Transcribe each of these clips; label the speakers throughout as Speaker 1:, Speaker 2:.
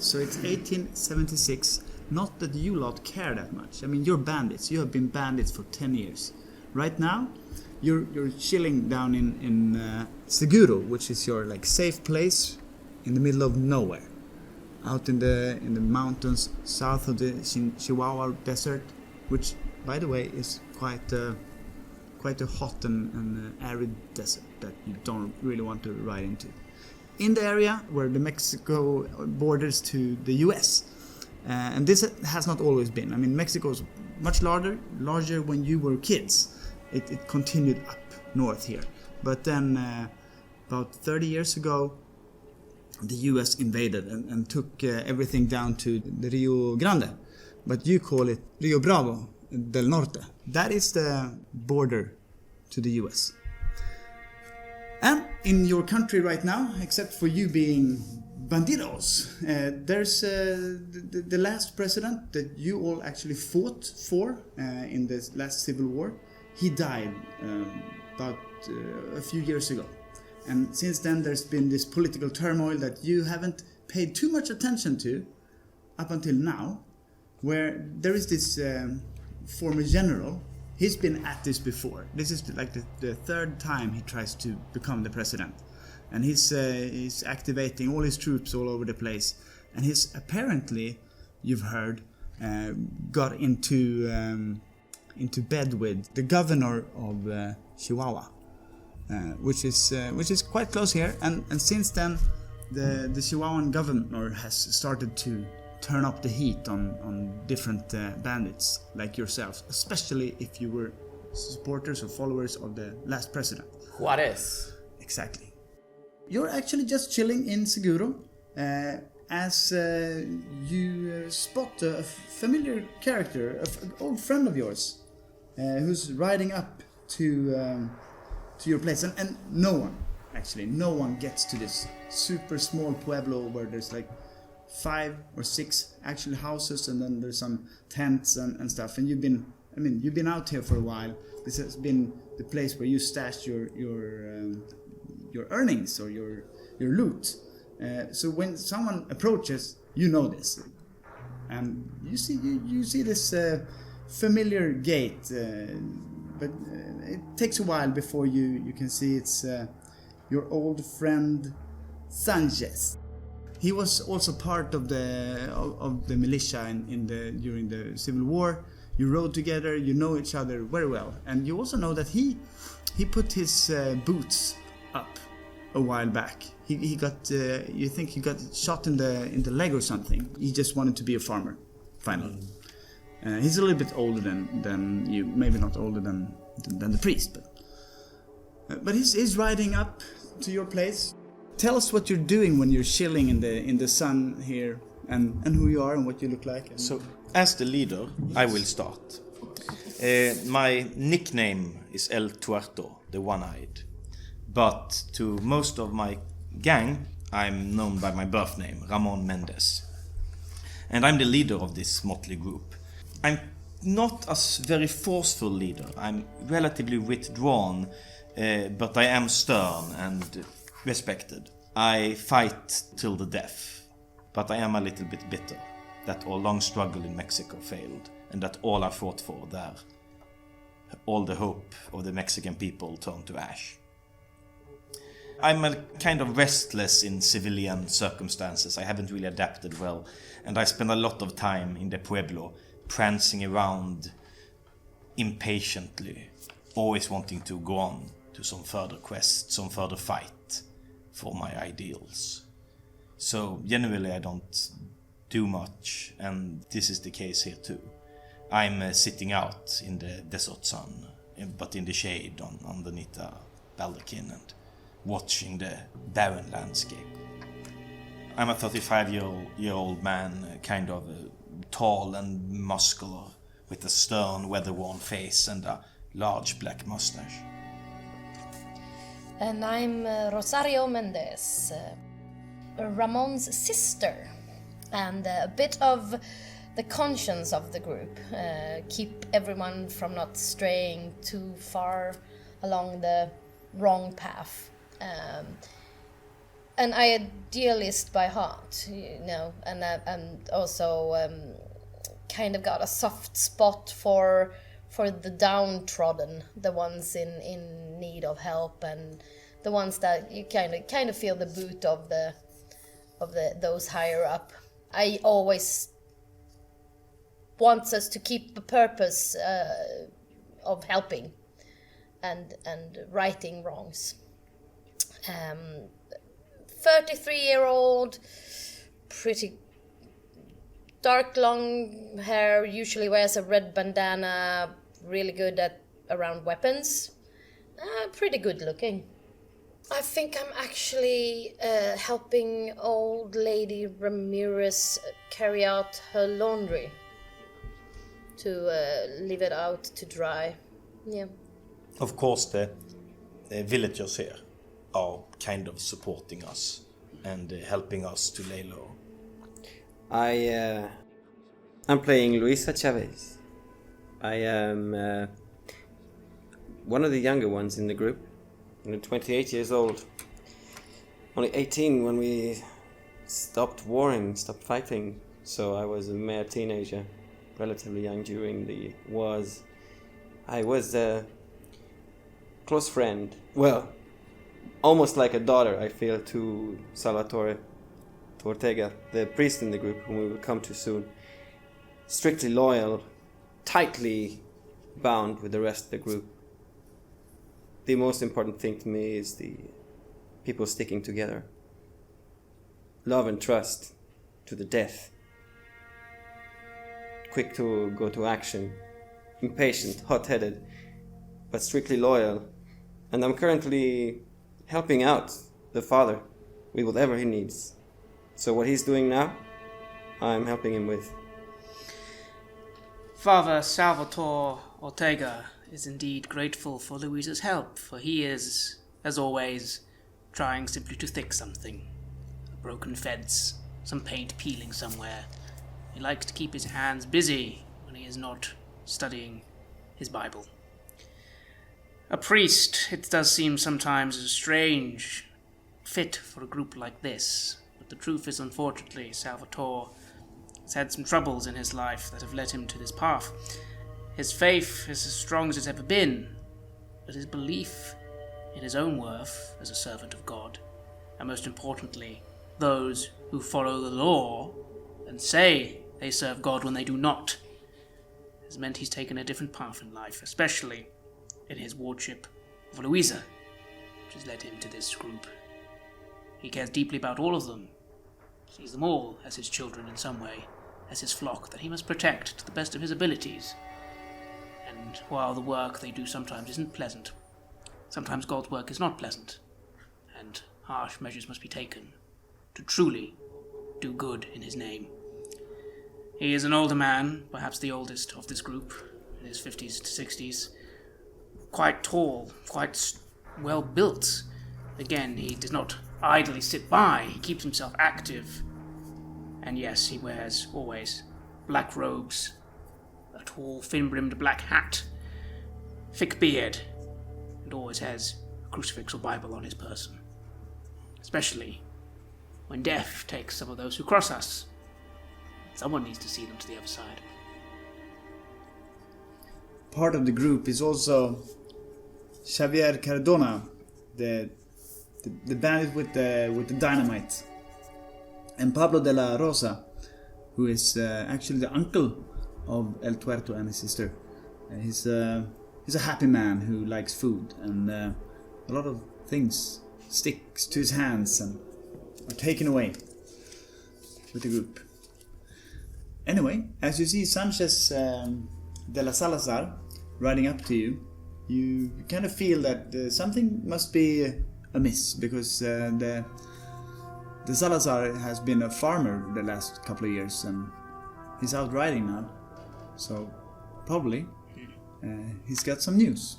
Speaker 1: So it's 1876. Not that you lot care that much. I mean, you're bandits. You have been bandits for 10 years. Right now, you're chilling down in Seguro, which is your like safe place in the middle of nowhere, out in the mountains south of the Chihuahua Desert, which, by the way, is quite a hot and arid desert that you don't really want to ride into. In the area where the Mexico borders to the US. And this has not always been. I mean, Mexico is much larger when you were kids. It continued up north here. But then about 30 years ago, the US invaded and took everything down to the Rio Grande. But you call it Rio Bravo del Norte. That is the border to the US. And in your country right now, except for you being bandidos, there's the last president that you all actually fought for in this last civil war. He died about a few years ago. And since then there's been this political turmoil that you haven't paid too much attention to up until now, where there is this former general. He's been at this before. This is like the third time he tries to become the president. And he's activating all his troops all over the place. And he's apparently, you've heard, got into bed with the governor of Chihuahua, which is quite close here. And since then, the Chihuahuan governor has started to turn up the heat on different bandits like yourselves, especially if you were supporters or followers of the last president.
Speaker 2: Juarez.
Speaker 1: Exactly. You're actually just chilling in Seguro as you spot a familiar character, an old friend of yours, who's riding up to your place. And no one gets to this super small pueblo where there's like 5 or 6 actual houses, and then there's some tents and stuff. And you've been out here for a while. This has been the place where you stashed your earnings or your loot. So when someone approaches, you know this, and you see this familiar gate, but it takes a while before you can see it's your old friend Sanchez. He was also part of the militia during the Civil War. You rode together, you know each other very well, and you also know that he put his boots up a while back. He got you think he got shot in the leg or something. He just wanted to be a farmer, finally. He's a little bit older than you, maybe not older than the priest, but he's riding up to your place. Tell us what you're doing when you're chilling in the sun here, and who you are and what you look like.
Speaker 3: So, as the leader, I will start. My nickname is El Tuerto, the one-eyed. But to most of my gang, I'm known by my birth name, Ramon Mendez. And I'm the leader of this motley group. I'm not a very forceful leader. I'm relatively withdrawn, but I am stern and respected. I fight till the death, but I am a little bit bitter that our long struggle in Mexico failed, and that all I fought for there, all the hope of the Mexican people, turned to ash. I'm a kind of restless in civilian circumstances. I haven't really adapted well, and I spend a lot of time in the pueblo, prancing around impatiently, always wanting to go on to some further quest, some further fight for my ideals. So generally I don't do much, and this is the case here too. I'm sitting out in the desert sun, but in the shade underneath a baldachin, and watching the barren landscape. I'm a 35-year-old man, kind of tall and muscular, with a stern, weather-worn face and a large black mustache.
Speaker 4: And I'm Rosario Mendez, Ramon's sister, and a bit of the conscience of the group. Keep everyone from not straying too far along the wrong path. an idealist by heart, you know, and also kind of got a soft spot for the downtrodden, the ones in need of help, and the ones that you kind of feel the boot of those higher up. I always want us to keep the purpose of helping and righting wrongs. 33-year-old, pretty dark long hair, usually wears a red bandana, really good at around weapons, pretty good looking. I think I'm actually helping old lady Ramirez carry out her laundry to leave it out to dry. Yeah.
Speaker 3: Of course, the villagers here are kind of supporting us and helping us to lay low.
Speaker 2: I'm playing Luisa Chavez. I am one of the younger ones in the group. I'm 28 years old. Only 18 when we stopped warring, stopped fighting. So I was a mere teenager, relatively young during the wars. I was a close friend. Well, almost like a daughter, I feel, to Salvatore Ortega, the priest in the group, whom we will come to soon. Strictly loyal, tightly bound with the rest of the group. The most important thing to me is the people sticking together. Love and trust to the death. Quick to go to action. Impatient, hot-headed, but strictly loyal. And I'm currently helping out the father with whatever he needs. So what he's doing now, I'm helping him with.
Speaker 5: Father Salvatore Ortega is indeed grateful for Luisa's help, for he is, as always, trying simply to fix something. A broken fence, some paint peeling somewhere. He likes to keep his hands busy when he is not studying his Bible. A priest, it does seem sometimes a strange fit for a group like this, but the truth is, unfortunately, Salvatore has had some troubles in his life that have led him to this path. His faith is as strong as it's ever been, but his belief in his own worth as a servant of God, and most importantly, those who follow the law and say they serve God when they do not, has meant he's taken a different path in life, especially in his wardship of Luisa, which has led him to this group. He cares deeply about all of them, sees them all as his children in some way, as his flock that he must protect to the best of his abilities. And while the work they do sometimes isn't pleasant, sometimes God's work is not pleasant, and harsh measures must be taken to truly do good in his name. He is an older man, perhaps the oldest of this group, in his 50s to 60s, quite tall, quite well built. Again, he does not idly sit by, he keeps himself active. And yes, he wears, always, black robes, a tall, thin-brimmed black hat, thick beard, and always has a crucifix or Bible on his person. Especially when death takes some of those who cross us. Someone needs to see them to the other side.
Speaker 1: Part of the group is also Xavier Cardona, the bandit with the dynamite, and Pablo de la Rosa, who is actually the uncle of El Tuerto and his sister. He's a happy man who likes food, and a lot of things sticks to his hands and are taken away with the group. Anyway, as you see Sanchez de la Salazar riding up to you, you kind of feel that something must be amiss, because the Salazar has been a farmer the last couple of years and he's out riding now, so probably he's got some news.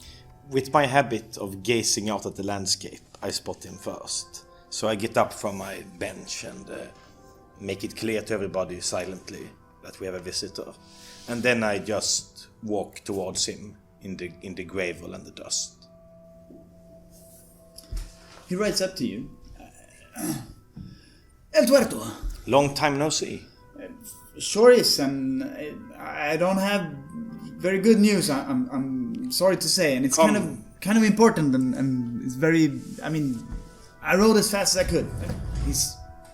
Speaker 3: With my habit of gazing out at the landscape, I spot him first. So I get up from my bench and make it clear to everybody silently that we have a visitor. And then I just walk towards him in the gravel and the dust.
Speaker 1: He rides up to you. El Tuerto.
Speaker 3: Long time no see.
Speaker 1: Sure is, and I don't have very good news. I'm sorry to say, and it's kind of important, and it's very. I mean, I rode as fast as I could. He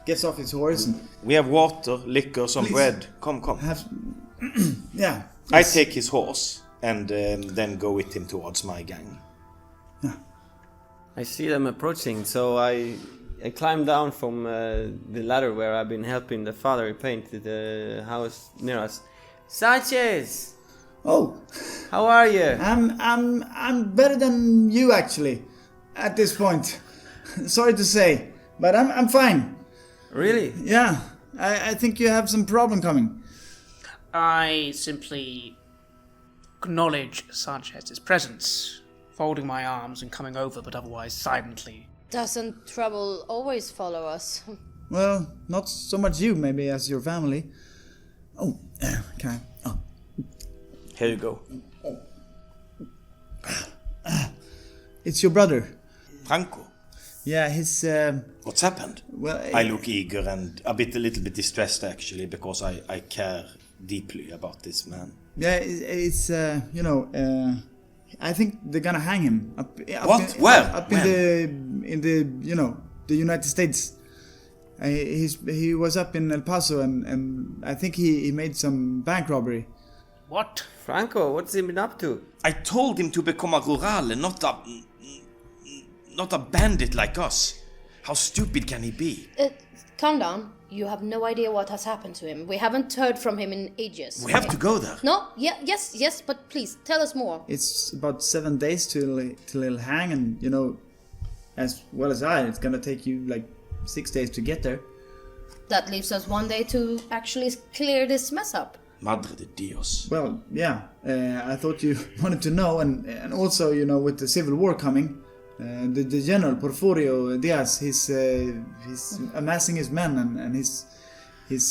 Speaker 1: gets off his horse and
Speaker 3: We have water, liquor, some
Speaker 1: Please.
Speaker 3: bread. Come.
Speaker 1: yeah.
Speaker 3: I take his horse and then go with him towards my gang.
Speaker 2: I see them approaching, so I climb down from the ladder where I've been helping the father paint the house near us. Sanchez,
Speaker 1: Oh,
Speaker 2: how are you?
Speaker 1: I'm better than you actually, at this point. Sorry to say, but I'm fine.
Speaker 2: Really?
Speaker 1: Yeah, I think you have some problem coming.
Speaker 5: I simply acknowledge Sanchez's presence, folding my arms and coming over, but otherwise silently.
Speaker 4: Doesn't trouble always follow us?
Speaker 1: Well, not so much you, maybe, as your family. Oh, can I? Oh,
Speaker 3: Here you go.
Speaker 1: it's your brother.
Speaker 3: Franco,
Speaker 1: Yeah, his.
Speaker 3: what's happened?
Speaker 1: Well,
Speaker 3: I look eager and a little bit distressed actually, because I care deeply about this man.
Speaker 1: Yeah, it's you know. I think they're gonna hang him. Up
Speaker 3: What?
Speaker 1: In,
Speaker 3: Where?
Speaker 1: Up
Speaker 3: When?
Speaker 1: in the you know the United States. He was up in El Paso and I think he made some bank robbery.
Speaker 5: What?
Speaker 2: Franco, what's he been up to?
Speaker 3: I told him to become a rurale, not a bandit like us. How stupid can he be?
Speaker 4: Calm down. You have no idea what has happened to him. We haven't heard from him in ages.
Speaker 3: We have to go there.
Speaker 4: No? Yes, but please, tell us more.
Speaker 1: It's about 7 days till he'll hang, and you know, as well as it's gonna take you like 6 days to get there.
Speaker 4: That leaves us 1 day to actually clear this mess up.
Speaker 3: Madre de Dios.
Speaker 1: Well, yeah, I thought you wanted to know, and also, you know, with the civil war coming, the general Porfirio Diaz, he's amassing his men, and he's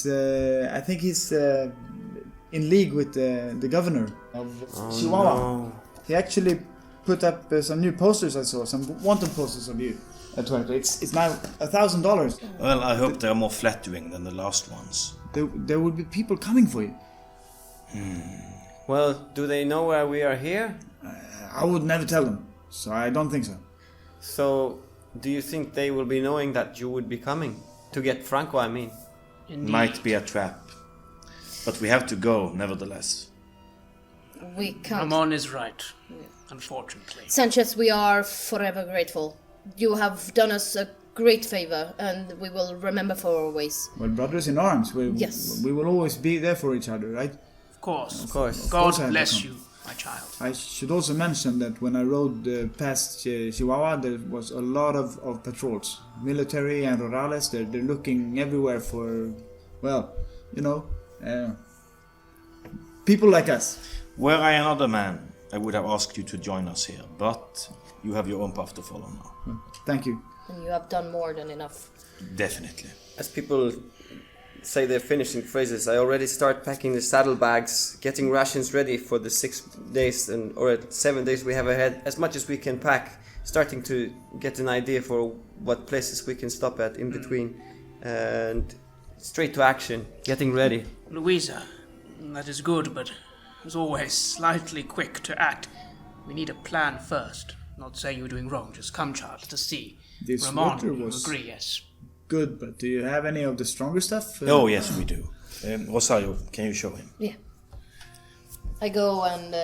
Speaker 1: I think he's in league with the governor of Chihuahua.
Speaker 2: No.
Speaker 1: He actually put up some new posters. I saw some wanted posters of you at Tuerto. It's now $1,000.
Speaker 3: Well, I hope they are more flattering than the last ones.
Speaker 1: There will be people coming for you.
Speaker 2: Well, do they know where we are here?
Speaker 1: I would never tell them, so I don't think so.
Speaker 2: So, do you think they will be knowing that you would be coming? To get Franco, I mean.
Speaker 5: Indeed.
Speaker 3: Might be a trap. But we have to go, nevertheless.
Speaker 4: We can't.
Speaker 5: Ramon is right, unfortunately.
Speaker 4: Sanchez, we are forever grateful. You have done us a great favor, and we will remember for always.
Speaker 1: Well, brothers in arms,
Speaker 4: Yes.
Speaker 1: we will always be there for each other, right?
Speaker 5: Of course.
Speaker 2: Of course.
Speaker 5: God
Speaker 1: course I have
Speaker 5: bless
Speaker 1: to come.
Speaker 5: you, my child.
Speaker 1: I should also mention that when I rode past Chihuahua, there was a lot of patrols. Military and rurales, they're looking everywhere for, well, you know, people like us.
Speaker 3: Were I another man, I would have asked you to join us here, but you have your own path to follow now.
Speaker 1: Well, thank you.
Speaker 4: And you have done more than enough.
Speaker 3: Definitely.
Speaker 2: As people say their finishing phrases, I already start packing the saddlebags, getting rations ready for the 6 days or 7 days we have ahead, as much as we can pack, starting to get an idea for what places we can stop at in between, and straight to action, getting ready.
Speaker 5: Louisa, that is good, but as always, slightly quick to act. We need a plan first. Not saying you're doing wrong, just come, child, let us see.
Speaker 1: This
Speaker 5: Ramon,
Speaker 1: water
Speaker 5: you
Speaker 1: was
Speaker 5: agree, yes.
Speaker 1: good, but do you have any of the stronger stuff?
Speaker 3: Oh, yes, we do. Rosario, can you show him?
Speaker 4: Yeah. I go and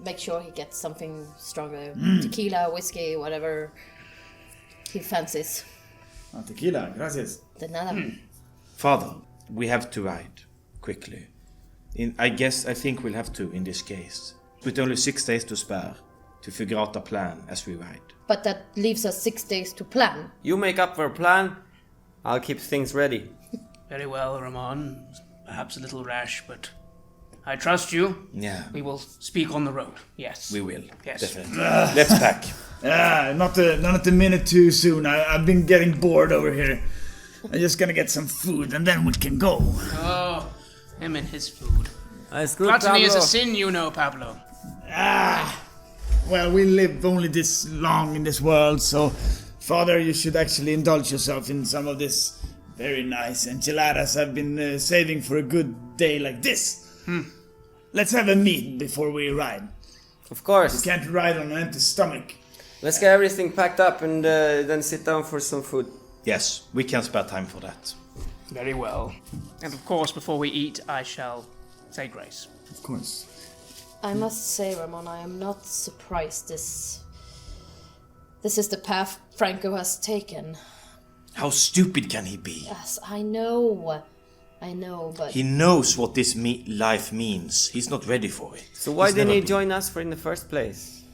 Speaker 4: make sure he gets something stronger. Tequila, whiskey, whatever he fancies.
Speaker 1: Tequila, gracias.
Speaker 4: De nada.
Speaker 3: Father, we have to ride quickly. I think we'll have to in this case. With only 6 days to spare to figure out a plan as we ride.
Speaker 4: But that leaves us 6 days to plan.
Speaker 2: You make up for a plan, I'll keep things ready.
Speaker 5: Very well, Ramon. Perhaps a little rash, but I trust you.
Speaker 3: Yeah,
Speaker 5: We will speak on the road, yes.
Speaker 3: we will.
Speaker 5: Yes.
Speaker 3: Definitely. Let's pack.
Speaker 1: Not a minute too soon. I've been getting bored over here. I'm just gonna get some food and then we can go.
Speaker 5: Oh, him and his food.
Speaker 2: It's good,
Speaker 5: Gluttony is a
Speaker 2: Pablo.
Speaker 5: sin, you know, Pablo.
Speaker 1: Well, we live only this long in this world, so Father, you should actually indulge yourself in some of this Very nice enchiladas. I've been saving for a good day like this. Let's have a meet before we ride.
Speaker 2: Of course.
Speaker 1: You can't ride on an empty stomach.
Speaker 2: Let's get everything packed up and then sit down for some food.
Speaker 3: Yes, we can spare time for that.
Speaker 5: Very well. And of course, before we eat, I shall say grace.
Speaker 1: Of course.
Speaker 4: I must say, Ramon, I am not surprised this is the path Franco has taken.
Speaker 3: How stupid can he be?
Speaker 4: Yes, I know, but...
Speaker 3: He knows what this life means. He's not ready for it.
Speaker 2: So why
Speaker 3: He's
Speaker 2: didn't
Speaker 3: never
Speaker 2: he
Speaker 3: been.
Speaker 2: join us in the first place?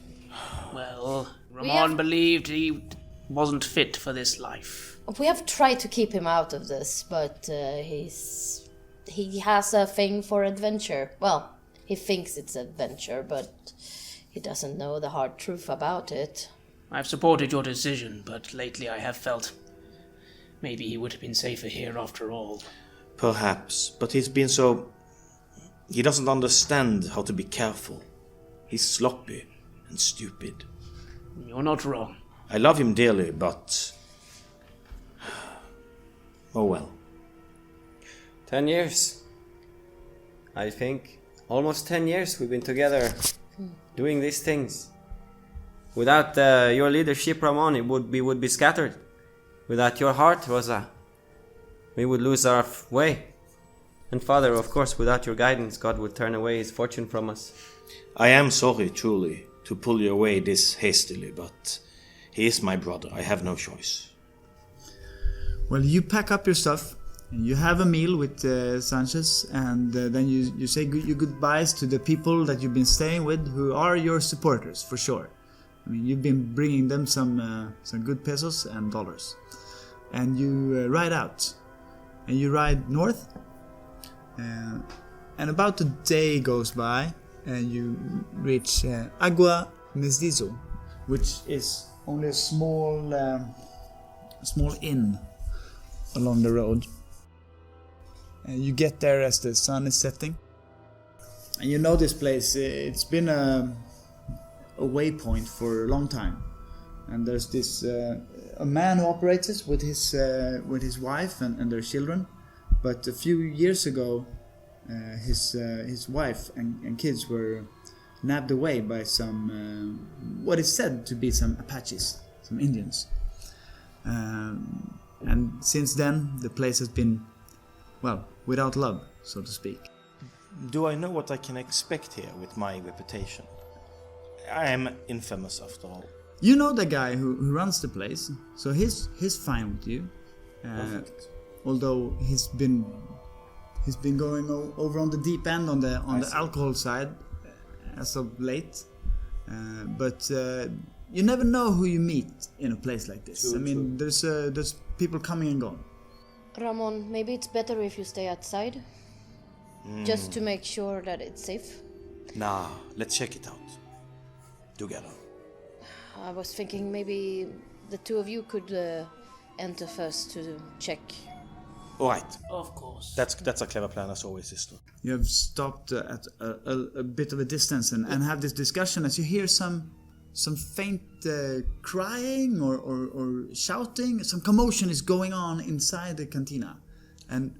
Speaker 5: Well, Ramon believed he wasn't fit for this life.
Speaker 4: We have tried to keep him out of this, but he has a thing for adventure. Well, he thinks it's adventure, but he doesn't know the hard truth about it.
Speaker 5: I've supported your decision, but lately I have felt maybe he would have been safer here after all.
Speaker 3: Perhaps, but he's been so... He doesn't understand how to be careful. He's sloppy and stupid.
Speaker 5: You're not wrong.
Speaker 3: I love him dearly, but... Oh well.
Speaker 2: 10 years. I think. Almost 10 years we've been together doing these things. Without your leadership, Ramon, we would be scattered. Without your heart, Rosa, we would lose our way. And Father, of course, without your guidance, God would turn away his fortune from us.
Speaker 3: I am sorry, truly, to pull you away this hastily, but he is my brother. I have no choice.
Speaker 1: Well, you pack up your stuff, and you have a meal with Sanchez, and then you say your goodbyes to the people that you've been staying with, who are your supporters, for sure. I mean, you've been bringing them some good pesos and dollars. And you ride out. And you ride north. And about a day goes by, and you reach Agua Mestizo, which is only a small inn along the road. And you get there as the sun is setting. And you know this place, it's been a waypoint for a long time. And there's this a man who operates it with his wife and their children. But a few years ago, his wife and kids were nabbed away by some what is said to be some Apaches, some Indians. And since then, the place has been, well, without love, so to speak.
Speaker 3: Do I know what I can expect here with my reputation? I am infamous after all.
Speaker 1: You know the guy who runs the place, so he's fine with you. Although he's been going over on the deep end on the alcohol side as of late. But you never know who you meet in a place like this.
Speaker 3: True,
Speaker 1: I mean, there's people coming and going.
Speaker 4: Ramon, maybe it's better if you stay outside. Just to make sure that it's safe.
Speaker 3: Nah, let's check it out. Together.
Speaker 4: I was thinking maybe the two of you could enter first to check.
Speaker 3: Alright,
Speaker 5: Of course.
Speaker 3: that's a clever plan as always, sister.
Speaker 1: You have stopped at a bit of a distance and have this discussion as you hear some faint crying or shouting. Some commotion is going on inside the cantina, and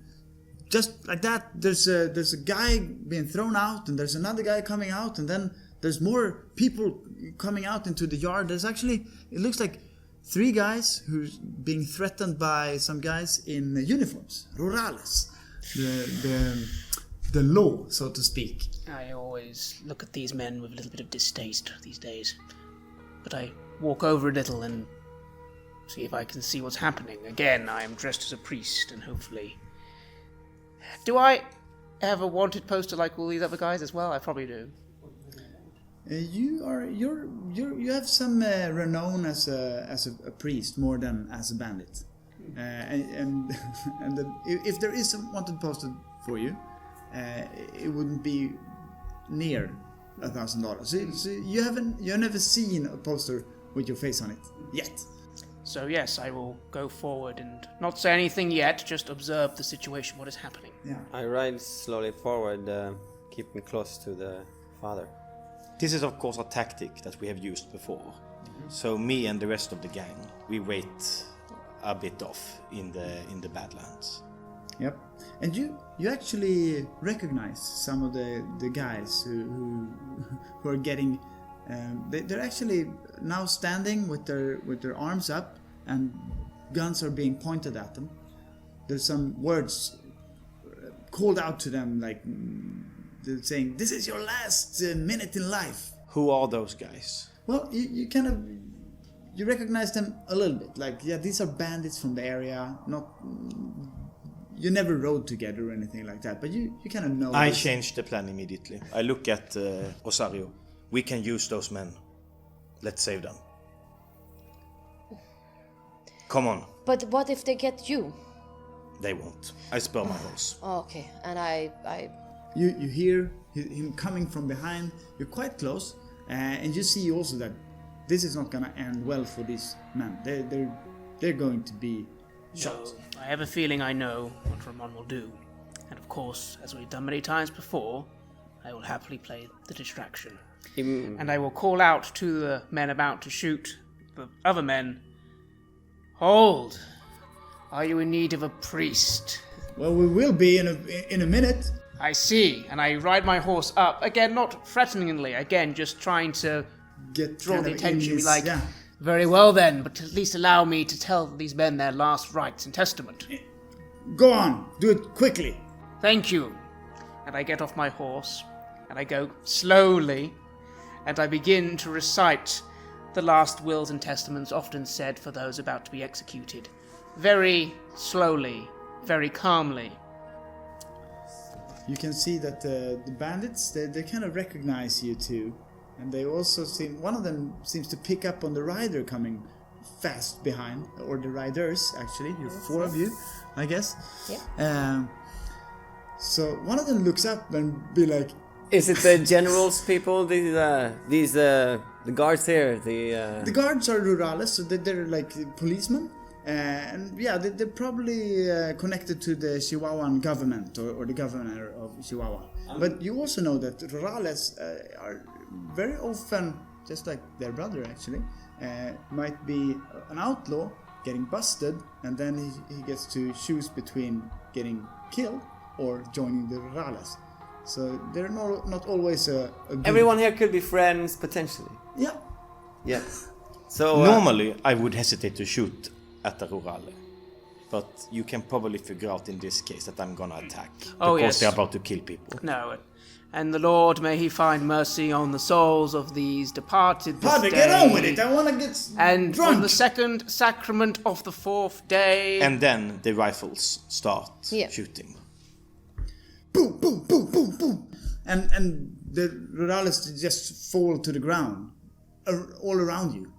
Speaker 1: just like that, there's a guy being thrown out, and there's another guy coming out, and then there's more people coming out into the yard. There's actually, it looks like 3 guys who's being threatened by some guys in uniforms, rurales, the law, so to speak.
Speaker 5: I always look at these men with a little bit of distaste these days. But I walk over a little and see if I can see what's happening. Again, I am dressed as a priest, and hopefully... Do I have a wanted poster like all these other guys as well? I probably do.
Speaker 1: You have some renown as a priest more than as a bandit, and if there is a wanted poster for you, it wouldn't be near $1,000. So you've never seen a poster with your face on it yet.
Speaker 5: So yes, I will go forward and not say anything yet, just observe the situation, what is happening.
Speaker 1: Yeah.
Speaker 2: I ride slowly forward, keeping close to the father.
Speaker 3: This is of course a tactic that we have used before. So me and the rest of the gang, we wait a bit off in the Badlands.
Speaker 1: Yep. And you actually recognize some of the guys who are getting. They're actually now standing with their arms up and guns are being pointed at them. There's some words called out to them, like they're saying, "This is your last minute in life."
Speaker 3: Who are those guys?
Speaker 1: Well, you kind of you recognize them a little bit. Like, yeah, these are bandits from the area. Not you never rode together or anything like that, but you kind of know.
Speaker 3: I changed the plan immediately. I look at Osario. We can use those men. Let's save them. Come on.
Speaker 4: But what if they get you?
Speaker 3: They won't. I spur my horse.
Speaker 4: Oh, okay, and I
Speaker 1: You hear him coming from behind. You're quite close, and you see also that this is not gonna end well for these men. They're going to be shot.
Speaker 5: So, I have a feeling I know what Ramon will do. And of course, as we've done many times before, I will happily play the distraction. And I will call out to the men about to shoot the other men, "Hold! Are you in need of a priest?"
Speaker 1: Well, we will be in a minute.
Speaker 5: I see, and I ride my horse up, again not threateningly, again just trying to
Speaker 1: Get
Speaker 5: draw
Speaker 1: kind
Speaker 5: the
Speaker 1: of
Speaker 5: attention,
Speaker 1: in
Speaker 5: be
Speaker 1: his-
Speaker 5: like,
Speaker 1: yeah.
Speaker 5: "Very well then, but at least allow me to tell these men their last rites and testament."
Speaker 1: Go on, do it quickly.
Speaker 5: "Thank you." And I get off my horse, and I go slowly, and I begin to recite the last wills and testaments often said for those about to be executed. Very slowly, very calmly.
Speaker 1: You can see that the bandits, they kind of recognize you too. And they also seem, one of them seems to pick up on the rider coming fast behind, or the riders actually, you're four of you, I guess.
Speaker 4: Yeah.
Speaker 1: So one of them looks up and be like,
Speaker 2: Is it the generals people? The guards here?
Speaker 1: the guards are rurales, so they're like policemen. And yeah, they're probably connected to the Chihuahuan government or the governor of Chihuahua. But you also know that rurales are very often, just like their brother actually, might be an outlaw getting busted, and then he gets to choose between getting killed or joining the rurales. So they're not always a good...
Speaker 2: Everyone here could be friends, potentially.
Speaker 1: Yeah.
Speaker 2: Yeah. So
Speaker 3: Normally, I would hesitate to shoot at the rurale. But you can probably figure out in this case that I'm gonna attack.
Speaker 5: Oh,
Speaker 3: because
Speaker 5: yes.
Speaker 3: they're about to kill people.
Speaker 5: No, and the Lord, may he find mercy on the souls of these departed this
Speaker 1: Padre,
Speaker 5: day.
Speaker 1: get on with it! I wanna get
Speaker 5: And
Speaker 1: drunk!
Speaker 5: on the second sacrament of the fourth day...
Speaker 3: And then the rifles start
Speaker 4: Yeah.
Speaker 3: shooting.
Speaker 1: Boom, boom, boom, boom, boom. And the rurales just fall to the ground all around you.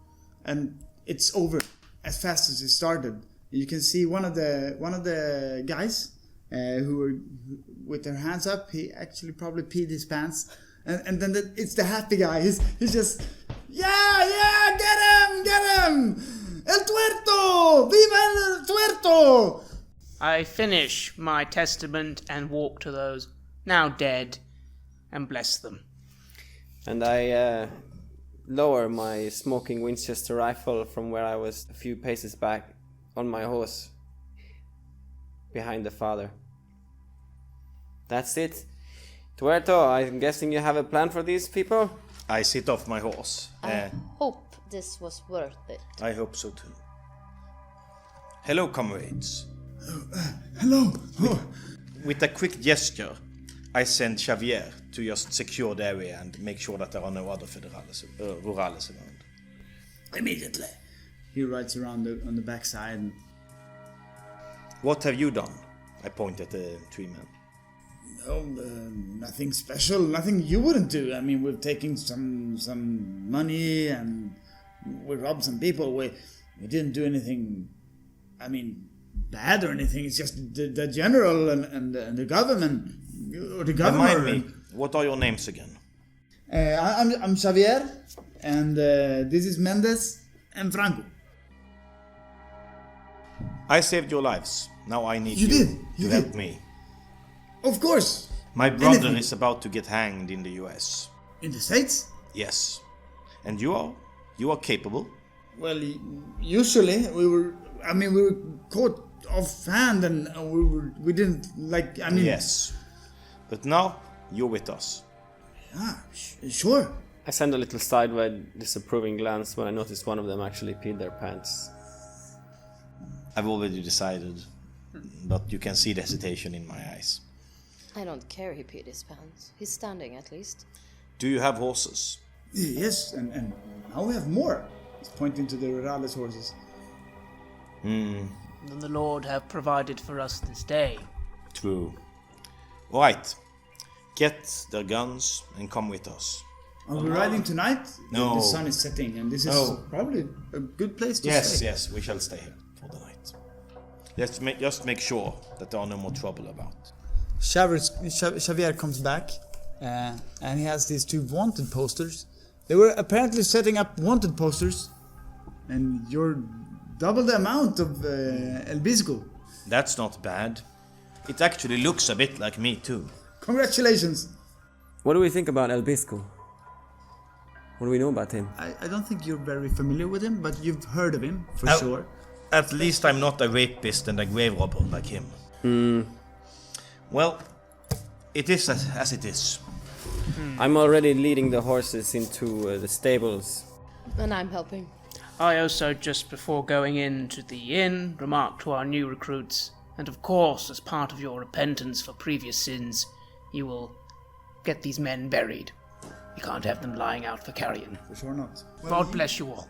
Speaker 1: And it's over as fast as it started. You can see one of the guys who were with their hands up. He actually probably peed his pants, and then it's the happy guy. He's just yeah, get him, El Tuerto, viva el Tuerto.
Speaker 5: I finish my testament and walk to those now dead and bless them.
Speaker 2: And I lower my smoking Winchester rifle from where I was a few paces back on my horse behind the father. That's it. Tuerto, I'm guessing you have a plan for these people?
Speaker 3: I sit off my horse.
Speaker 4: I hope this was worth it.
Speaker 3: I hope so too. Hello, comrades.
Speaker 1: Hello. Oh.
Speaker 3: With a quick gesture, I send Xavier to just secure the area and make sure that there are no other rurales around.
Speaker 1: Immediately. He rides around on the backside. And
Speaker 3: What have you done? I point at the three men.
Speaker 1: oh, nothing special. Nothing you wouldn't do. I mean, we've taken some money and we robbed some people. We didn't do anything. I mean, bad or anything. It's just the general and the government or the governor.
Speaker 3: Remind me, what are your names again?
Speaker 1: I'm Xavier, and this is Mendes and Franco.
Speaker 3: I saved your lives. Now I need
Speaker 1: You
Speaker 3: you,
Speaker 1: did.
Speaker 3: to
Speaker 1: You
Speaker 3: help
Speaker 1: did.
Speaker 3: me.
Speaker 1: Of course.
Speaker 3: My brother
Speaker 1: Anything.
Speaker 3: is about to get hanged in the US.
Speaker 1: In the States?
Speaker 3: Yes. And you are capable.
Speaker 1: Well, usually we were I mean, we were caught off-hand and we didn't, like, I mean...
Speaker 3: Yes. But now, you're with us.
Speaker 1: Yeah, sure.
Speaker 2: I send a little sidewise disapproving glance when I noticed one of them actually peed their pants.
Speaker 3: I've already decided, but you can see the hesitation in my eyes.
Speaker 4: I don't care he peed his pants. He's standing at least.
Speaker 3: Do you have horses?
Speaker 1: Yes, and now we have more. He's pointing to the Rurales horses.
Speaker 5: Then the Lord have provided for us this day.
Speaker 3: True. Alright. Get their guns and come with us.
Speaker 1: Are we riding tonight?
Speaker 3: No.
Speaker 1: The sun is setting and this is probably a good place to stay.
Speaker 3: Yes, we shall stay here for the night. Just make sure that there are no more trouble about.
Speaker 1: Xavier comes back and he has these 2 wanted posters. They were apparently setting up wanted posters and you're double the amount of El Bisco.
Speaker 3: That's not bad. It actually looks a bit like me too.
Speaker 1: Congratulations!
Speaker 2: What do we think about El Bisco? What do we know about him?
Speaker 1: I don't think you're very familiar with him, but you've heard of him, for sure.
Speaker 3: At least I'm not a rapist and a grave robber like him. Well, it is as it is.
Speaker 2: I'm already leading the horses into the stables.
Speaker 4: And I'm helping.
Speaker 5: I also, just before going into the inn, remarked to our new recruits, and of course, as part of your repentance for previous sins, you will get these men buried. You can't have them lying out for carrion.
Speaker 1: For sure not.
Speaker 5: God bless you all.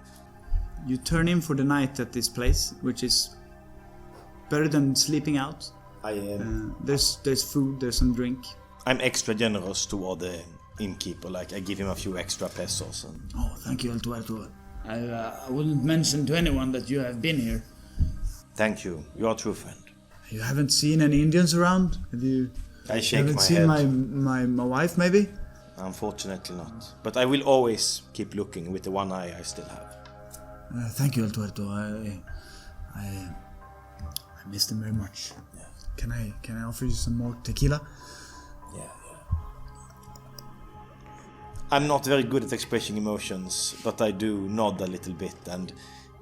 Speaker 1: You turn in for the night at this place, which is better than sleeping out. There's food, there's some drink.
Speaker 3: I'm extra generous toward the innkeeper, like I give him a few extra pesos. And...
Speaker 1: Oh, thank you, El Tuerto. I wouldn't mention to anyone that you have been here.
Speaker 3: Thank you, you're a true friend.
Speaker 1: You haven't seen any Indians around?
Speaker 3: I shake
Speaker 1: haven't
Speaker 3: my
Speaker 1: seen
Speaker 3: head.
Speaker 1: my wife, maybe?
Speaker 3: Unfortunately not. But I will always keep looking with the one eye I still have.
Speaker 1: Thank you, El Tuerto. I miss them very much.
Speaker 3: Yeah.
Speaker 1: Can I offer you some more tequila?
Speaker 3: Yeah. I'm not very good at expressing emotions, but I do nod a little bit and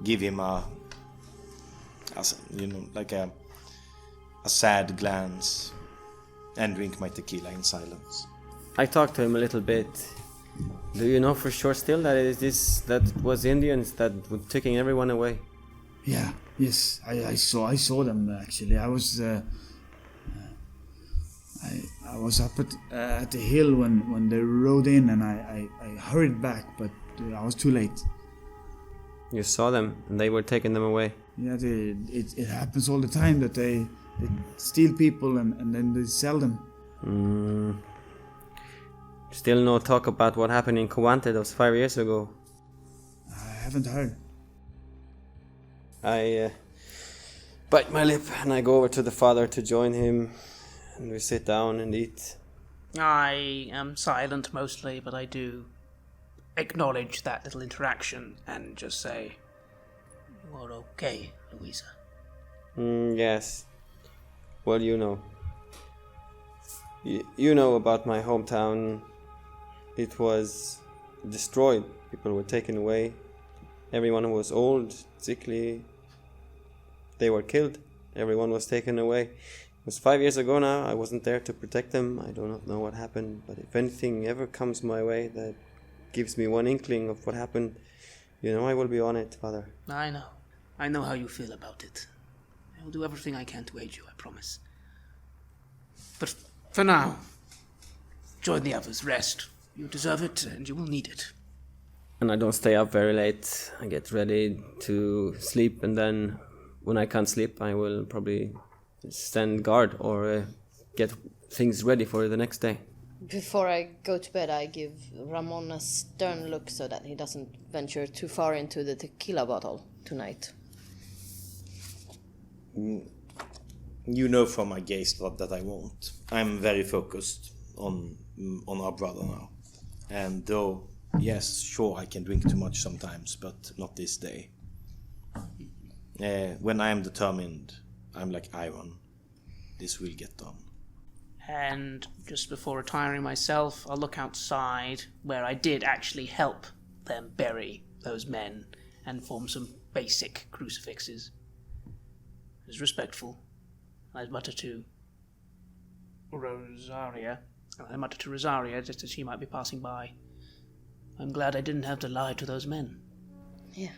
Speaker 3: give him a sad glance and drink my tequila in silence.
Speaker 2: I talked to him a little bit. Do you know for sure still that was Indians that were taking everyone away?
Speaker 1: Yeah, yes, I saw them actually. I was up at the hill when they rode in, and I hurried back, but I was too late.
Speaker 2: You saw them, and they were taking them away.
Speaker 1: Yeah, it happens all the time that they steal people and then they sell them.
Speaker 2: Still no talk about what happened in Covante those 5 years ago.
Speaker 1: I haven't heard.
Speaker 2: I bite my lip and I go over to the father to join him, and we sit down and eat.
Speaker 5: I am silent mostly, but I do acknowledge that little interaction and just say, "You are okay, Louisa."
Speaker 2: Yes. Well, you know. You know about my hometown. It was destroyed. People were taken away. Everyone who was old, sickly, they were killed. Everyone was taken away. It was 5 years ago now. I wasn't there to protect them. I do not know what happened. But if anything ever comes my way that gives me one inkling of what happened, I will be on it, Father.
Speaker 5: I know. I know how you feel about it. I will do everything I can to aid you, I promise. But for now, join the others. Rest. You deserve it, and you will need it.
Speaker 2: And I don't stay up very late. I get ready to sleep, and then when I can't sleep, I will probably stand guard or get things ready for the next day.
Speaker 4: Before I go to bed, I give Ramon a stern look so that he doesn't venture too far into the tequila bottle tonight.
Speaker 3: You know from my gaze that I won't. I'm very focused on our brother now. And though, yes, sure, I can drink too much sometimes, but not this day. When I am determined, I'm like iron. This will get done.
Speaker 5: And just before retiring myself, I'll look outside where I did actually help them bury those men and form some basic crucifixes. is respectful. I mutter to Rosaria. I mutter to Rosaria just as she might be passing by. I'm glad I didn't have to lie to those men.
Speaker 4: Yeah.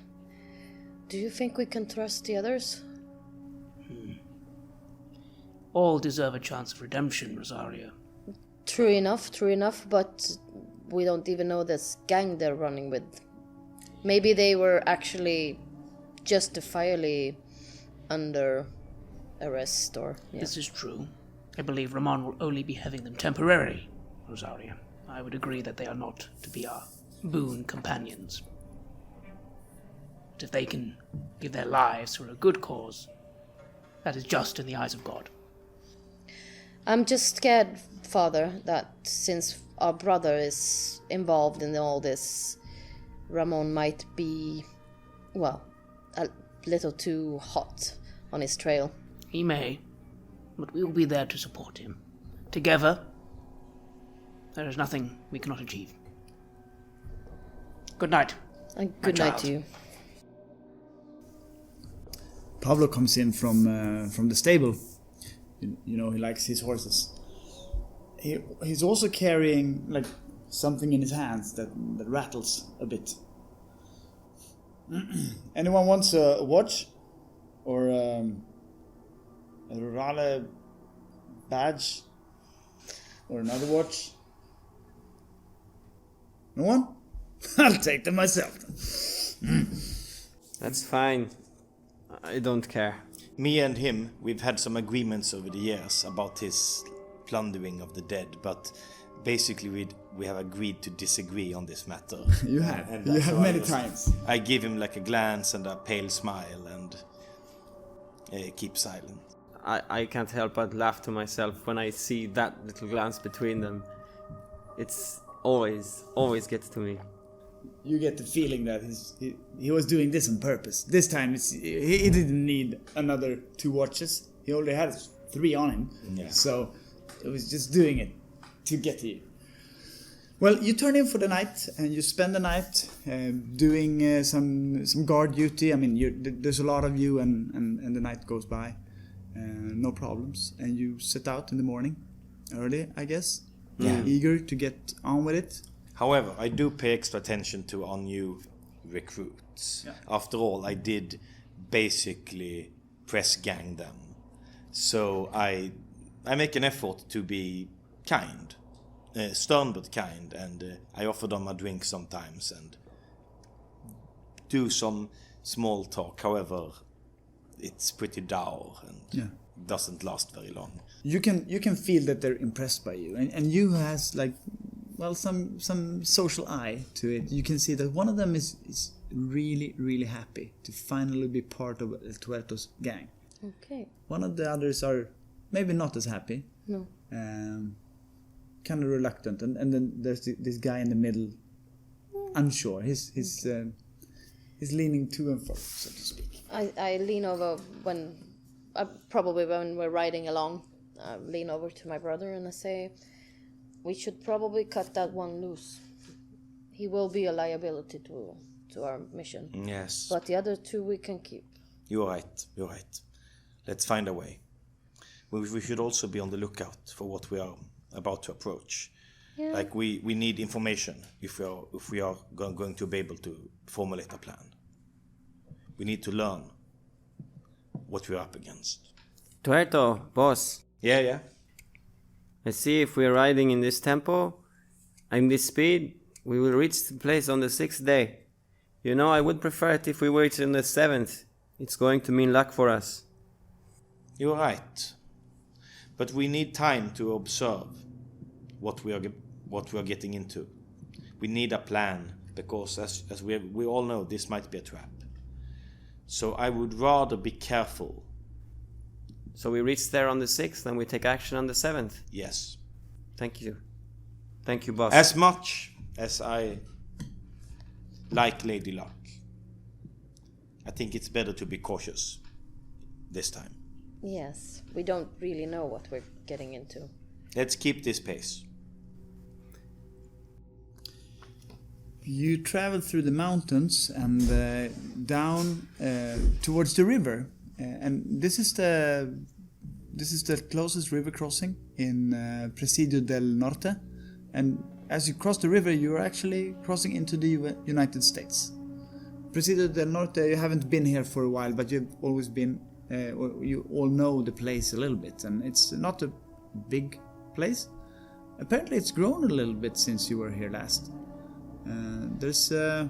Speaker 4: Do you think we can trust the others?
Speaker 5: All deserve a chance of redemption, Rosaria.
Speaker 4: True enough, but we don't even know this gang they're running with. Maybe they were actually justifiably under arrest or... Yeah.
Speaker 5: This is true. I believe Ramon will only be having them temporarily, Rosaria. I would agree that they are not to be our boon companions. But if they can give their lives for a good cause, that is just in the eyes of God.
Speaker 4: I'm just scared, Father, that since our brother is involved in all this, Ramon might be, well, a little too hot on his trail.
Speaker 5: He may, but we will be there to support him. Together, there is nothing we cannot achieve. Good night.
Speaker 4: And good night to you.
Speaker 1: Pablo comes in from the stable. You know, he likes his horses. He's also carrying like something in his hands that rattles a bit. Anyone wants a watch or a Rale badge or another watch? No one? I'll take them myself.
Speaker 2: That's fine. I don't care.
Speaker 3: Me and him, we've had some agreements over the years about his plundering of the dead, but basically we have agreed to disagree on this matter.
Speaker 1: You have.
Speaker 3: And
Speaker 1: You
Speaker 3: that's
Speaker 1: have
Speaker 3: why
Speaker 1: many times.
Speaker 3: I give him like a glance and a pale smile and keep silent.
Speaker 2: I can't help but laugh to myself when I see that little glance between them. It's always gets to me.
Speaker 1: You get the feeling that he was doing this on purpose. This time he didn't need another 2 watches. He already had 3 on him.
Speaker 3: Yeah.
Speaker 1: So it was just doing it to get to you. Well, you turn in for the night and you spend the night doing some guard duty. I mean, there's a lot of you and the night goes by. No problems. And you set out in the morning early, I guess.
Speaker 3: Yeah.
Speaker 1: Eager to get on with it.
Speaker 3: However, I do pay extra attention to our new recruits.
Speaker 1: Yeah.
Speaker 3: After all, I did basically press gang them. So I make an effort to be kind. Stern but kind, and I offer them a drink sometimes and do some small talk. However, it's pretty dour and doesn't last very long.
Speaker 1: You can feel that they're impressed by you, and you has like, well, some social eye to it. You can see that one of them is really happy to finally be part of El Tuerto's gang.
Speaker 4: Okay.
Speaker 1: One of the others are maybe not as happy.
Speaker 4: No.
Speaker 1: Kind of reluctant, and then there's this guy in the middle, unsure. He's leaning to and fro, so to speak.
Speaker 4: I lean over probably when we're riding along. I lean over to my brother and I say, we should probably cut that one loose. He will be a liability to our mission.
Speaker 3: Yes.
Speaker 4: But the other 2 we can keep.
Speaker 3: You're right. Let's find a way. We should also be on the lookout for what we are about to approach.
Speaker 4: Yeah.
Speaker 3: Like we need information if we are going to be able to formulate a plan. We need to learn what we're up against.
Speaker 2: Tuerto, boss.
Speaker 3: Yeah.
Speaker 2: Let's see if we're riding in this tempo, in this speed, we will reach the place on the 6th day. You know, I would prefer it if we wait on the 7th. It's going to mean luck for us.
Speaker 3: You're right. But we need time to observe what we are getting into. We need a plan, because as we all know, this might be a trap. So I would rather be careful.
Speaker 2: So we reach there on the 6th and we take action on the 7th.
Speaker 3: Yes.
Speaker 2: Thank you. Thank you, boss.
Speaker 3: As much as I like Lady Luck, I think it's better to be cautious this time.
Speaker 4: Yes, we don't really know what we're getting into.
Speaker 3: Let's keep this pace.
Speaker 1: You travel through the mountains and down towards the river, and this is the closest river crossing in Presidio del Norte, and as you cross the river, you are actually crossing into the United States. Presidio del Norte, you haven't been here for a while, but you've always been, or you all know the place a little bit, and it's not a big place. Apparently it's grown a little bit since you were here last. There's a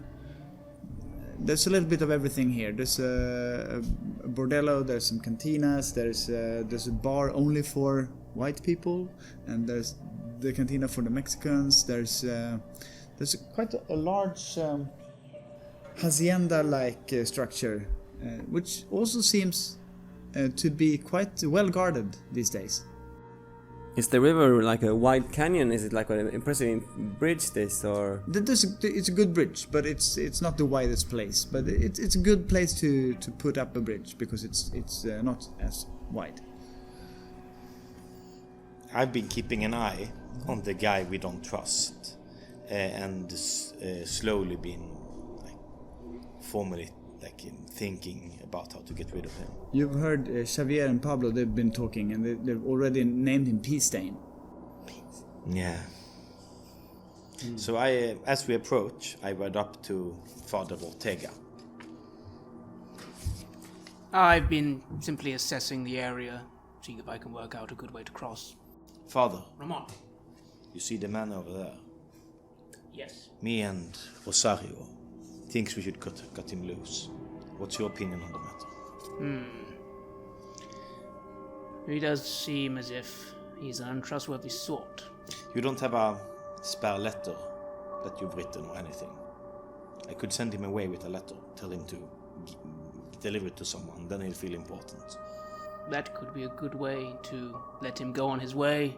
Speaker 1: little bit of everything here. There's a bordello, there's some cantinas, there's a bar only for white people, and there's the cantina for the Mexicans. There's quite a large hacienda-like structure, which also seems to be quite well guarded these days.
Speaker 2: Is the river like a wide canyon? Is it like an impressive bridge, this, or...?
Speaker 1: It's a good bridge, but it's not the widest place. But it's a good place to put up a bridge, because it's not as wide.
Speaker 3: I've been keeping an eye on the guy we don't trust, and slowly been formally thinking about how to get rid of him.
Speaker 1: You've heard Xavier and Pablo, they've been talking, and they've already named him Peace Stain.
Speaker 3: Yeah. So as we approach, I went up to Father Ortega.
Speaker 5: I've been simply assessing the area, seeing if I can work out a good way to cross.
Speaker 3: Father,
Speaker 5: Ramon.
Speaker 3: you see the man over there?
Speaker 5: Yes.
Speaker 3: Me and Rosario thinks we should cut him loose. What's your opinion on the matter?
Speaker 5: He does seem as if he's an untrustworthy sort.
Speaker 3: You don't have a spare letter that you've written or anything? I could send him away with a letter, tell him to deliver it to someone, then he'll feel important.
Speaker 5: That could be a good way to let him go on his way.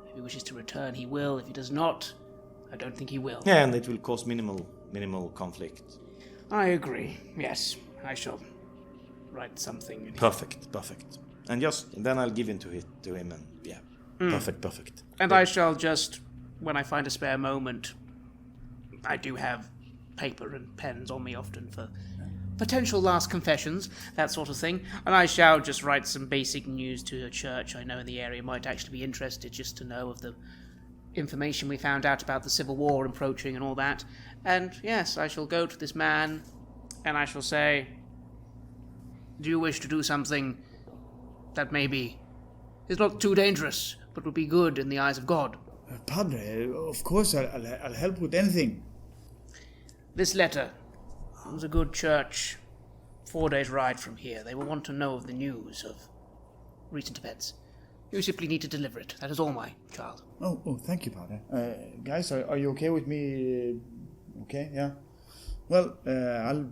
Speaker 5: If he wishes to return, he will. If he does not, I don't think he will.
Speaker 3: Yeah, and it will cause minimal conflict.
Speaker 5: I agree. Yes, I shall write something.
Speaker 3: Perfect. And then I'll give in to him, and yeah, perfect.
Speaker 5: And I shall just, when I find a spare moment, I do have paper and pens on me often for potential last confessions, that sort of thing, and I shall just write some basic news to a church I know in the area might actually be interested, just to know of the information we found out about the Civil War approaching and all that. And yes, I shall go to this man and I shall say, do you wish to do something that maybe is not too dangerous, but would be good in the eyes of God?
Speaker 1: Padre, of course I'll help with anything.
Speaker 5: This letter was a good church 4 days' ride from here. They will want to know of the news of recent events. You simply need to deliver it. That is all, my child.
Speaker 1: Oh, thank you, Padre. Guys, are you okay with me? Okay, yeah. Well, I'll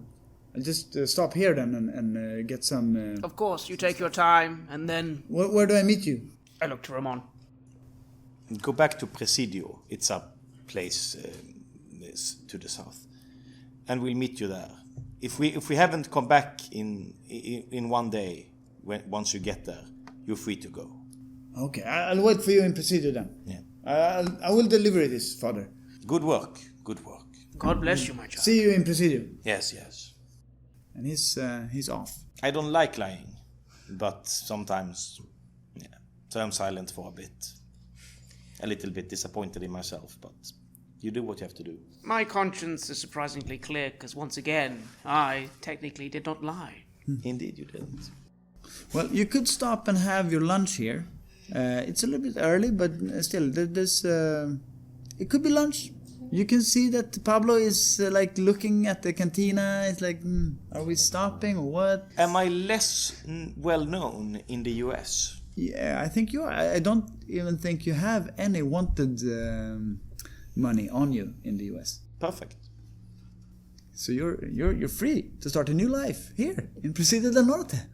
Speaker 1: just stop here then and get some...
Speaker 5: Of course, you take your time, and then...
Speaker 1: Where do I meet you?
Speaker 5: I look to Ramon.
Speaker 3: Go back to Presidio. It's a place to the south, and we'll meet you there. If we haven't come back in 1 day, once you get there, you're free to go.
Speaker 1: Okay, I'll wait for you in Presidio then.
Speaker 3: Yeah.
Speaker 1: I will deliver this, Father.
Speaker 3: Good work.
Speaker 5: God bless you, my child.
Speaker 1: See you in Presidio.
Speaker 3: Yes.
Speaker 1: And he's off.
Speaker 3: I don't like lying, but sometimes I'm silent for a bit. A little bit disappointed in myself, but you do what you have to do.
Speaker 5: My conscience is surprisingly clear, because once again, I technically did not lie.
Speaker 3: Indeed you didn't.
Speaker 1: Well, you could stop and have your lunch here. It's a little bit early, but still, there's... it could be lunch. You can see that Pablo is looking at the cantina. It's like, are we stopping or what?
Speaker 3: Am I less well known in the US?
Speaker 1: Yeah, I think you are. I don't even think you have any wanted money on you in the US.
Speaker 3: Perfect.
Speaker 1: So you're free to start a new life here in Presidio del Norte.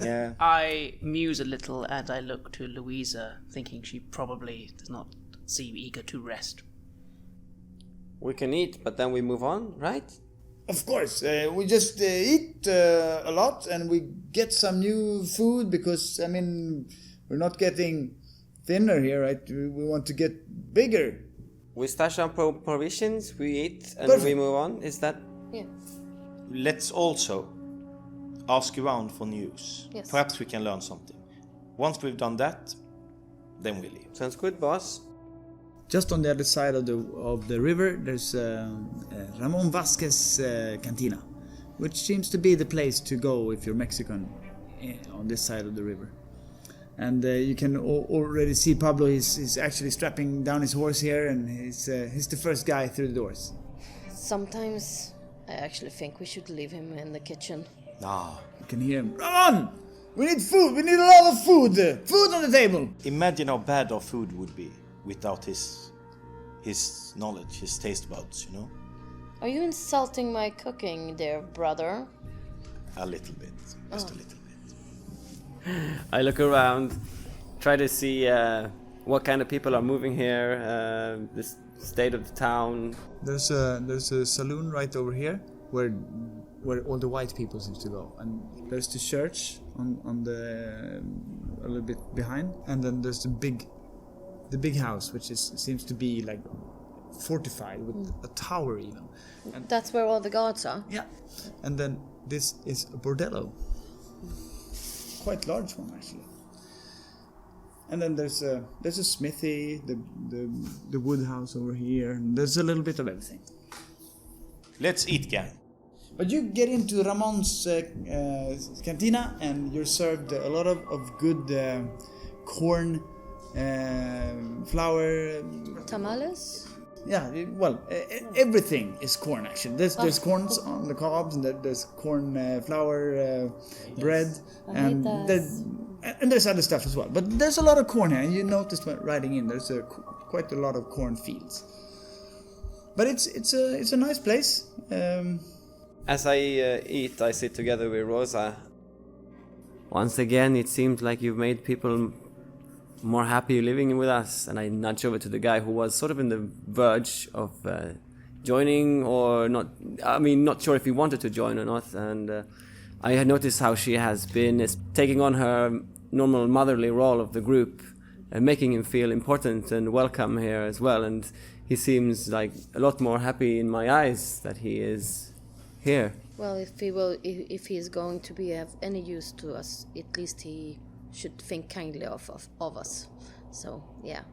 Speaker 3: Yeah.
Speaker 5: I muse a little and I look to Louisa, thinking she probably does not seem eager to rest.
Speaker 2: We can eat, but then we move on, right?
Speaker 1: Of course, we just eat a lot and we get some new food because, we're not getting thinner here, right? We want to get bigger.
Speaker 2: We stash our provisions, we eat, and
Speaker 1: Perfect.
Speaker 2: we move on. Is that...
Speaker 4: Yeah.
Speaker 3: Let's also ask around for news.
Speaker 4: Yes.
Speaker 3: Perhaps we can learn something. Once we've done that, then we leave.
Speaker 2: Sounds good, boss.
Speaker 1: Just on the other side of the river, there's Ramon Vasquez Cantina, which seems to be the place to go if you're Mexican on this side of the river. And you can already see Pablo. He's actually strapping down his horse here, and he's the first guy through the doors.
Speaker 4: Sometimes I actually think we should leave him in the kitchen.
Speaker 3: Ah.
Speaker 1: You can hear him. Ramon! We need food! We need a lot of food! Food on the table!
Speaker 3: Imagine how bad our food would be without his knowledge, his taste buds, you know?
Speaker 4: Are you insulting my cooking, dear brother?
Speaker 3: A little bit. Just a little bit.
Speaker 2: I look around, try to see what kind of people are moving here, the state of the town.
Speaker 1: There's a saloon right over here where all the white people seem to go, and there's the church on the a little bit behind, and then there's the big house, which seems to be like fortified with a tower even. And
Speaker 4: That's where all the gods are.
Speaker 1: yeah, and then this is a bordello, quite large one actually. And then there's a smithy, the wood house over here, and there's a little bit of everything.
Speaker 3: Let's eat, gang.
Speaker 1: But you get into Ramon's cantina, and you're served a lot of good corn, flour.
Speaker 4: Tamales?
Speaker 1: Yeah, everything is corn actually. There's corns on the cobs, and there's corn flour, bread, and there's other stuff as well. But there's a lot of corn here, and you noticed when riding in, there's quite a lot of corn fields. But it's a nice place.
Speaker 2: As I eat, I sit together with Rosa. Once again, it seems like you've made people more happy living with us. And I nudge over to the guy who was sort of in the verge of joining or not. I mean, not sure if he wanted to join or not. And I had noticed how she has been taking on her normal motherly role of the group, making him feel important and welcome here as well. And he seems like a lot more happy in my eyes that he is here.
Speaker 4: Well, if he is going to be of any use to us, at least he should think kindly of us. So yeah,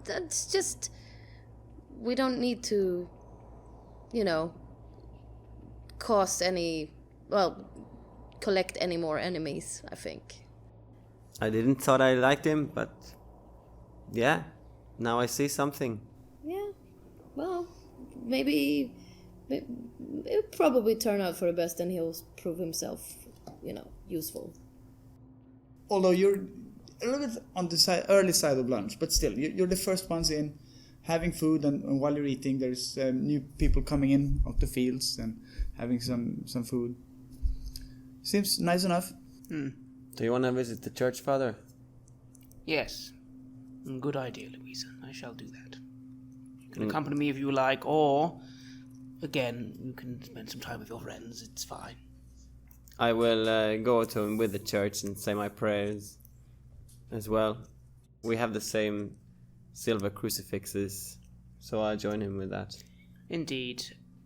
Speaker 4: that's just, we don't need to, collect any more enemies, I think.
Speaker 2: I didn't thought I liked him, but yeah, now I see something.
Speaker 4: Yeah, well, maybe it'll probably turn out for the best, and he'll prove himself, useful.
Speaker 1: Although you're a little bit on the early side of lunch, but still, you're the first ones in, having food, and while you're eating, there's new people coming in off the fields and having some food. Seems nice enough.
Speaker 2: Do you want to visit the church, Father?
Speaker 5: Yes. Good idea, Louisa. I shall do that. You can accompany me if you like, or, again, you can spend some time with your friends. It's fine.
Speaker 2: I will go to him with the church and say my prayers as well. We have the same silver crucifixes, so I'll join him with that.
Speaker 5: Indeed.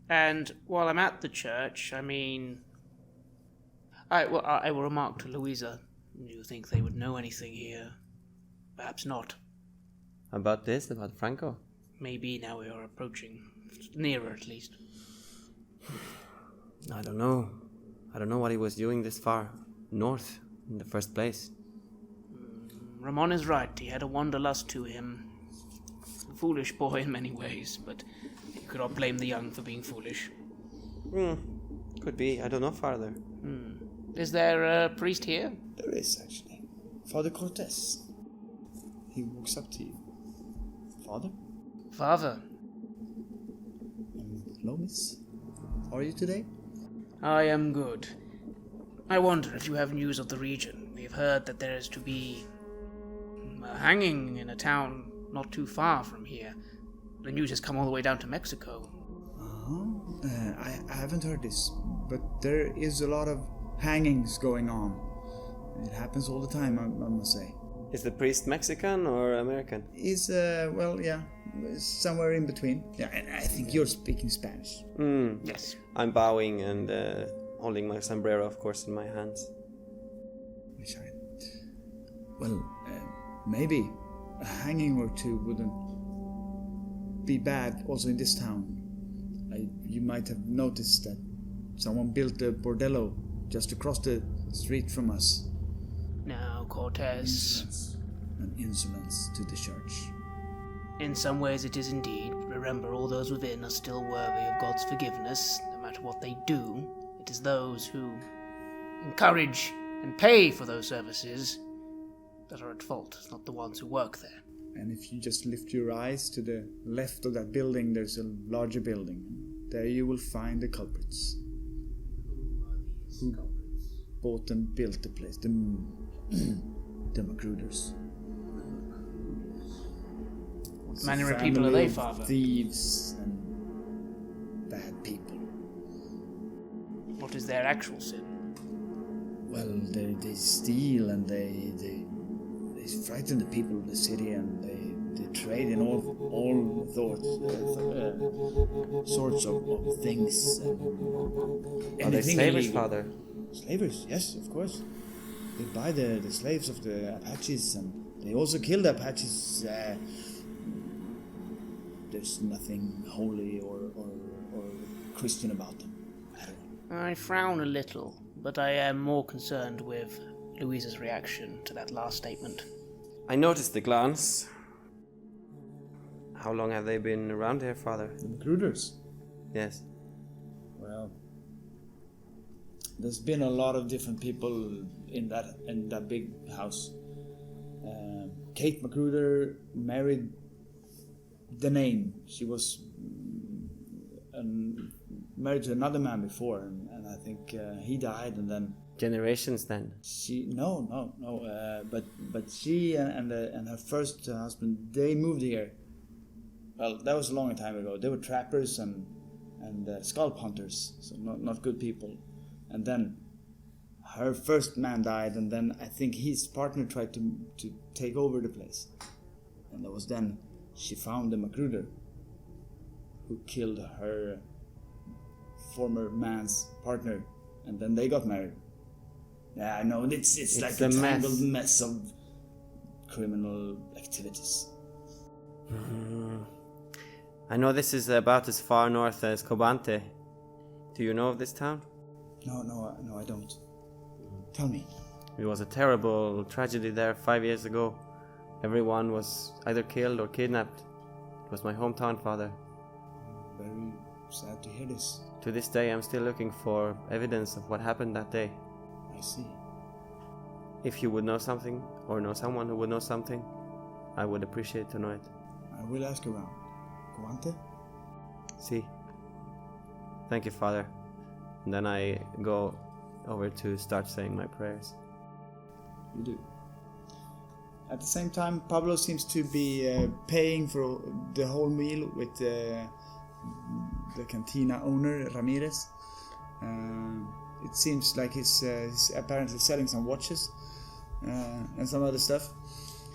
Speaker 5: And while I'm at the church, I will remark to Louisa, do you think they would know anything here? Perhaps not.
Speaker 2: About this? About Franco?
Speaker 5: Maybe now we are approaching. Nearer, at least.
Speaker 2: I don't know. I don't know what he was doing this far north in the first place.
Speaker 5: Ramon is right. He had a wanderlust to him. A foolish boy in many ways, but you could not blame the young for being foolish.
Speaker 2: Could be. I don't know, Father.
Speaker 5: Is there a priest here?
Speaker 1: There is, actually. Father Cortez. He walks up to you. Father?
Speaker 5: Father.
Speaker 1: Hello, miss. How are you today?
Speaker 5: I am good. I wonder if you have news of the region. We have heard that there is to be a hanging in a town not too far from here. The news has come all the way down to Mexico.
Speaker 1: I haven't heard this, but there is a lot of hangings going on. It happens all the time, I must say.
Speaker 2: Is the priest Mexican or American?
Speaker 1: He's, somewhere in between. Yeah, and I think you're speaking Spanish.
Speaker 5: Yes.
Speaker 2: I'm bowing and holding my sombrero, of course, in my hands.
Speaker 1: Well, maybe a hanging or two wouldn't be bad also in this town. You might have noticed that someone built a bordello just across the street from us.
Speaker 5: Now, Cortez,
Speaker 1: An insolence to the church.
Speaker 5: in some ways it is indeed. Remember, all those within are still worthy of God's forgiveness. No matter what they do, it is those who encourage and pay for those services that are at fault, not the ones who work there.
Speaker 1: And if you just lift your eyes to the left of that building, there's a larger building. There you will find the culprits. Who bought and built the place? The Macruders.
Speaker 5: What manner of people are they, Father?
Speaker 1: Thieves and bad people.
Speaker 5: What is their actual sin?
Speaker 1: Well, they steal and they frighten the people of the city, and they trade in all sorts of things.
Speaker 2: Are they slavers,
Speaker 1: illegal.
Speaker 2: Father?
Speaker 1: Slavers, yes, of course. They buy the slaves of the Apaches, and they also kill the Apaches. There's nothing holy or Christian about them at all.
Speaker 5: I frown a little, but I am more concerned with Louisa's reaction to that last statement.
Speaker 2: I noticed the glance. How long have they been around here, Father?
Speaker 1: The Macruders?
Speaker 2: Yes.
Speaker 1: Well, there's been a lot of different people in that big house. Kate Macruder married the name. She was married to another man before, and I think he died, and then
Speaker 2: Generations then.
Speaker 1: But she and her first husband, they moved here. Well, that was a long time ago. They were trappers and scalp hunters, so not good people. And then her first man died, and then I think his partner tried to take over the place. And that was then she found the Macruder who killed her former man's partner, and then they got married. Yeah, I know, it's like a tangled mess of criminal activities.
Speaker 2: I know this is about as far north as Cobante. Do you know of this town?
Speaker 1: No, I don't. Tell me.
Speaker 2: It was a terrible tragedy there 5 years ago. Everyone was either killed or kidnapped. It was my hometown, Father.
Speaker 1: Very sad to hear this.
Speaker 2: To this day, I'm still looking for evidence of what happened that day.
Speaker 1: I see.
Speaker 2: If you would know something, or know someone who would know something, I would appreciate to know it.
Speaker 1: I will ask around. Guante?
Speaker 2: See. Thank you, Father. And then I go over to start saying my prayers.
Speaker 1: You do. At the same time, Pablo seems to be paying for the whole meal with the Cantina owner, Ramirez. It seems like he's apparently selling some watches and some other stuff.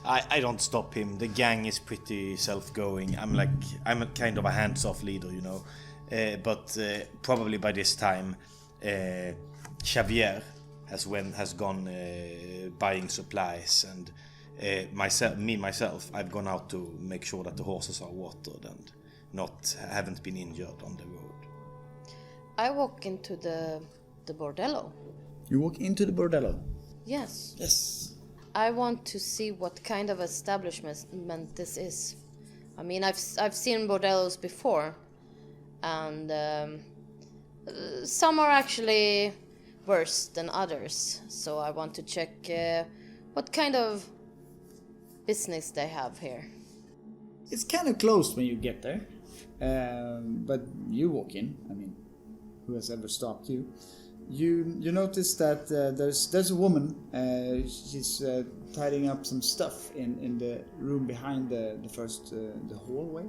Speaker 3: I don't stop him. The gang is pretty self-going. I'm a kind of a hands-off leader, you know. But probably by this time, Xavier has gone buying supplies, and myself, I've gone out to make sure that the horses are watered and haven't been injured on the road.
Speaker 4: I walk into the bordello.
Speaker 1: You walk into the bordello?
Speaker 4: Yes.
Speaker 1: Yes.
Speaker 4: I want to see what kind of establishment this is. I mean, I've seen bordellos before, and some are actually worse than others. So I want to check what kind of business they have here.
Speaker 1: It's kind of closed when you get there, but you walk in. I mean, who has ever stopped you? You notice that there's a woman. She's tidying up some stuff in the room behind the hallway,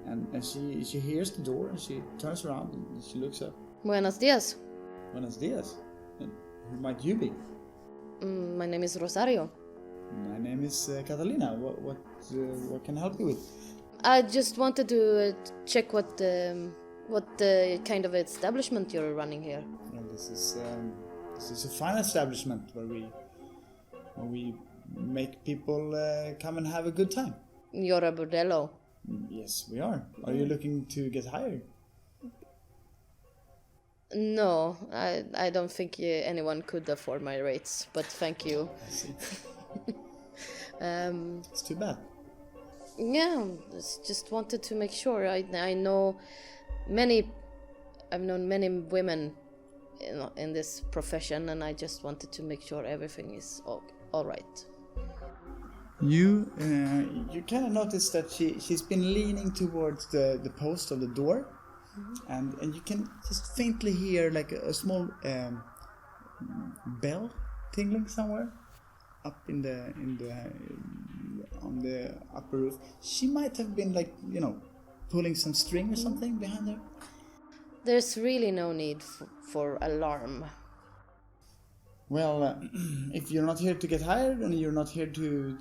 Speaker 1: and she hears the door, and she turns around and she looks up.
Speaker 4: Buenos dias.
Speaker 1: Buenos dias. And who might you be?
Speaker 4: My name is Rosario.
Speaker 1: My name is Catalina. What can I help you with?
Speaker 4: I just wanted to check What kind of establishment you're running here?
Speaker 1: Well, this is a fine establishment where we make people come and have a good time.
Speaker 4: You're a bordello.
Speaker 1: Yes, we are. Are you looking to get hired?
Speaker 4: No, I don't think anyone could afford my rates, but thank you.
Speaker 1: I see. It's too bad.
Speaker 4: Yeah, just wanted to make sure. I've known many women in this profession, and I just wanted to make sure everything is all right.
Speaker 1: You kind of notice that she's been leaning towards the post of the door, and you can just faintly hear like a small bell tingling somewhere up on the upper roof. She might have been pulling some string or something behind her.
Speaker 4: There's really no need for alarm.
Speaker 1: Well, if you're not here to get hired and you're not here to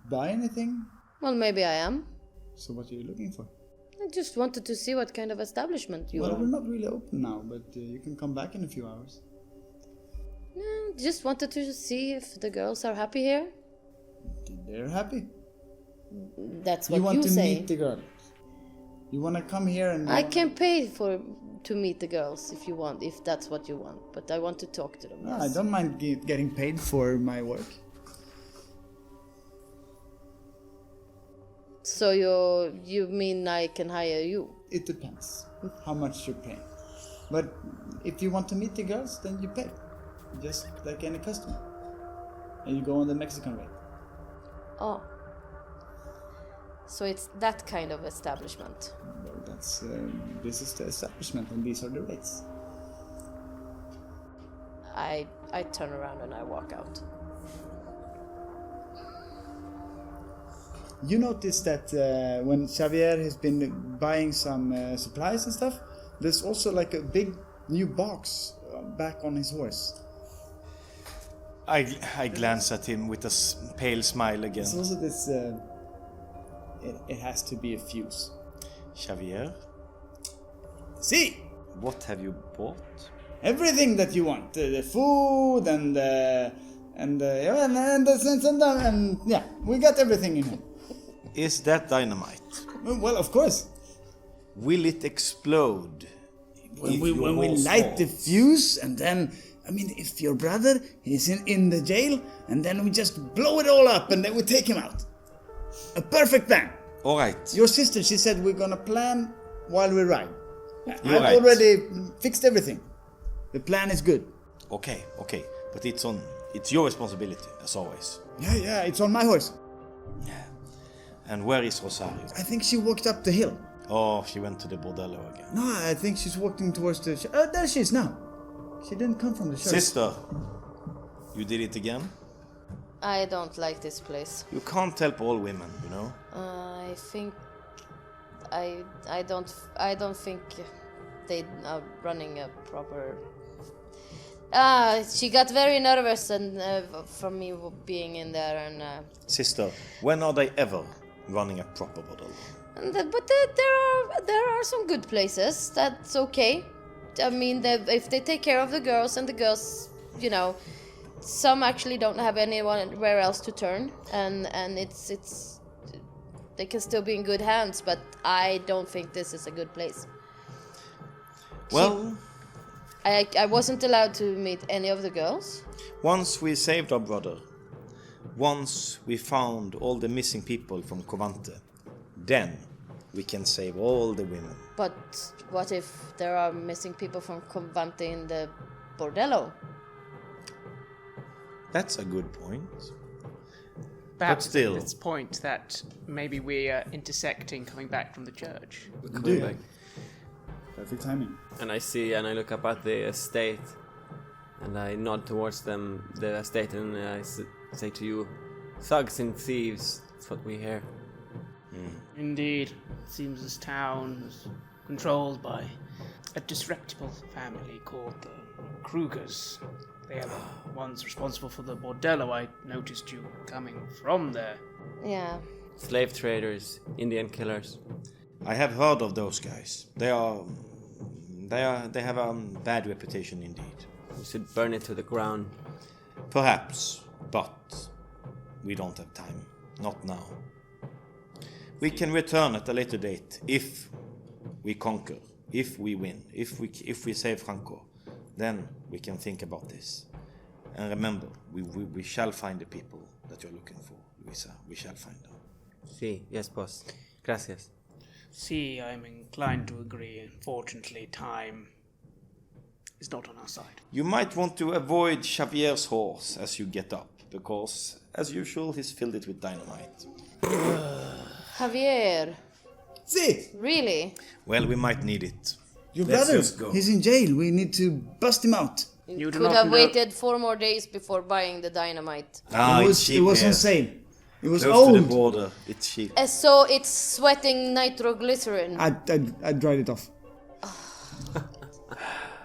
Speaker 1: buy anything...
Speaker 4: Well, maybe I am.
Speaker 1: So what are you looking for?
Speaker 4: I just wanted to see what kind of establishment you are.
Speaker 1: Well, we're not really open now, but you can come back in a few hours.
Speaker 4: No, just wanted to see if the girls are happy here.
Speaker 1: They're happy.
Speaker 4: That's what
Speaker 1: you want
Speaker 4: you
Speaker 1: to
Speaker 4: say.
Speaker 1: meet the girls. You want to come here and...
Speaker 4: I can pay to meet the girls if you want, if that's what you want. But I want to talk to them.
Speaker 1: No,
Speaker 4: yes.
Speaker 1: I don't mind getting paid for my work.
Speaker 4: So you mean I can hire you?
Speaker 1: It depends how much you're paying. But if you want to meet the girls, then you pay. Just like any customer. And you go on the Mexican rate.
Speaker 4: Oh. So it's that kind of establishment.
Speaker 1: Well, this is the establishment and these are the rates.
Speaker 4: I turn around and I walk out.
Speaker 1: You notice that when Xavier has been buying some supplies and stuff, there's also like a big new box back on his horse.
Speaker 3: I glance at him with a pale smile again.
Speaker 1: It's also this... It has to be a fuse.
Speaker 3: Xavier?
Speaker 1: See!
Speaker 3: What have you bought?
Speaker 1: Everything that you want. The food and yeah, we got everything in here.
Speaker 3: Is that dynamite?
Speaker 1: Well, of course.
Speaker 3: Will it explode?
Speaker 1: When we light the fuse, and then, I mean, if your brother is in the jail, and then we just blow it all up, and then we take him out. A perfect plan.
Speaker 3: All right.
Speaker 1: Your sister, she said we're gonna plan while we ride.
Speaker 3: You're
Speaker 1: I've
Speaker 3: right.
Speaker 1: already fixed everything. The plan is good.
Speaker 3: Okay. But it's your responsibility, as always.
Speaker 1: Yeah, it's on my horse.
Speaker 3: And where is Rosario?
Speaker 1: I think she walked up the hill.
Speaker 3: Oh, she went to the bordello again.
Speaker 1: No, I think she's walking towards the... there she is now. She didn't come from the church.
Speaker 3: Sister, you did it again?
Speaker 4: I don't like this place.
Speaker 3: You can't help all women, you know?
Speaker 4: I think I don't think they are running a proper. She got very nervous and from me being in there and.
Speaker 3: Sister, when are they ever running a proper bordello?
Speaker 4: But there are some good places. That's okay. I mean, if they take care of the girls and the girls, you know. Some actually don't have anywhere else to turn, and it's they can still be in good hands, but I don't think this is a good place.
Speaker 3: Well,
Speaker 4: I wasn't allowed to meet any of the girls.
Speaker 3: Once we saved our brother, once we found all the missing people from Covante, then we can save all the women.
Speaker 4: But what if there are missing people from Covante in the bordello?
Speaker 3: That's a good point.
Speaker 5: Perhaps
Speaker 3: But still.
Speaker 5: at this point that maybe we are intersecting coming back from the church.
Speaker 1: Perfect timing.
Speaker 2: And I look up at the estate, and I nod towards the estate, and I say to you, thugs and thieves, that's what we hear.
Speaker 5: Indeed, it seems this town is controlled by a disreputable family called the Krugers. They are the ones responsible for the bordello. I noticed you coming from there.
Speaker 4: Yeah.
Speaker 2: Slave traders, Indian killers.
Speaker 3: I have heard of those guys. They are They have a bad reputation indeed.
Speaker 2: We should burn it to the ground.
Speaker 3: Perhaps, but we don't have time. Not now. We can return at a later date if we conquer, if we win, if we save Franco. Then we can think about this. And remember, we shall find the people that you're looking for, Luisa. We shall find them.
Speaker 2: Sí, yes, boss. Gracias.
Speaker 5: See, I'm inclined to agree. Unfortunately, time is not on our side.
Speaker 3: You might want to avoid Xavier's horse as you get up, because, as usual, he's filled it with dynamite.
Speaker 4: Javier,
Speaker 1: See,
Speaker 4: really?
Speaker 3: Well, we might need it.
Speaker 1: your
Speaker 3: Let's
Speaker 1: brother,
Speaker 3: just go.
Speaker 1: he's in jail. We need to bust him out.
Speaker 5: You do
Speaker 4: Could
Speaker 5: not
Speaker 4: have
Speaker 5: know-
Speaker 4: waited 4 more days before buying the dynamite.
Speaker 1: It was on
Speaker 3: here.
Speaker 1: sale. It was
Speaker 3: Close to the
Speaker 1: old.
Speaker 3: border, it's cheap.
Speaker 4: So it's sweating nitroglycerin.
Speaker 1: I dried it off.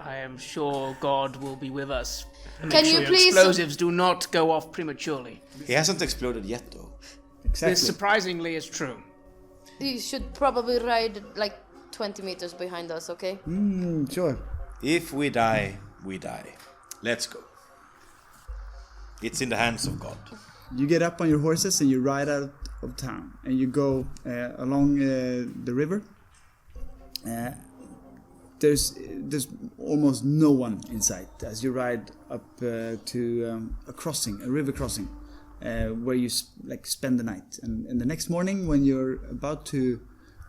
Speaker 5: I am sure God will be with us. And
Speaker 4: Can
Speaker 5: make
Speaker 4: you
Speaker 5: sure your
Speaker 4: please-
Speaker 5: explosives do not go off prematurely.
Speaker 3: He hasn't exploded yet, though.
Speaker 1: Exactly.
Speaker 5: This surprisingly is true.
Speaker 4: You should probably ride like 20 meters behind us, okay?
Speaker 1: Sure.
Speaker 3: If we die, we die. Let's go. It's in the hands of God.
Speaker 1: You get up on your horses and you ride out of town and you go along the river. There's almost no one in sight as you ride up to a river crossing, where you spend the night. And the next morning, when you're about to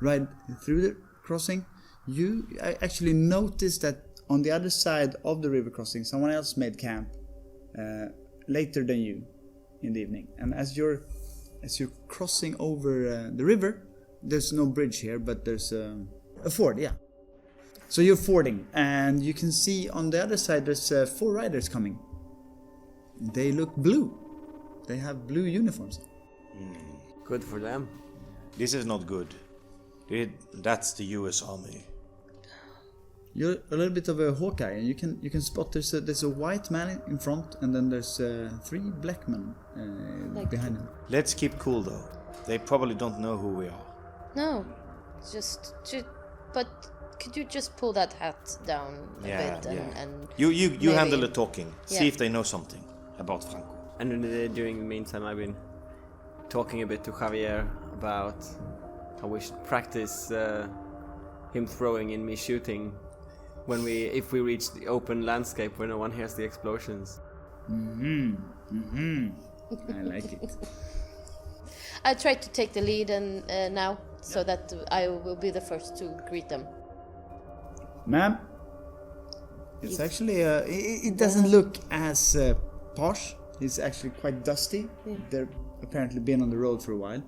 Speaker 1: ride through the crossing, you actually notice that on the other side of the river crossing, someone else made camp later than you in the evening. And as you're crossing over the river, there's no bridge here, but there's a ford, yeah. So you're fording, and you can see on the other side there's 4 riders coming. They look blue. They have blue uniforms.
Speaker 2: Good for them.
Speaker 3: This is not good. That's the US Army.
Speaker 1: You're a little bit of a Hawkeye, and you can spot there's a white man in front, and then there's 3 black men behind him.
Speaker 3: Let's keep cool, though. They probably don't know who we are.
Speaker 4: No, but could you just pull that hat down a bit and
Speaker 3: You
Speaker 4: maybe-
Speaker 3: handle the talking. See
Speaker 4: Yeah.
Speaker 3: if they know something about Franco.
Speaker 2: And during the meantime, I've been talking a bit to Javier about how we should practice him throwing and me shooting if we reach the open landscape where no one hears the explosions.
Speaker 1: I like it.
Speaker 4: I tried to take the lead and now, so that I will be the first to greet them.
Speaker 1: Ma'am, it's actually it doesn't look as posh. It's actually quite dusty. They're apparently been on the road for a while,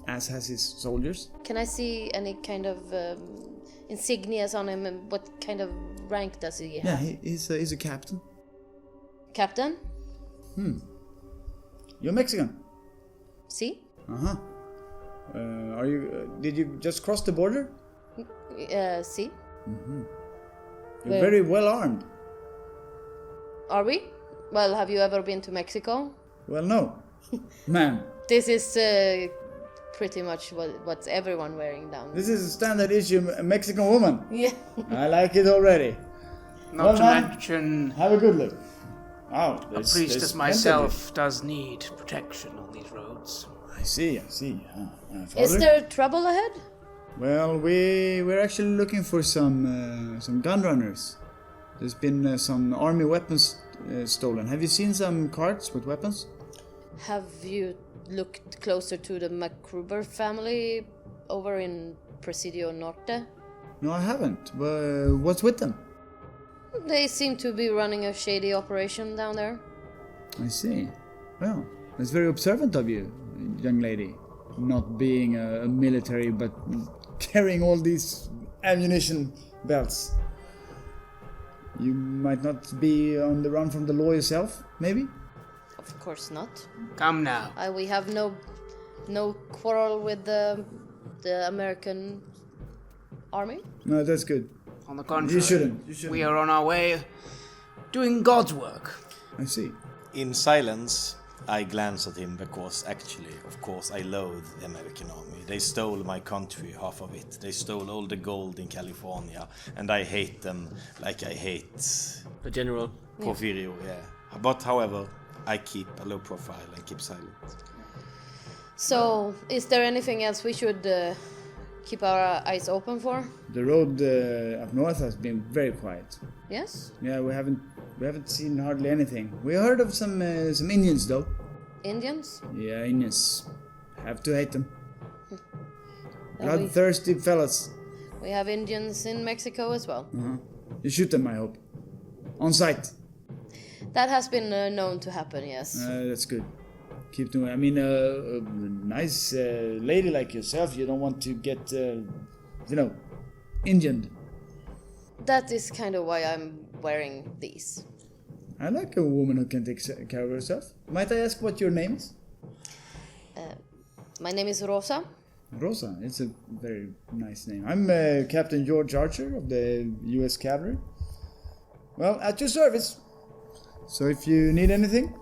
Speaker 1: as has his soldiers.
Speaker 4: Can I see any kind of insignias on him, and what kind of rank does he have?
Speaker 1: Yeah, he's a captain.
Speaker 4: Captain?
Speaker 1: You're Mexican.
Speaker 4: See?
Speaker 1: Are you? Did you just cross the border?
Speaker 4: See?
Speaker 1: You're
Speaker 4: Where?
Speaker 1: very well armed.
Speaker 4: Are we? Well, have you ever been to Mexico?
Speaker 1: Well, no, ma'am.
Speaker 4: This is pretty much what's everyone wearing down.
Speaker 1: This is a standard issue Mexican woman.
Speaker 4: Yeah.
Speaker 1: I like it already.
Speaker 5: Not to
Speaker 1: ma'am,
Speaker 5: mention,
Speaker 1: have a good look. Wow,
Speaker 5: a
Speaker 1: there's
Speaker 5: priest as
Speaker 1: plenty of
Speaker 5: myself does need protection on these roads.
Speaker 1: it. I see.
Speaker 4: Is
Speaker 1: Father?
Speaker 4: there trouble ahead?
Speaker 1: Well, we're actually looking for some gun runners. There's been some army weapons stolen. Have you seen some carts with weapons?
Speaker 4: Have you looked closer to the MacGruber family over in Presidio Norte?
Speaker 1: No, I haven't. What's with them?
Speaker 4: They seem to be running a shady operation down there.
Speaker 1: I see. Well, that's very observant of you, young lady. Not being a military, but carrying all these ammunition belts. You might not be on the run from the law yourself, maybe?
Speaker 4: Of course not.
Speaker 5: Come now.
Speaker 4: We have no quarrel with the American army.
Speaker 1: No, that's good.
Speaker 5: On the contrary,
Speaker 1: You shouldn't.
Speaker 5: we are on our way doing God's work.
Speaker 1: I see.
Speaker 3: In silence, I glance at him because actually, of course, I loathe the American army. They stole my country, half of it. They stole all the gold in California, and I hate them like I hate
Speaker 2: The general.
Speaker 3: Porfirio, yeah. But however, I keep a low profile and keep silent.
Speaker 4: So, is there anything else we should keep our eyes open for?
Speaker 1: The road up north has been very quiet.
Speaker 4: Yes?
Speaker 1: Yeah, we haven't seen hardly anything. We heard of some Indians though.
Speaker 4: Indians?
Speaker 1: Yeah, Indians. Have to hate them.
Speaker 4: And
Speaker 1: Bloodthirsty fellas.
Speaker 4: we have Indians in Mexico as well.
Speaker 1: You shoot them, I hope. On sight.
Speaker 4: That has been known to happen, yes.
Speaker 1: That's good. Keep doing. I mean, a nice lady like yourself, you don't want to get, Indianed.
Speaker 4: That is kind of why I'm wearing these.
Speaker 1: I like a woman who can take care of herself. Might I ask what your name is?
Speaker 4: My name is Rosa.
Speaker 1: Rosa. It's a very nice name. I'm Captain George Archer of the U.S. Cavalry. Well, at your service. So if you need anything,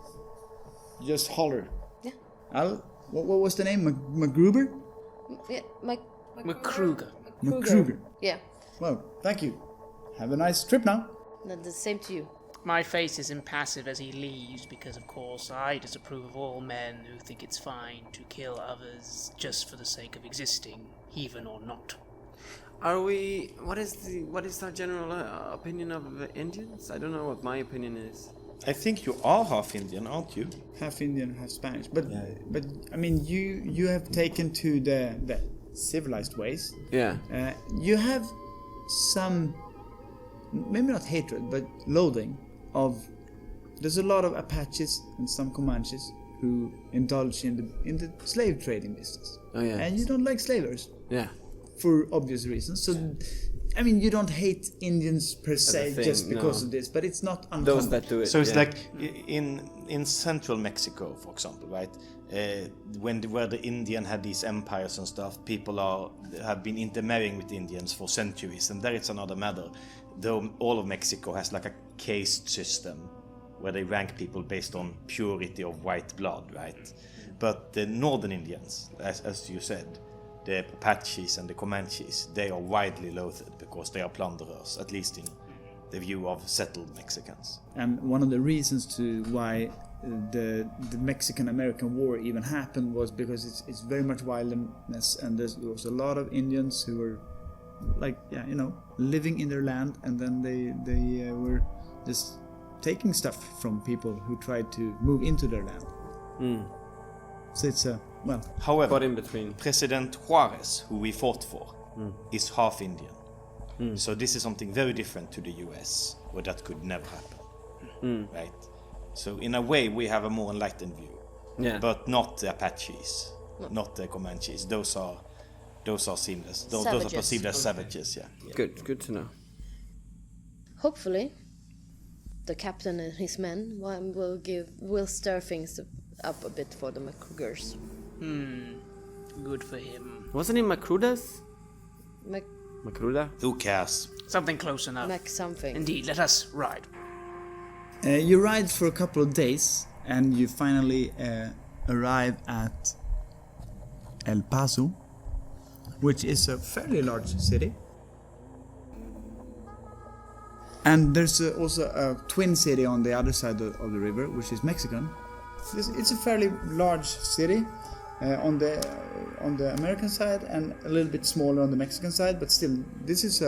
Speaker 1: just holler.
Speaker 4: Yeah.
Speaker 1: What was the name? McGruber?
Speaker 4: Yeah,
Speaker 5: McCruger.
Speaker 1: McCruger.
Speaker 4: Yeah,
Speaker 1: Well, thank you. Have a nice trip now.
Speaker 4: the same to you.
Speaker 5: My face is impassive as he leaves because, of course, I disapprove of all men who think it's fine to kill others just for the sake of existing, heathen or not.
Speaker 2: Are we? What is our general opinion of the Indians? I don't know what my opinion is.
Speaker 3: I think you are half Indian, aren't you?
Speaker 1: Half Indian, half Spanish. But I mean, you have taken to the civilized ways.
Speaker 2: Yeah.
Speaker 1: You have some, maybe not hatred, but loathing of. There's a lot of Apaches and some Comanches who indulge in the slave trading business.
Speaker 2: Oh yeah.
Speaker 1: And you don't like slavers
Speaker 2: Yeah.
Speaker 1: for obvious reasons. So, I mean, you don't hate Indians per se
Speaker 2: thing,
Speaker 1: just because
Speaker 2: no.
Speaker 1: of this, but it's not uncommon.
Speaker 2: Those that do it.
Speaker 3: So it's
Speaker 2: yeah.
Speaker 3: like in central Mexico, for example, right? Where the Indian had these empires and stuff, people have been intermarrying with Indians for centuries, and there it's another matter. Though all of Mexico has like a caste system where they rank people based on purity of white blood, right? But the northern Indians, as you said, the Apaches and the Comanches, they are widely loathed because they are plunderers, at least in the view of settled Mexicans.
Speaker 1: And one of the reasons to why the Mexican-American War even happened was because it's very much wilderness, and there was a lot of Indians who were living in their land, and then they were just taking stuff from people who tried to move into their land. So it's
Speaker 3: However,
Speaker 2: But in between.
Speaker 3: President Juarez, who we fought for, is half Indian. So this is something very different to the US, where that could never happen, right? So in a way, we have a more enlightened view,
Speaker 2: Yeah.
Speaker 3: but not the Apaches, not the Comanches. Those are seamless. Those are
Speaker 4: Savages.
Speaker 3: perceived as savages. Yeah.
Speaker 2: Good to know.
Speaker 4: Hopefully, the captain and his men will stir things up a bit for the McCrugers.
Speaker 5: Good for him.
Speaker 2: Wasn't it Macrudas?
Speaker 4: Mac
Speaker 2: Macruda?
Speaker 3: Who cares?
Speaker 5: Something close enough.
Speaker 4: something.
Speaker 5: Indeed, let us ride.
Speaker 1: you ride for a couple of days, and you finally arrive at El Paso, which is a fairly large city. And there's also a twin city on the other side of the river, which is Mexican. It's a fairly large city on the American side, and a little bit smaller on the Mexican side, but still, this is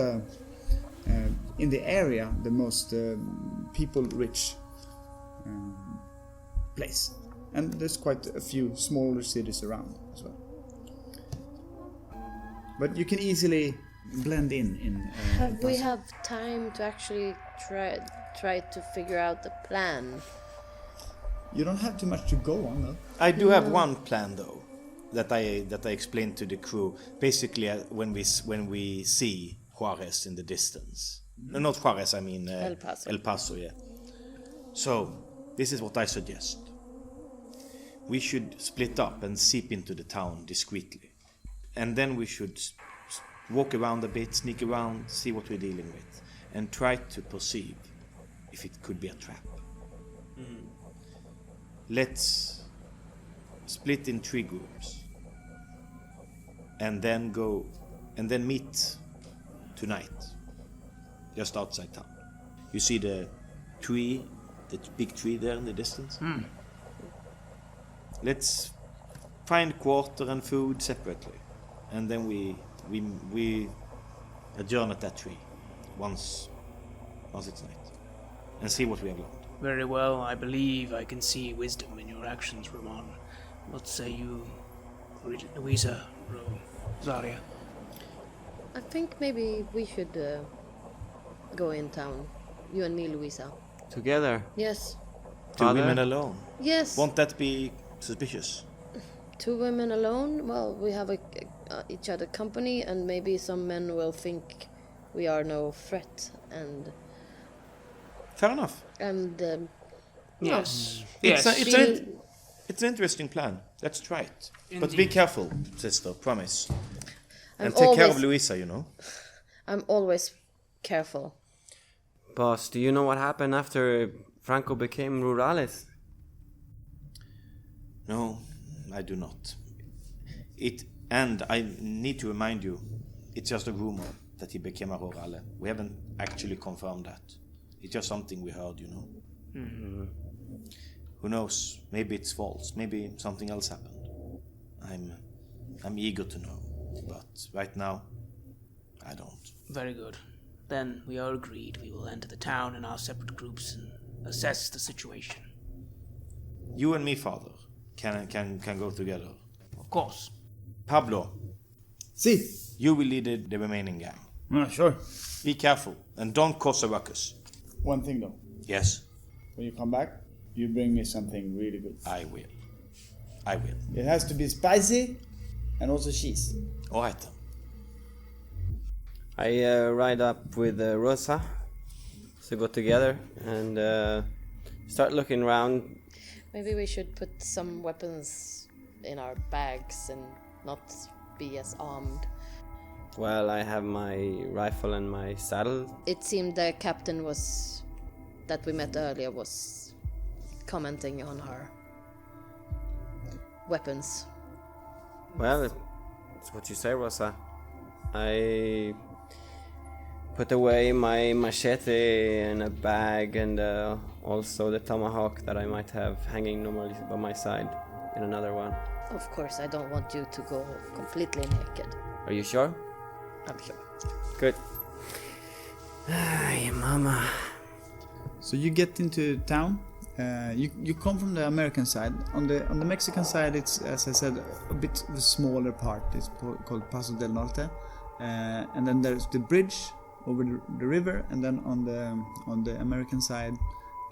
Speaker 1: in the area the most people-rich place. And there's quite a few smaller cities around as well. But you can easily blend in.
Speaker 4: Have we have time to actually try to figure out the plan?
Speaker 1: You don't have too much to go on, though.
Speaker 3: I do have one plan though, that I explained to the crew. Basically, when we see Juarez in the distance, no, not Juarez, I mean
Speaker 4: El Paso.
Speaker 3: El Paso, yeah. So this is what I suggest. We should split up and seep into the town discreetly, and then we should walk around a bit, sneak around, see what we're dealing with, and try to perceive if it could be a trap. Let's split in 3 groups, and then meet tonight, just outside town. You see the tree, the big tree there in the distance? Let's find quarter and food separately, and then we adjourn at that tree once it's night, and see what we have learned.
Speaker 5: Very well, I believe I can see wisdom in your actions, Ramon. What say you, Louisa, Rosaria?
Speaker 6: I think maybe we should go in town. You and me, Louisa.
Speaker 2: Together?
Speaker 6: Yes.
Speaker 3: 2
Speaker 2: Father?
Speaker 3: women alone?
Speaker 6: Yes.
Speaker 3: Won't that be suspicious?
Speaker 6: 2 women alone? Well, we have each other company, and maybe some men will think we are no threat, and...
Speaker 3: Fair enough.
Speaker 6: And,
Speaker 5: Yes.
Speaker 3: It's
Speaker 5: Yes.
Speaker 3: it's an interesting plan. Let's try it. But be
Speaker 5: Indeed.
Speaker 3: careful, sister, promise.
Speaker 6: I'm
Speaker 3: And take care of
Speaker 6: always-
Speaker 3: Louisa, you know.
Speaker 6: I'm always careful.
Speaker 2: Boss, do you know what happened after Franco became Rurales?
Speaker 3: No, I do not. And I need to remind you, it's just a rumor that he became a Rurale. We haven't actually confirmed that. It's just something we heard, you know. Who knows? Maybe it's false. Maybe something else happened. I'm eager to know, but right now, I don't.
Speaker 5: Very good. Then we are agreed. We will enter the town in our separate groups and assess the situation.
Speaker 3: You and me, father, can go together.
Speaker 5: Of course.
Speaker 3: Pablo,
Speaker 1: See?
Speaker 3: you will lead the remaining gang.
Speaker 1: Sure.
Speaker 3: Be careful and don't cause a ruckus.
Speaker 1: One thing though.
Speaker 3: Yes,
Speaker 1: When you come back, you bring me something really good.
Speaker 3: I will. I will.
Speaker 1: It has to be spicy and also cheese.
Speaker 3: All right then.
Speaker 2: I ride up with Rosa, so go together and start looking around.
Speaker 6: Maybe we should put some weapons in our bags and not be as armed.
Speaker 2: Well, I have my rifle and my saddle.
Speaker 6: It seemed the captain that we met earlier was commenting on our weapons.
Speaker 2: Well, it's what you say, Rosa. I put away my machete in a bag and also the tomahawk that I might have hanging normally by my side in another one.
Speaker 6: Of course, I don't want you to go completely naked.
Speaker 2: Are you sure?
Speaker 6: I'm sure.
Speaker 2: Good. Ay, mama.
Speaker 1: So you get into town. You come from the American side. On the Mexican side, it's, as I said, a bit of a smaller part. It's called Paso del Norte, and then there's the bridge over the river, and then on the American side,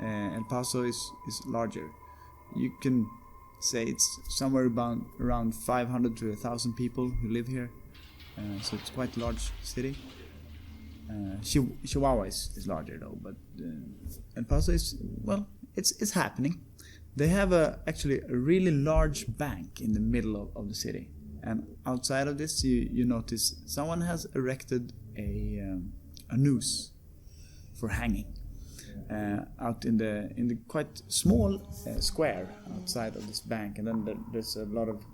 Speaker 1: El Paso is larger. You can say it's somewhere around 500 to 1,000 people who live here, so it's quite a large city. Chihuahua is larger though, but El Paso is, well, it's happening. They have actually a really large bank in the middle of the city, and outside of this you notice someone has erected a noose for hanging out in the quite small square outside of this bank, and then there's a lot of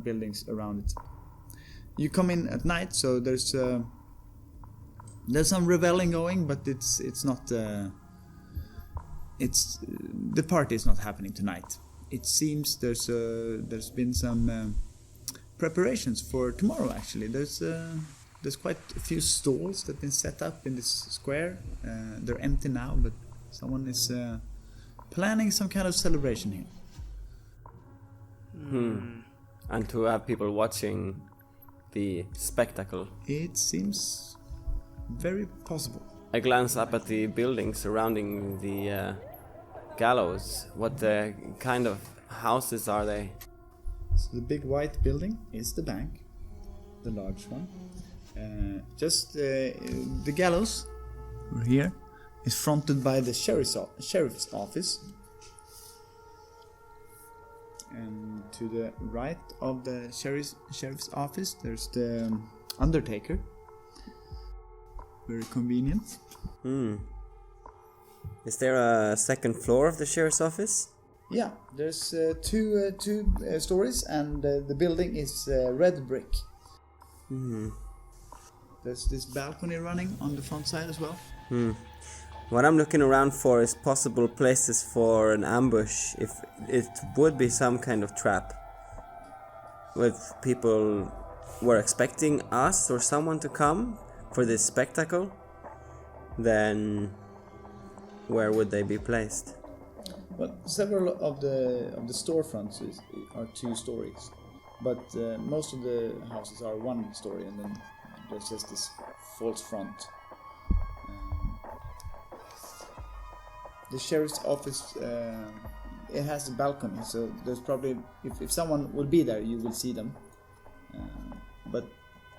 Speaker 1: buildings around it. You come in at night, so there's some reveling going, but it's not the party is not happening tonight. It seems there's been some preparations for tomorrow. Actually, there's quite a few stalls that have been set up in this square. They're empty now, but someone is planning some kind of celebration here.
Speaker 2: And to have people watching the spectacle.
Speaker 1: It seems very possible.
Speaker 2: I glance up at the buildings surrounding the gallows. What kind of houses are they?
Speaker 1: So the big white building is the bank, the large one. The gallows over here is fronted by the sheriff's office. And to the right of the sheriff's office, there's the undertaker. Very convenient.
Speaker 2: Is there a second floor of the sheriff's office?
Speaker 1: Yeah, there's two stories, and the building is red brick. There's this balcony running on the front side as well.
Speaker 2: What I'm looking around for is possible places for an ambush, if it would be some kind of trap. If people were expecting us or someone to come for this spectacle, then where would they be placed?
Speaker 1: Well, several of the storefronts are 2 stories, but most of the houses are 1 story, and then there's just this false front. The sheriff's office, it has a balcony, so there's probably, if someone will be there, you will see them. But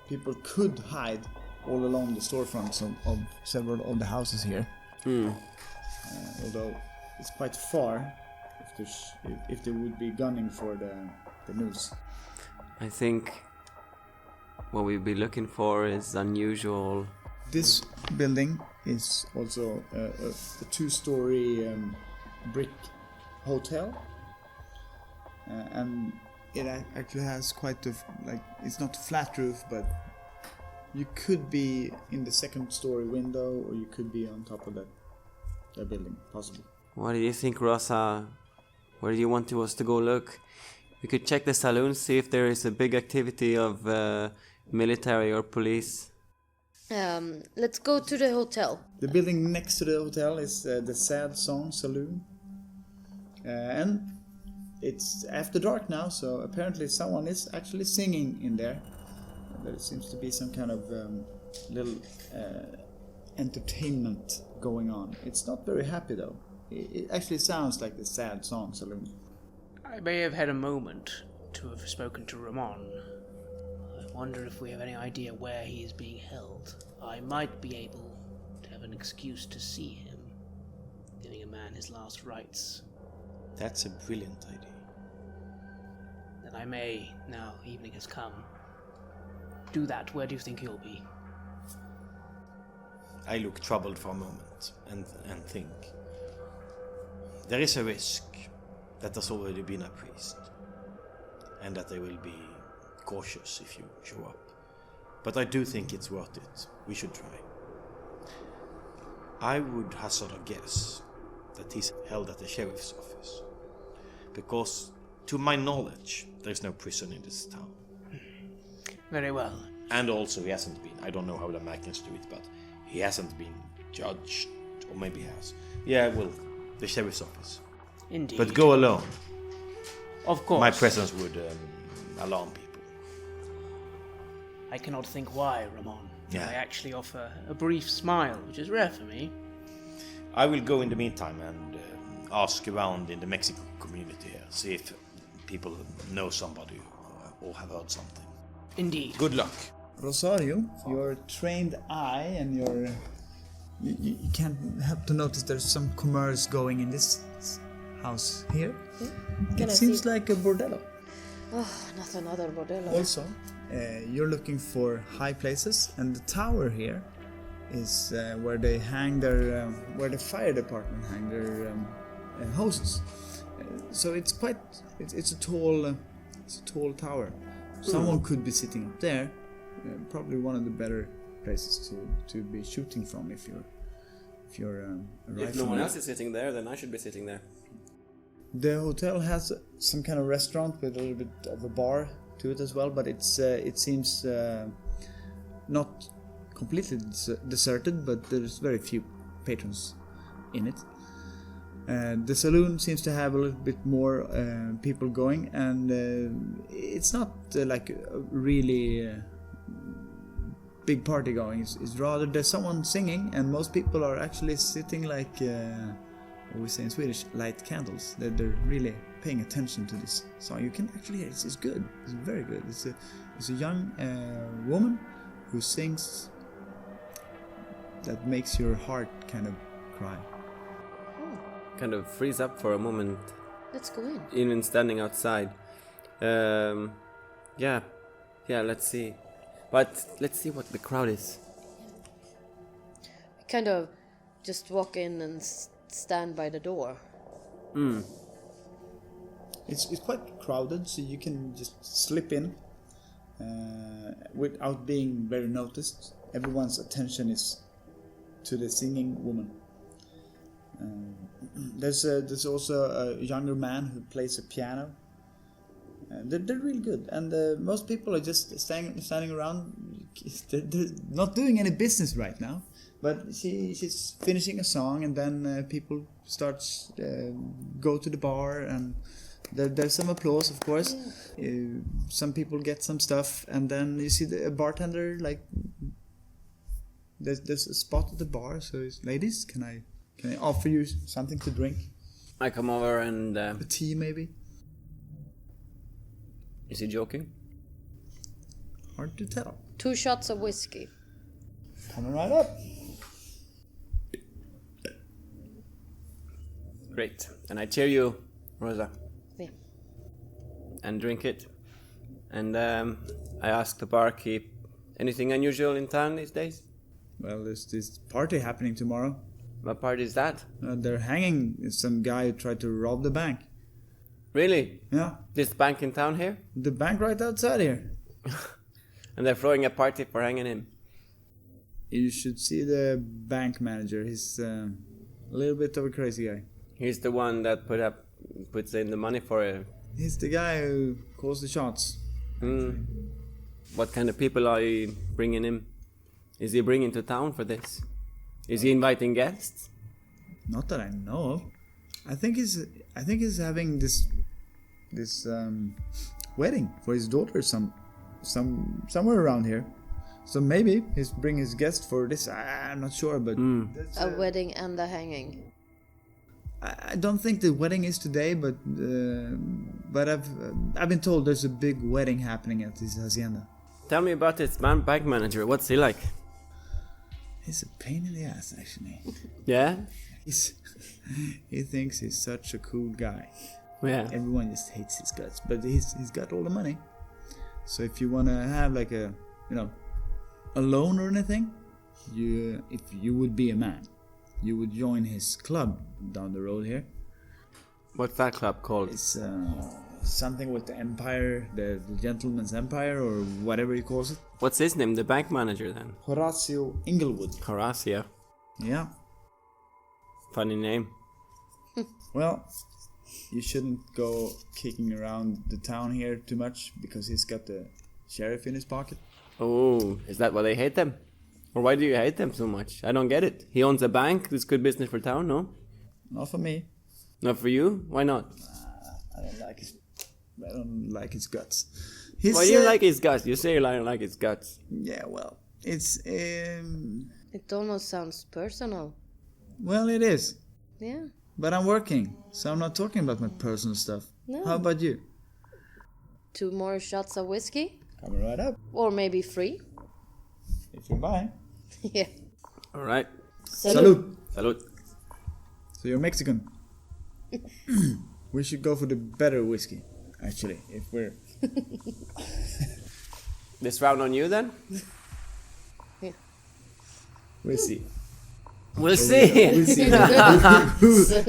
Speaker 1: people could hide all along the storefronts of several of the houses here. Although it's quite far if they would be gunning for the news.
Speaker 2: I think what we'd be looking for is unusual.
Speaker 1: This building is also a 2-story brick hotel, and it actually has quite it's not a flat roof, but you could be in the 2nd story window, or you could be on top of that building, possible.
Speaker 2: What do you think, Rosa? Where do you want us to go look? We could check the saloon, see if there is a big activity of military or police.
Speaker 6: Let's go to the hotel.
Speaker 1: The building next to the hotel is the Sad Song Saloon. And it's after dark now, so apparently someone is actually singing in there. There seems to be some kind of little entertainment going on. It's not very happy though. It actually sounds like the Sad Song Saloon.
Speaker 5: I may have had a moment to have spoken to Ramon. I wonder if we have any idea where he is being held. I might be able to have an excuse to see him, giving a man his last rites.
Speaker 3: That's a brilliant idea.
Speaker 5: Then I may, now evening has come, do that. Where do you think he'll be?
Speaker 3: I look troubled for a moment and think. There is a risk that there's already been a priest, and that they will be cautious if you show up. But I do think it's worth it. We should try. I would hazard a guess that he's held at the sheriff's office, because to my knowledge there's no prison in this town.
Speaker 5: Very well.
Speaker 3: And also he hasn't been, I don't know how the Americans do it, but he hasn't been judged, or maybe he has. Yeah, well, the sheriff's office.
Speaker 5: Indeed.
Speaker 3: But go alone.
Speaker 5: Of course.
Speaker 3: My presence would alarm people.
Speaker 5: I cannot think why, Ramon.
Speaker 3: Yeah.
Speaker 5: I actually offer a brief smile, which is rare for me.
Speaker 3: I will go in the meantime and ask around in the Mexican community here, see if people know somebody or have heard something.
Speaker 5: Indeed.
Speaker 3: Good luck.
Speaker 1: Rosario, your trained eye and you can't help to notice there's some commerce going in this house here.
Speaker 6: Can
Speaker 1: It
Speaker 6: I
Speaker 1: seems
Speaker 6: see?
Speaker 1: like a bordello.
Speaker 6: Oh, not another bordello.
Speaker 1: Also, you're looking for high places, and the tower here is where they hang their, where the fire department hang their hoses. So it's quite, it's a tall tower. Someone could be sitting up there. Probably one of the better places to be shooting from if you're a
Speaker 2: If no one else is sitting there, then I should be sitting there.
Speaker 1: The hotel has some kind of restaurant with a little bit of a bar to it as well, but it seems not completely deserted, but there's very few patrons in it. The saloon seems to have a little bit more people going, and it's not like a really big party going. It's rather there's someone singing, and most people are actually sitting like what we say in Swedish, light candles. They're really paying attention to this song. You can actually hear it's good. It's very good. It's a young woman who sings that makes your heart kind of cry.
Speaker 2: Kind of freeze up for a moment,
Speaker 6: Let's go in.
Speaker 2: even standing outside. Yeah, let's see. But let's see what the crowd is.
Speaker 6: We kind of just walk in and stand by the door.
Speaker 1: It's quite crowded, so you can just slip in without being very noticed. Everyone's attention is to the singing woman. There's also a younger man who plays a piano. They're really good, and most people are just standing around. They're not doing any business right now, but she's finishing a song, and then people go to the bar, and there's some applause, of course. Some people get some stuff, and then you see a bartender, like there's a spot at the bar, so it's, ladies, can I offer you something to drink?
Speaker 2: I come over and...
Speaker 1: A tea, maybe?
Speaker 2: Is he joking?
Speaker 1: Hard to tell.
Speaker 6: 2 shots of whiskey.
Speaker 1: Coming right up.
Speaker 2: Great. And I cheer you, Rosa.
Speaker 6: Yeah.
Speaker 2: And drink it. And I ask the barkeep, anything unusual in town these days?
Speaker 1: Well, there's this party happening tomorrow.
Speaker 2: What party is that?
Speaker 1: They're hanging some guy who tried to rob the bank.
Speaker 2: Really?
Speaker 1: Yeah,
Speaker 2: This bank in town here?
Speaker 1: the bank right outside here.
Speaker 2: And they're throwing a party for hanging him.
Speaker 1: You should see the bank manager. He's a little bit of a crazy guy.
Speaker 2: He's the one that puts in the money for it.
Speaker 1: He's the guy who calls the shots.
Speaker 2: What kind of people are you bringing him? Is he bringing to town for this? Is he inviting guests?
Speaker 1: Not that I know of. I think he's having this wedding for his daughter somewhere around here. So maybe he's bringing his guest for this. I'm not sure, but
Speaker 6: A wedding and a hanging.
Speaker 1: I don't think the wedding is today, but I've been told there's a big wedding happening at this hacienda.
Speaker 2: Tell me about this bank manager. What's he like?
Speaker 1: He's a pain in the ass, actually.
Speaker 2: Yeah?
Speaker 1: He thinks he's such a cool guy.
Speaker 2: Yeah.
Speaker 1: Everyone just hates his guts, but he's got all the money. So if you want to have like a loan or anything, if you would be a man, you would join his club down the road here.
Speaker 2: What's that club called?
Speaker 1: It's something with the empire, the gentleman's empire, or whatever he calls it.
Speaker 2: What's his name, the bank manager then?
Speaker 1: Horatio Inglewood.
Speaker 2: Horacio.
Speaker 1: Yeah.
Speaker 2: Funny name.
Speaker 1: Well, you shouldn't go kicking around the town here too much, because he's got the sheriff in his pocket.
Speaker 2: Oh, is that why they hate them? Or why do you hate them so much? I don't get it. He owns a bank. This is good business for town, no?
Speaker 1: Not for me.
Speaker 2: Not for you? Why not?
Speaker 1: I don't like his guts.
Speaker 2: Why do you like his guts? You say you don't like his guts.
Speaker 1: Yeah, well, it's
Speaker 6: It almost sounds personal.
Speaker 1: well, it is.
Speaker 6: Yeah.
Speaker 1: But I'm working, so I'm not talking about my personal stuff.
Speaker 6: No.
Speaker 1: How about you?
Speaker 6: 2 more shots of whiskey?
Speaker 1: Coming right up.
Speaker 6: Or maybe 3?
Speaker 1: If you buy.
Speaker 6: Yeah.
Speaker 2: All right.
Speaker 1: Salud.
Speaker 2: Salud.
Speaker 1: So you're Mexican. We should go for the better whiskey, actually, if we're...
Speaker 2: This round on you then?
Speaker 6: Yeah.
Speaker 1: We'll see.
Speaker 2: We'll see.
Speaker 1: We'll see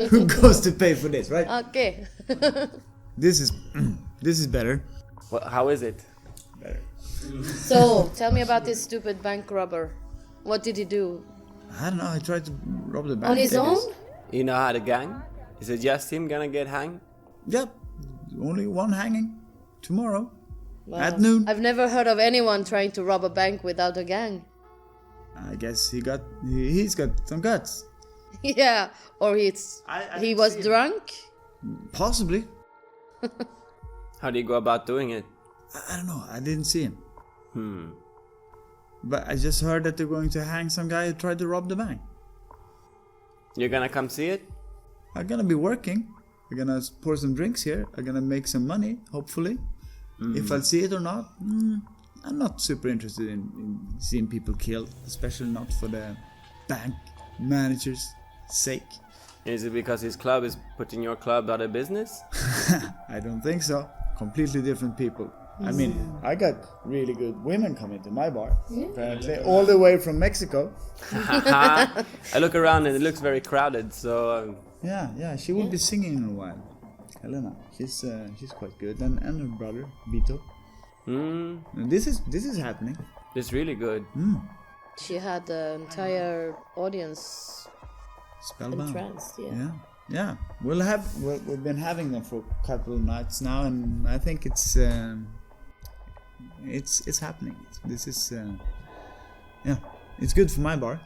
Speaker 1: who goes to pay for this, right?
Speaker 6: Okay.
Speaker 1: This is better.
Speaker 2: How is it?
Speaker 1: Better.
Speaker 6: So, tell me about this stupid bank robber. What did he do?
Speaker 1: I don't know, I tried to rob the bank.
Speaker 6: On his
Speaker 1: I
Speaker 6: own?
Speaker 1: guess.
Speaker 2: You know how the gang? Is it just him gonna get hanged?
Speaker 1: Yep. Only one hanging. Tomorrow.
Speaker 6: Wow.
Speaker 1: At noon.
Speaker 6: I've never heard of anyone trying to rob a bank without a gang.
Speaker 1: I guess he's got some guts.
Speaker 6: Yeah, or he was drunk?
Speaker 1: Possibly.
Speaker 2: How do you go about doing it?
Speaker 1: I don't know. I didn't see him. But I just heard that they're going to hang some guy who tried to rob the bank.
Speaker 2: You're gonna come see it?
Speaker 1: I'm gonna be working. I'm gonna pour some drinks here. I'm gonna make some money, hopefully. If I'll see it or not, I'm not super interested in seeing people killed, especially not for the bank manager's sake.
Speaker 2: Is it because his club is putting your club out of business?
Speaker 1: I don't think so. Completely different people. I mean, I got really good women coming to my bar, apparently, all the way from Mexico.
Speaker 2: I look around and it looks very crowded, so...
Speaker 1: Yeah, she will be singing in a while. Helena. She's quite good, and her brother Vito. And this is happening.
Speaker 2: It's really good.
Speaker 6: She had the entire audience
Speaker 1: Spellbound.
Speaker 6: entranced.
Speaker 1: Yeah. We've been having them for a couple of nights now, and I think it's happening. This is it's good for my bar.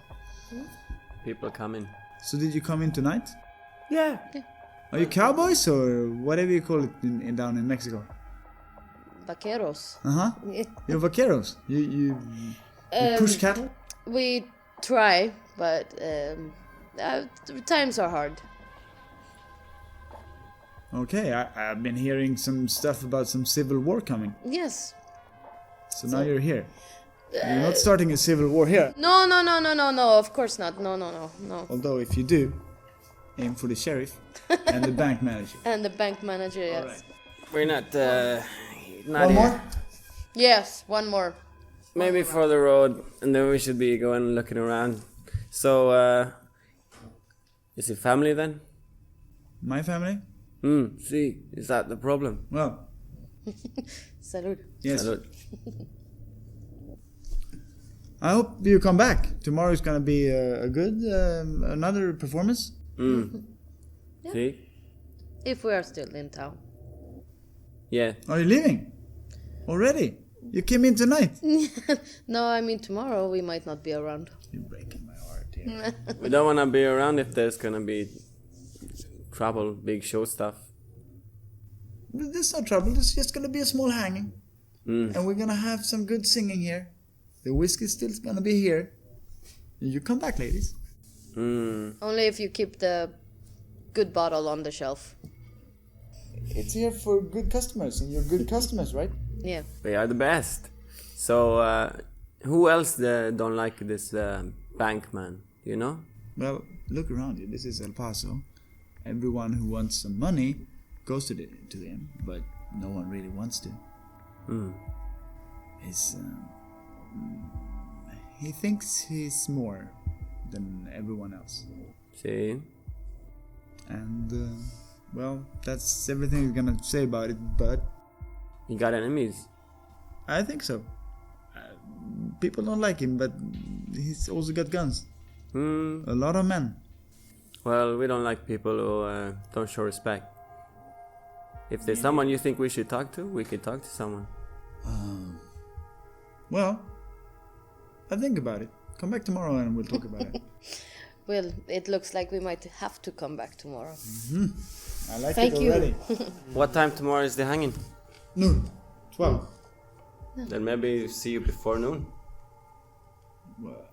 Speaker 2: People come in.
Speaker 1: So did you come in tonight?
Speaker 2: Yeah.
Speaker 1: Are you cowboys or whatever you call it down in Mexico?
Speaker 6: Vaqueros.
Speaker 1: You're vaqueros. You push cattle.
Speaker 6: We try, but times are hard.
Speaker 1: Okay, I've been hearing some stuff about some civil war coming.
Speaker 6: Yes.
Speaker 1: So now you're here. You're not starting a civil war here.
Speaker 6: No, of course not. No.
Speaker 1: Although if you do, aim for the sheriff and the bank manager.
Speaker 6: And the bank manager, yes.
Speaker 1: Right.
Speaker 2: We're not
Speaker 1: One
Speaker 2: here.
Speaker 1: more?
Speaker 6: Yes, one more.
Speaker 2: Maybe for the road, and then we should be going looking around. So, is it family then?
Speaker 1: My family?
Speaker 2: See, is that the problem?
Speaker 1: Well,
Speaker 6: Salud.
Speaker 1: yes.
Speaker 2: Salud.
Speaker 1: I hope you come back. Tomorrow is gonna be a good another performance.
Speaker 6: Yeah.
Speaker 2: See?
Speaker 6: If we are still in town.
Speaker 2: Yeah.
Speaker 1: Are you leaving already? You came in tonight.
Speaker 6: No, I mean tomorrow we might not be around.
Speaker 1: You're breaking my heart here.
Speaker 2: We don't want to be around if there's gonna be trouble, big show stuff.
Speaker 1: There's no trouble. There's just gonna be a small hanging, and we're gonna have some good singing here. The whiskey's still gonna be here. You come back, ladies.
Speaker 6: Only if you keep the good bottle on the shelf.
Speaker 1: It's here for good customers, and you're good customers, right?
Speaker 6: Yeah.
Speaker 2: We are the best. So, who else don't like this bank man? You know?
Speaker 1: Well, look around you. This is El Paso. Everyone who wants some money goes to him, but no one really wants to. He thinks he's more than everyone else.
Speaker 2: See?
Speaker 1: And, well, that's everything I'm gonna say about it, but
Speaker 2: You got enemies?
Speaker 1: I think so. People don't like him, but he's also got guns. A lot of men.
Speaker 2: Well, we don't like people who don't show respect. If there's someone you think we should talk to, we can talk to someone.
Speaker 1: Well, I think about it. Come back tomorrow and we'll talk about it.
Speaker 6: Well, it looks like we might have to come back tomorrow.
Speaker 1: I like
Speaker 6: Thank
Speaker 1: it
Speaker 6: you.
Speaker 1: already.
Speaker 2: What time tomorrow is the hanging?
Speaker 1: Noon. 12.
Speaker 2: Then maybe see you before noon.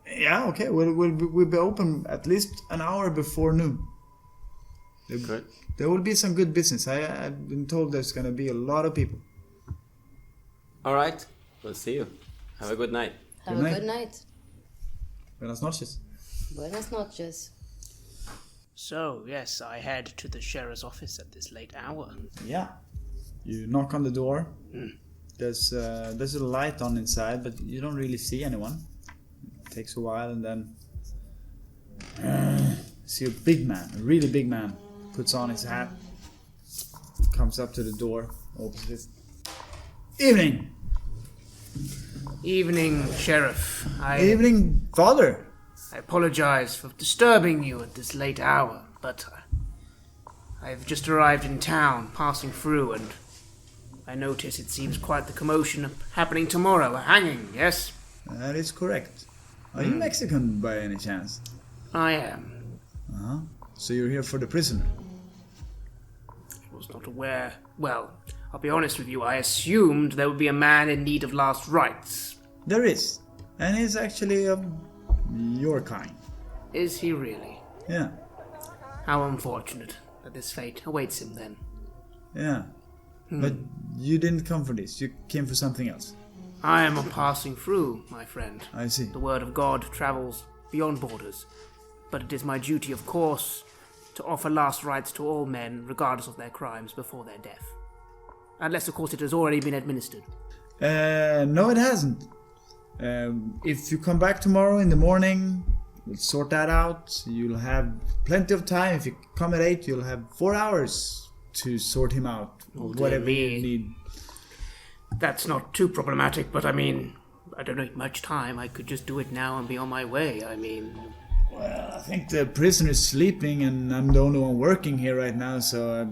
Speaker 1: Yeah, okay. We'll be open at least an hour before noon.
Speaker 2: Good.
Speaker 1: There will be some good business. I've been told there's gonna be a lot of people.
Speaker 2: All right. We'll see you. Have a good night.
Speaker 6: Have
Speaker 1: Good
Speaker 6: a
Speaker 1: night.
Speaker 6: good night.
Speaker 1: Buenas noches.
Speaker 6: Buenas noches.
Speaker 5: So, yes, I head to the sheriff's office at this late hour.
Speaker 1: Yeah. You knock on the door. There's a light on inside, but you don't really see anyone. It takes a while, and then see a big man, a really big man, puts on his hat, comes up to the door, opens it. Evening.
Speaker 5: Evening, Sheriff.
Speaker 1: Evening, father.
Speaker 5: I apologize for disturbing you at this late hour, but I've just arrived in town, passing through, and I notice it seems quite the commotion happening tomorrow, a hanging, yes?
Speaker 1: That is correct. Are you Mexican by any chance?
Speaker 5: I am.
Speaker 1: So you're here for the prisoner?
Speaker 5: I was not aware. Well, I'll be honest with you, I assumed there would be a man in need of last rites.
Speaker 1: There is. And he's actually of your kind.
Speaker 5: Is he really?
Speaker 1: Yeah.
Speaker 5: How unfortunate that this fate awaits him then.
Speaker 1: Yeah. But you didn't come for this. You came for something else.
Speaker 5: I am a passing through, my friend.
Speaker 1: I see.
Speaker 5: The word of God travels beyond borders. But it is my duty, of course, to offer last rites to all men, regardless of their crimes, before their death. Unless, of course, it has already been administered.
Speaker 1: No, it hasn't. If you come back tomorrow in the morning, we'll sort that out. You'll have plenty of time. If you come at 8, you'll have 4 hours to sort him out.
Speaker 5: Oh, dear
Speaker 1: Whatever
Speaker 5: me.
Speaker 1: you need.
Speaker 5: That's not too problematic, but I mean, I don't need much time. I could just do it now and be on my way. I mean,
Speaker 1: Well, I think the prisoner's sleeping and I'm the only one working here right now, so
Speaker 5: I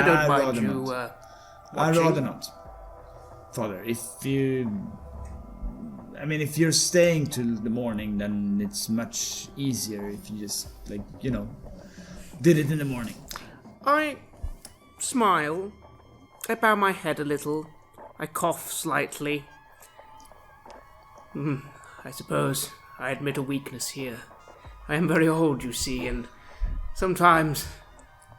Speaker 5: don't
Speaker 1: I'd
Speaker 5: mind
Speaker 1: rather
Speaker 5: you
Speaker 1: not. I'd
Speaker 5: watching.
Speaker 1: rather not. Father, if you're staying till the morning, then it's much easier if you just, did it in the morning.
Speaker 5: I smile. I bow my head a little. I cough slightly. I suppose I admit a weakness here. I am very old, you see, and sometimes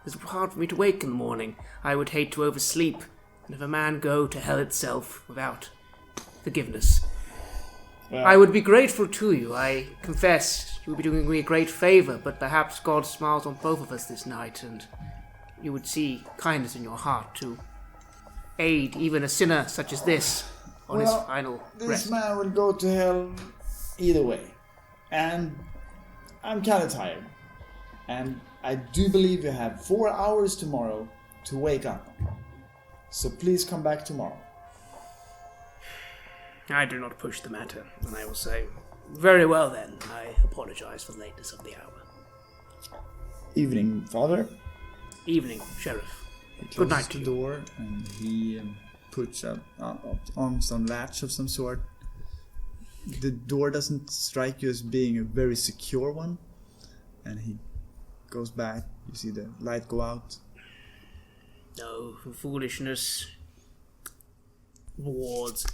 Speaker 5: it's hard for me to wake in the morning. I would hate to oversleep and have a man go to hell itself without forgiveness.
Speaker 1: Well,
Speaker 5: I would be grateful to you. I confess you would be doing me a great favor, but perhaps God smiles on both of us this night, and you would see kindness in your heart to aid even a sinner such as this on his final
Speaker 1: this
Speaker 5: rest.
Speaker 1: man will go to hell either way. And I'm kind of tired. And I do believe you have 4 hours tomorrow to wake up. So please come back tomorrow.
Speaker 5: I do not push the matter, and I will say, very well then, I apologize for the lateness of the hour.
Speaker 1: Evening, Father.
Speaker 5: Evening, Sheriff.
Speaker 1: He
Speaker 5: Good night
Speaker 1: closes
Speaker 5: to
Speaker 1: the
Speaker 5: you.
Speaker 1: door and he puts up on some latch of some sort. The door doesn't strike you as being a very secure one, and he goes back. You see the light go out.
Speaker 5: No, foolishness rewards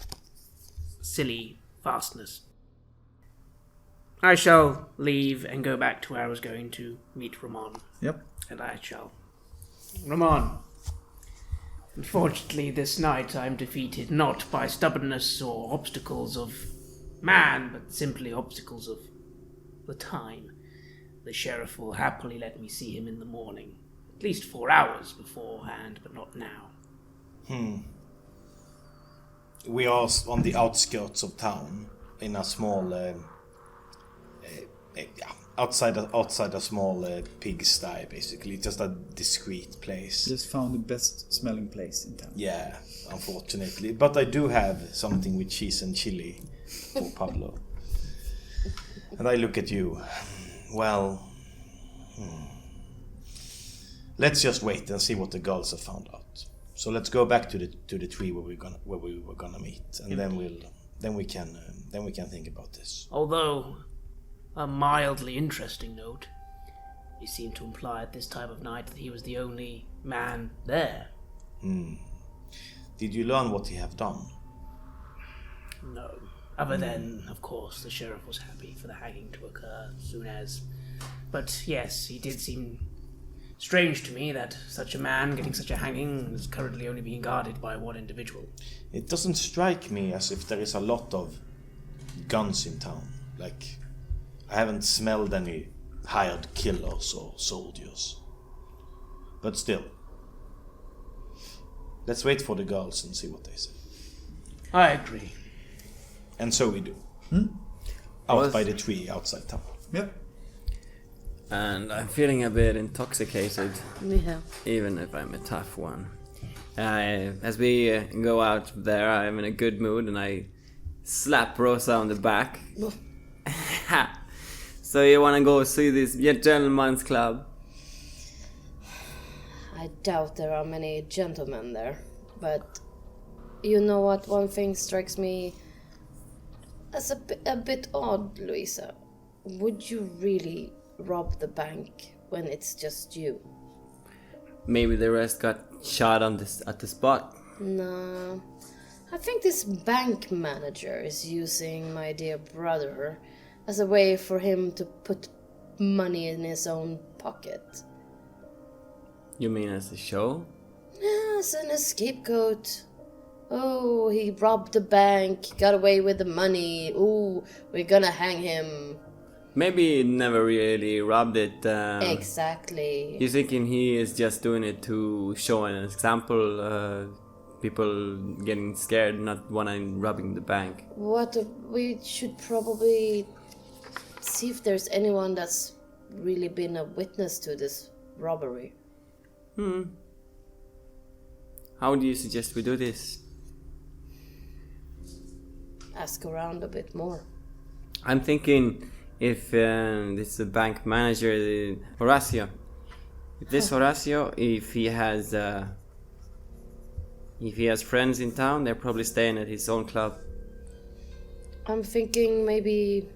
Speaker 5: silly fastness. I shall leave and go back to where I was going to meet Ramon.
Speaker 1: Yep.
Speaker 5: And I shall. Ramon, unfortunately this night I am defeated not by stubbornness or obstacles of man, but simply obstacles of the time. The sheriff will happily let me see him in the morning. At least 4 hours beforehand, but not now.
Speaker 3: We are on the outskirts of town, in a small, outside a small pigsty, basically, just a discreet place.
Speaker 1: Just found the best smelling place in town.
Speaker 3: Yeah, unfortunately, but I do have something with cheese and chili for Pablo. And I look at you. Well, let's just wait and see what the girls have found out. So let's go back to the tree where we were gonna meet, and then we can think about this.
Speaker 5: Although, a mildly interesting note, he seemed to imply at this time of night that he was the only man there.
Speaker 3: Did you learn what he have done?
Speaker 5: No. Other than, of course, the sheriff was happy for the hanging to occur soon as. But yes, he did seem strange to me that such a man getting such a hanging is currently only being guarded by one individual.
Speaker 3: It doesn't strike me as if there is a lot of guns in town. Like, I haven't smelled any hired killers or soldiers. But still, let's wait for the girls and see what they say.
Speaker 5: I agree.
Speaker 3: And so we do. Out by the tree outside town.
Speaker 1: Yep.
Speaker 2: And I'm feeling a bit intoxicated,
Speaker 6: Yeah.
Speaker 2: even if I'm a tough one. As we go out there, I'm in a good mood and I slap Rosa on the back. So you wanna go see this gentleman's club?
Speaker 6: I doubt there are many gentlemen there, but you know what? One thing strikes me as a bit odd, Louisa. Would you really rob the bank when it's just you?
Speaker 2: Maybe the rest got shot at the spot.
Speaker 6: No. I think this bank manager is using my dear brother as a way for him to put money in his own pocket.
Speaker 2: You mean as a show?
Speaker 6: Yes, and a scapegoat. Oh, he robbed the bank, got away with the money. Ooh, we're gonna hang him.
Speaker 2: Maybe he never really robbed it.
Speaker 6: Exactly.
Speaker 2: You thinking he is just doing it to show an example? People getting scared, not wanting robbing the bank.
Speaker 6: We should probably see if there's anyone that's really been a witness to this robbery.
Speaker 2: How do you suggest we do this?
Speaker 6: Ask around a bit more.
Speaker 2: I'm thinking if this is the bank manager, Horacio. If this Horacio, if he has friends in town, they're probably staying at his own club.
Speaker 6: I'm thinking maybe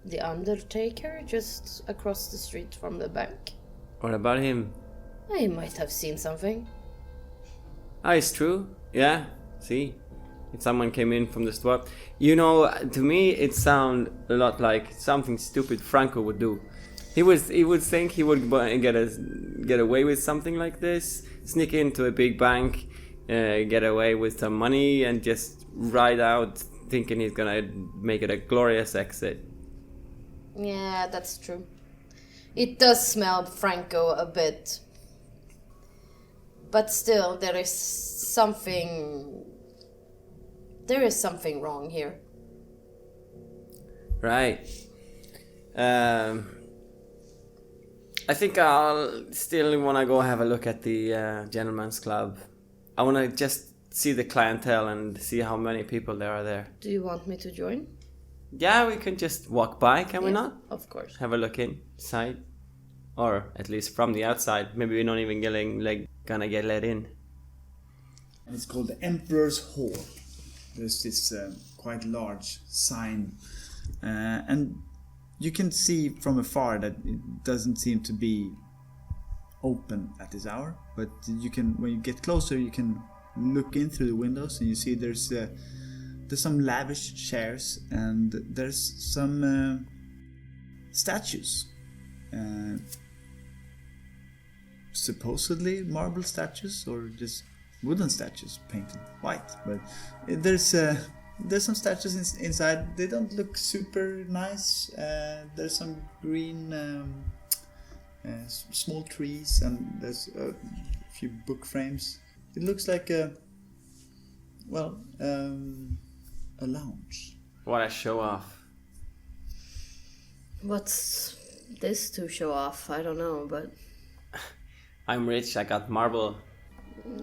Speaker 6: the Undertaker just across the street from the bank.
Speaker 2: What about him?
Speaker 6: I might have seen something.
Speaker 2: Ah, it's true. Yeah, see? If someone came in from the store. You know, to me it sounds a lot like something stupid Franco would do. He would think he would get away with something like this, sneak into a big bank, get away with some money and just ride out thinking he's gonna make it a glorious exit.
Speaker 6: Yeah, that's true. It does smell Franco a bit. But still, there is something wrong here.
Speaker 2: Right. I think I'll still want to go have a look at the gentleman's club. I want to just see the clientele and see how many people there are there.
Speaker 6: Do you want me to join?
Speaker 2: Yeah, we can just walk by, can we not?
Speaker 6: Of course.
Speaker 2: Have a look inside. Or at least from the outside. Maybe we're not even gonna get let in.
Speaker 1: And it's called the Emperor's Hall. There's this quite large sign. And you can see from afar that it doesn't seem to be open at this hour. But you can, when you get closer, you can look in through the windows and you see there's some lavish chairs and there's some statues. Supposedly marble statues or just wooden statues painted white, but there's some statues inside. They don't look super nice. There's some green small trees and there's a few book frames. It looks like a lounge.
Speaker 2: What a show off.
Speaker 6: What's this to show off? I don't know, but...
Speaker 2: I'm rich, I got marble.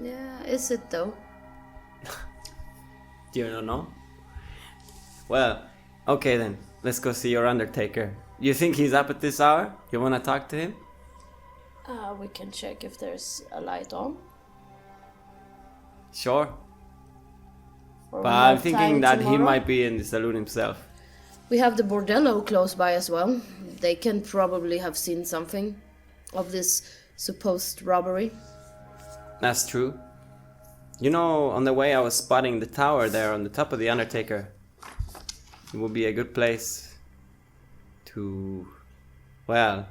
Speaker 6: Yeah, is it though?
Speaker 2: Do you don't know? Well, okay then, let's go see your Undertaker. You think he's up at this hour? You wanna talk to him?
Speaker 6: We can check if there's a light on.
Speaker 2: Sure.
Speaker 6: Or
Speaker 2: But
Speaker 6: we
Speaker 2: I'm
Speaker 6: have
Speaker 2: thinking
Speaker 6: time
Speaker 2: that he
Speaker 6: tomorrow.
Speaker 2: might be in the saloon himself.
Speaker 6: We have the bordello close by as well. They can probably have seen something of this supposed robbery.
Speaker 2: That's true. You know, on the way I was spotting the tower there on the top of the Undertaker. It would be a good place to... Well,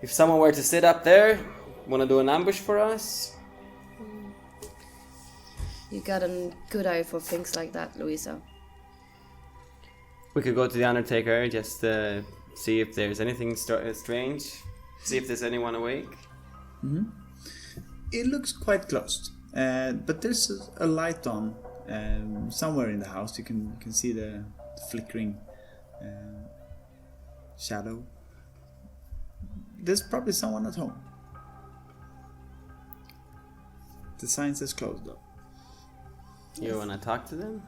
Speaker 2: if someone were to sit up there, wanna do an ambush for us?
Speaker 6: You got a good eye for things like that, Louisa.
Speaker 2: We could go to the Undertaker, just see if there's anything strange. See if there's anyone awake.
Speaker 1: Mm-hmm. It looks quite closed, but there's a light on somewhere in the house. You can see the flickering shadow. There's probably someone at home. The sign says closed though.
Speaker 2: You wanna talk to them?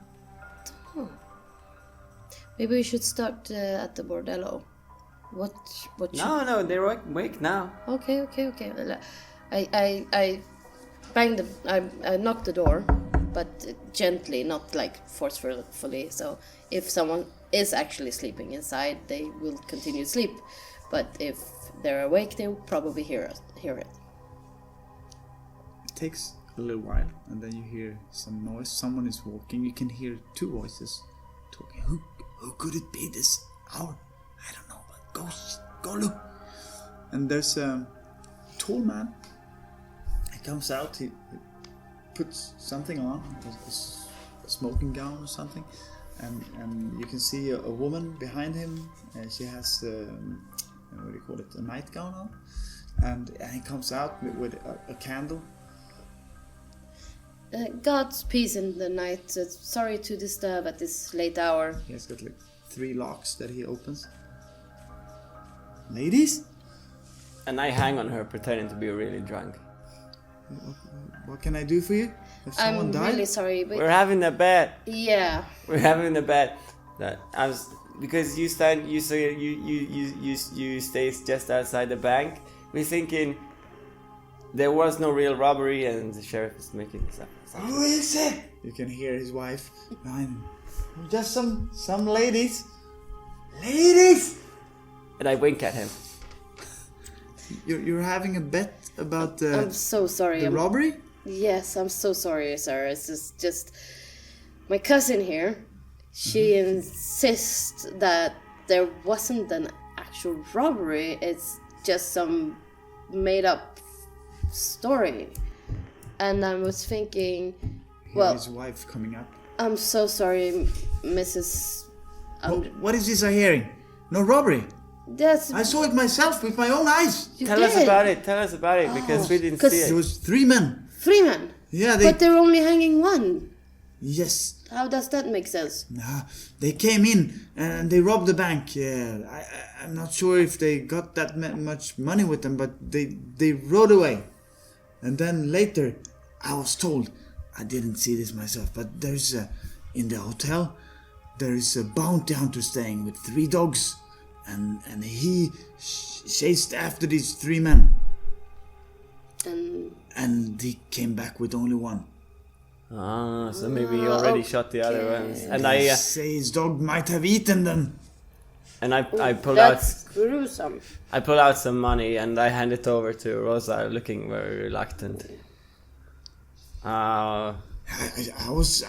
Speaker 6: Maybe we should start at the bordello. What
Speaker 2: No, they're awake now.
Speaker 6: Okay. I banged I knocked the door, but gently, not like forcefully. So if someone is actually sleeping inside, they will continue to sleep. But if they're awake, they will probably hear it.
Speaker 1: It takes a little while, and then you hear some noise. Someone is walking. You can hear two voices talking. Who could it be this hour? I don't know, but go look. And there's a tall man. He comes out. He puts something on, a smoking gown or something, and you can see a woman behind him. She has what do you call it? A nightgown on, and he comes out with a candle.
Speaker 6: God's peace in the night. Sorry to disturb at this late hour.
Speaker 1: He has got like 3 locks that he opens. Ladies?
Speaker 2: And I hang on her, pretending to be really drunk.
Speaker 1: What can I do for you? If someone
Speaker 6: I'm
Speaker 1: died?
Speaker 6: really sorry, but
Speaker 2: We're having a bet.
Speaker 6: yeah.
Speaker 2: We're having a bet that I was because you stay just outside the bank. We're thinking there was no real robbery, and the sheriff is making this up.
Speaker 1: Who is it? You can hear his wife. Just some ladies. Ladies!
Speaker 2: And I wink at him.
Speaker 1: You're having a bet about the
Speaker 6: I'm so sorry.
Speaker 1: robbery?
Speaker 6: Yes, I'm so sorry, sir. It's just my cousin here. She insists that there wasn't an actual robbery. It's just some made-up story. And I was thinking, well,
Speaker 1: His wife coming up.
Speaker 6: I'm so sorry, Mrs.
Speaker 1: What is this I'm hearing? No robbery.
Speaker 6: That's
Speaker 1: I saw it myself with my own eyes.
Speaker 6: you
Speaker 2: Tell us
Speaker 6: did.
Speaker 2: about it. Tell us about it because we didn't
Speaker 6: 'Cause
Speaker 2: see
Speaker 1: There
Speaker 2: it.
Speaker 1: was 3 men.
Speaker 6: 3 men.
Speaker 1: Yeah,
Speaker 6: But they're only hanging one.
Speaker 1: Yes.
Speaker 6: How does that make sense?
Speaker 1: Nah, they came in and they robbed the bank. I'm not sure if they got that much money with them, but they rode away. And then later, I was told, I didn't see this myself, but there's in the hotel, there is a bounty hunter staying with 3 dogs, and he chased after these 3 men, and he came back with only 1.
Speaker 2: Ah, so maybe he already shot the other ones. And I
Speaker 1: Say his dog might have eaten them.
Speaker 2: and I pull out
Speaker 6: That's gruesome.
Speaker 2: I pull out some money and I hand it over to Rosa, looking very reluctant.
Speaker 1: I was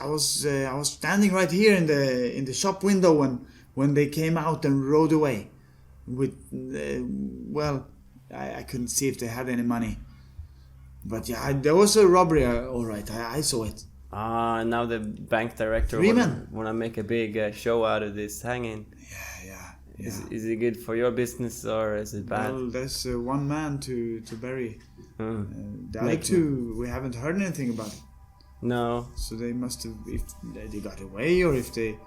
Speaker 1: standing right here in the shop window when they came out and rode away. With I couldn't see if they had any money, but yeah, there was a robbery. All right, I saw it.
Speaker 2: Now the bank director
Speaker 1: 3 men.
Speaker 2: wanna make a big show out of this hanging.
Speaker 1: Yeah.
Speaker 2: Is it good for your business or is it bad?
Speaker 1: Well, there's 1 man to bury. The other
Speaker 2: Make
Speaker 1: 2, we haven't heard anything about it.
Speaker 2: No.
Speaker 1: So they must have, if they got away or if they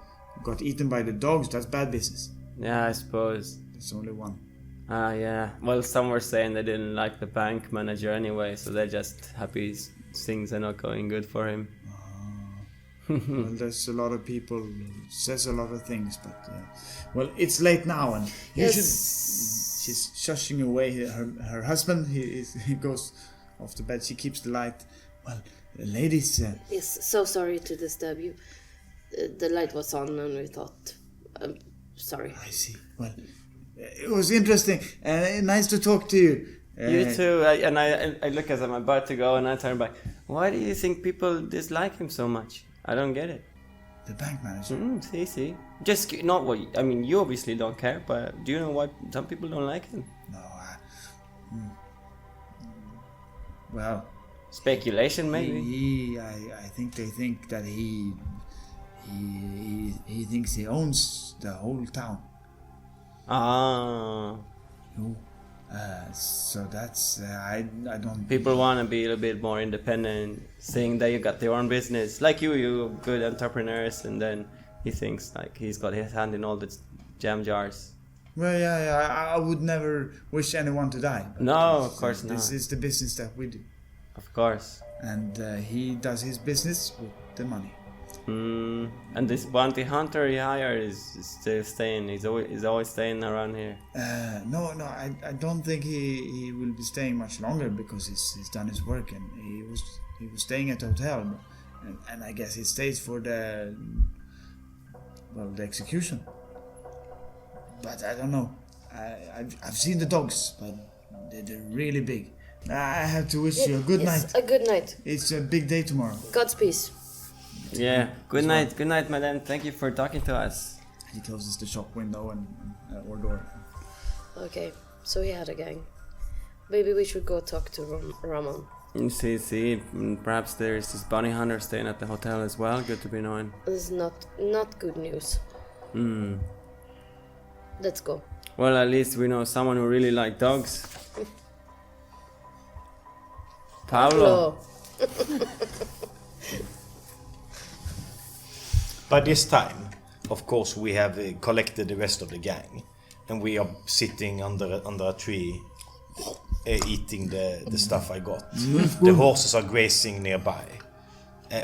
Speaker 1: got eaten by the dogs. That's bad business.
Speaker 2: Yeah, I suppose.
Speaker 1: There's only 1.
Speaker 2: Yeah. Well, some were saying they didn't like the bank manager anyway, so they're just happy things are not going good for him.
Speaker 1: Well, there's a lot of people who says a lot of things, but well, it's late now, and she's shushing away her husband. He goes off to bed. She keeps the light. Well, ladies.
Speaker 6: Yes, so sorry to disturb you. The light was on and we thought... sorry.
Speaker 1: I see. Well, it was interesting. Nice to talk to you.
Speaker 2: You too. I look as I'm about to go and I turn back. Why do you think people dislike him so much? I don't get it.
Speaker 1: The bank manager.
Speaker 2: See. Just not what... I mean, you obviously don't care, but do you know why some people don't like him?
Speaker 1: No. Well...
Speaker 2: Speculation, maybe?
Speaker 1: I think they think that he thinks he owns the whole town. So that's I don't.
Speaker 2: People want to be a little bit more independent, saying that you got their own business, like you good entrepreneurs, and then he thinks like he's got his hand in all the jam jars.
Speaker 1: Well, I would never wish anyone to die.
Speaker 2: No, of course not.
Speaker 1: This is the business that we do.
Speaker 2: Of course.
Speaker 1: And he does his business with the money.
Speaker 2: And this bounty hunter he hired is still staying. He's always staying around here.
Speaker 1: No, I don't think he will be staying much longer because he's done his work and he was staying at the hotel, and I guess he stays for the execution. But I don't know. I've seen the dogs, but they're really big. I have to wish you a good night.
Speaker 6: A good night.
Speaker 1: It's a big day tomorrow.
Speaker 6: God's peace.
Speaker 2: Yeah. Good night, madam. Thank you for talking to us.
Speaker 1: He closes the shop window and or door.
Speaker 6: Okay, so we had a gang. Maybe we should go talk to Ramon.
Speaker 2: See. Perhaps there's this bounty hunter staying at the hotel as well. Good to be known.
Speaker 6: This is not good news. Let's go.
Speaker 2: Well, at least we know someone who really likes dogs. Pablo.
Speaker 3: By this time, of course, we have collected the rest of the gang, and we are sitting under a tree, eating the stuff I got. The horses are grazing nearby.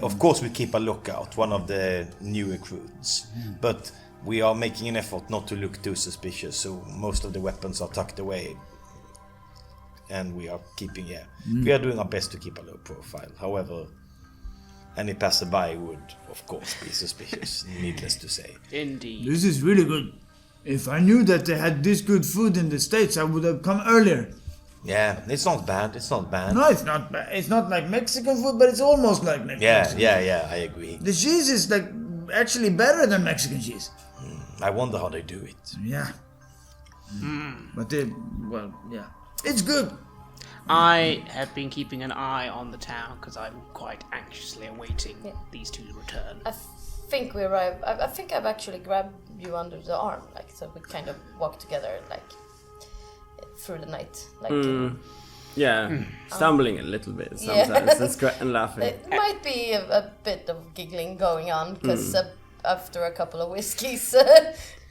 Speaker 3: Of course, we keep a lookout, one of the new recruits. But we are making an effort not to look too suspicious, so most of the weapons are tucked away. And we are keeping, we are doing our best to keep a low profile. However, any passerby would, of course, be suspicious, needless to say.
Speaker 5: Indeed.
Speaker 1: This is really good. If I knew that they had this good food in the States, I would have come earlier.
Speaker 3: Yeah, it's not bad, it's not bad.
Speaker 1: No, it's not bad. It's not like Mexican food, but it's almost like Mexican.
Speaker 3: Yeah, I agree.
Speaker 1: The cheese is like actually better than Mexican cheese.
Speaker 3: I wonder how they do it.
Speaker 1: Yeah. But it's good.
Speaker 5: I have been keeping an eye on the town because I'm quite anxiously awaiting these two to return.
Speaker 6: I think we arrive. I think I've actually grabbed you under the arm, like so we kind of walk together, like through the night, like.
Speaker 2: Stumbling a little bit sometimes and laughing.
Speaker 6: It might be a bit of giggling going on because after a couple of whiskeys,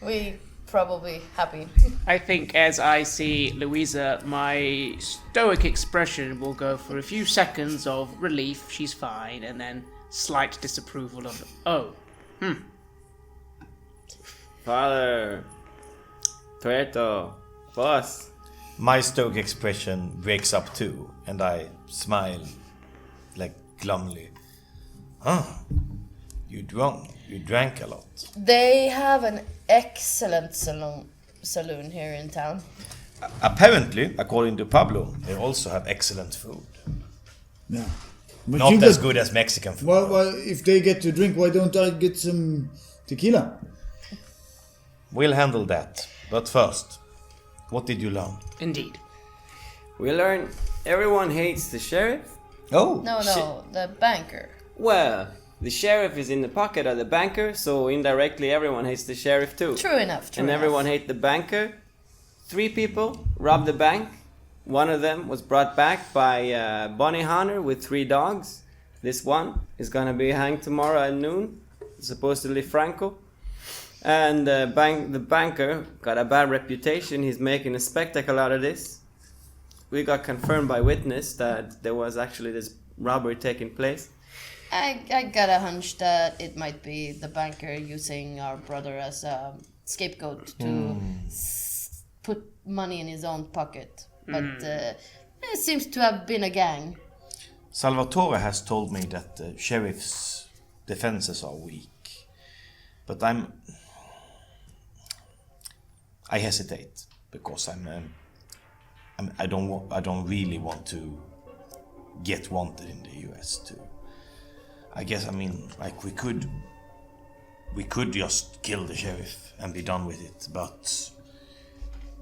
Speaker 6: we probably happy.
Speaker 5: I think as I see Louisa, my stoic expression will go for a few seconds of relief, she's fine, and then slight disapproval of,
Speaker 2: Father, Tuerto, boss.
Speaker 3: My stoic expression breaks up too, and I smile, like glumly. You drank a lot.
Speaker 6: They have an excellent saloon here in town.
Speaker 3: Apparently, according to Pablo, they also have excellent food.
Speaker 1: Yeah. But
Speaker 3: Not as good as Mexican food.
Speaker 1: Well, if they get to drink, why don't I get some tequila?
Speaker 3: We'll handle that. But first, what did you learn?
Speaker 5: Indeed.
Speaker 2: We learn everyone hates the sheriff.
Speaker 3: Oh,
Speaker 6: No, the banker.
Speaker 2: Well, the sheriff is in the pocket of the banker, so indirectly everyone hates the sheriff too.
Speaker 6: True enough.
Speaker 2: And everyone hates the banker. 3 people robbed the bank. One of them was brought back by a bounty hunter with 3 dogs. This one is gonna be hanged tomorrow at noon, supposedly Franco. And the banker got a bad reputation. He's making a spectacle out of this. We got confirmed by witness that there was actually this robbery taking place.
Speaker 6: I got a hunch that it might be the banker using our brother as a scapegoat to put money in his own pocket. But it seems to have been a gang.
Speaker 3: Salvatore has told me that the sheriff's defenses are weak. But I hesitate because I don't really want to get wanted in the US too. I guess we could just kill the sheriff and be done with it. But